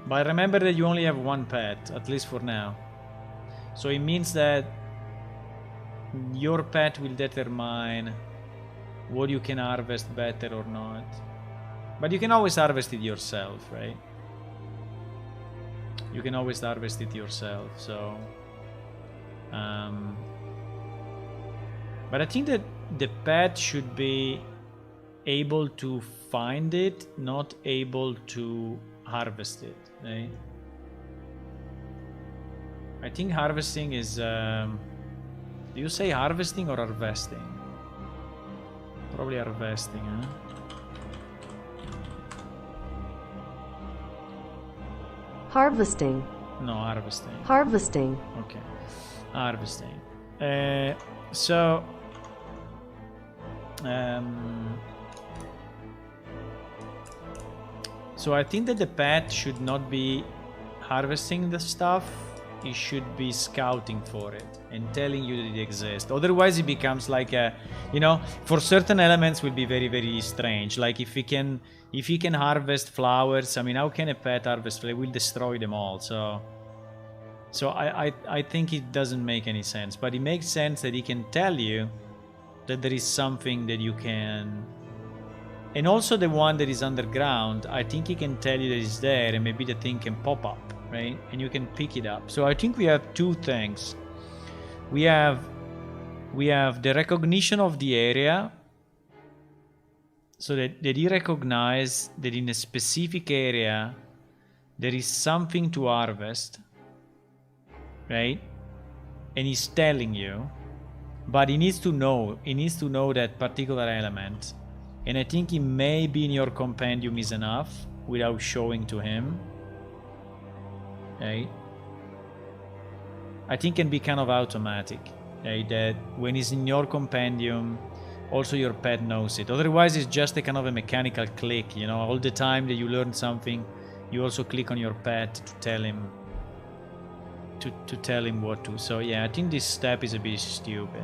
But remember that you only have one pet, at least for now. So it means that your pet will determine what you can harvest better or not. But you can always harvest it yourself, right? You can always harvest it yourself, so... but I think that the pet should be able to find it, not able to harvest it, right? I think harvesting is... do you say harvesting or harvesting? Probably harvesting, huh? Harvesting. No, harvesting. Harvesting. Okay. Harvesting. So... so I think that the pet should not be harvesting the stuff, it should be scouting for it and telling you that it exists. Otherwise it becomes like a, you know, for certain elements will be very, very strange. Like if he can harvest flowers, I mean, how can a pet harvest flowers? It will destroy them all. So I think it doesn't make any sense, but it makes sense that he can tell you that there is something that you can. And also the one that is underground, I think he can tell you that it's there and maybe the thing can pop up, right? And you can pick it up. So I think we have two things. We have the recognition of the area, so that he recognizes that in a specific area there is something to harvest, right? And he's telling you, but he needs to know that particular element. And I think it may be in your compendium is enough without showing to him. Okay? I think it can be kind of automatic. Okay? That when it's in your compendium, also your pet knows it. Otherwise it's just a kind of a mechanical click, you know, all the time that you learn something, you also click on your pet to tell him to tell him what to. So yeah, I think this step is a bit stupid.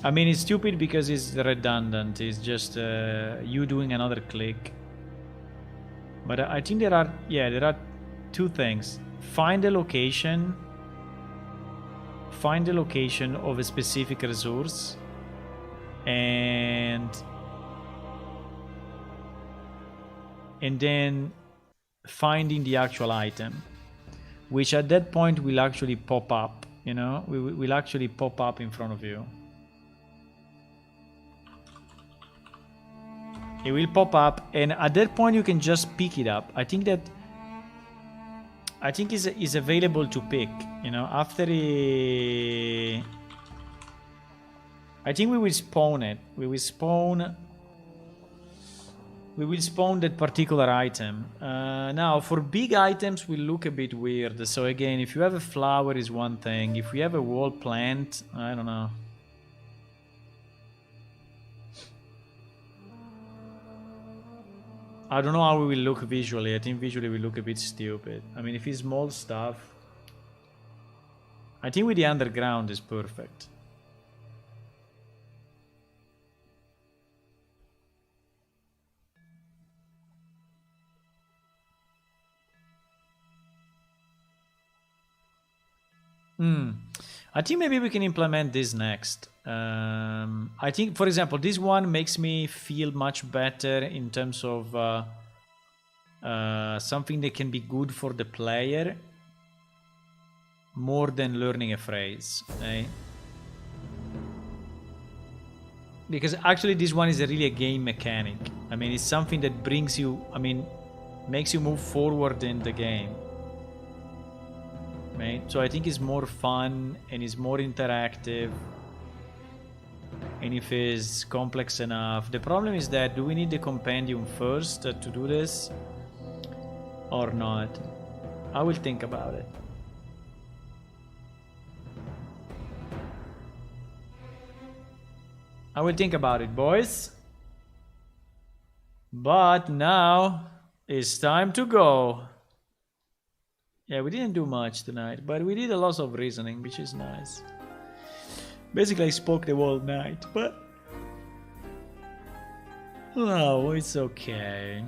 I mean, it's stupid because it's redundant. It's just you doing another click. But I think there are two things. Find the location of a specific resource, and then finding the actual item, which at that point will actually pop up, you know, will actually pop up in front of you. It will pop up, and at that point you can just pick it up. I think is available to pick, you know, after I think we will spawn it. We will spawn that particular item. Now for big items will look a bit weird. So again, if you have a flower is one thing. If we have a wall plant, I don't know. I don't know how we will look visually. I think visually we look a bit stupid. I mean, if it's small stuff, I think with the underground is perfect. I think maybe we can implement this next. I think, for example, this one makes me feel much better in terms of something that can be good for the player more than learning a phrase, right? Because actually this one is really a game mechanic. I mean, it's something that brings you, I mean, makes you move forward in the game. Right? So I think it's more fun and it's more interactive, and if it's complex enough. The problem is that, do we need the compendium first to do this or not? I will think about it. I will think about it, boys. But now it's time to go. Yeah, we didn't do much tonight, but we did a lot of reasoning, which is nice. Basically, I spoke the whole night, but No, it's okay.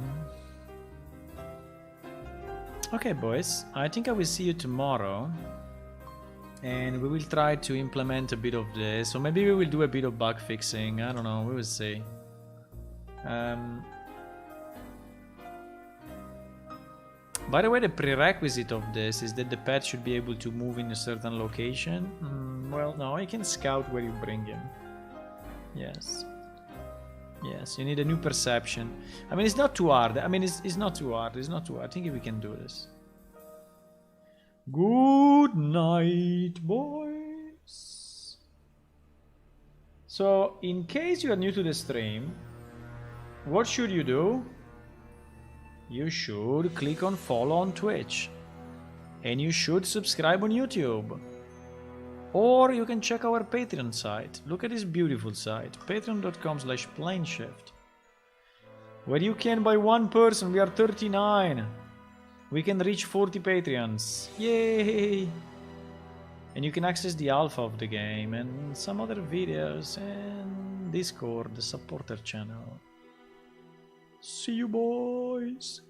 Okay, boys, I think I will see you tomorrow. And we will try to implement a bit of this. Or maybe we will do a bit of bug fixing. I don't know, we will see. By the way, the prerequisite of this is that the pet should be able to move in a certain location. Well, no, I can scout where you bring him. Yes. Yes, you need a new perception. I mean, it's not too hard. I mean, it's not too hard. It's not too hard. I think we can do this. Good night, boys. So, in case you are new to the stream, what should you do? You should click on follow on Twitch. And you should subscribe on YouTube. Or you can check our Patreon site. Look at this beautiful site. Patreon.com/planeshift. Where you can buy one person. We are 39. We can reach 40 Patreons. Yay! And you can access the alpha of the game and some other videos and Discord, the supporter channel. See you, boys!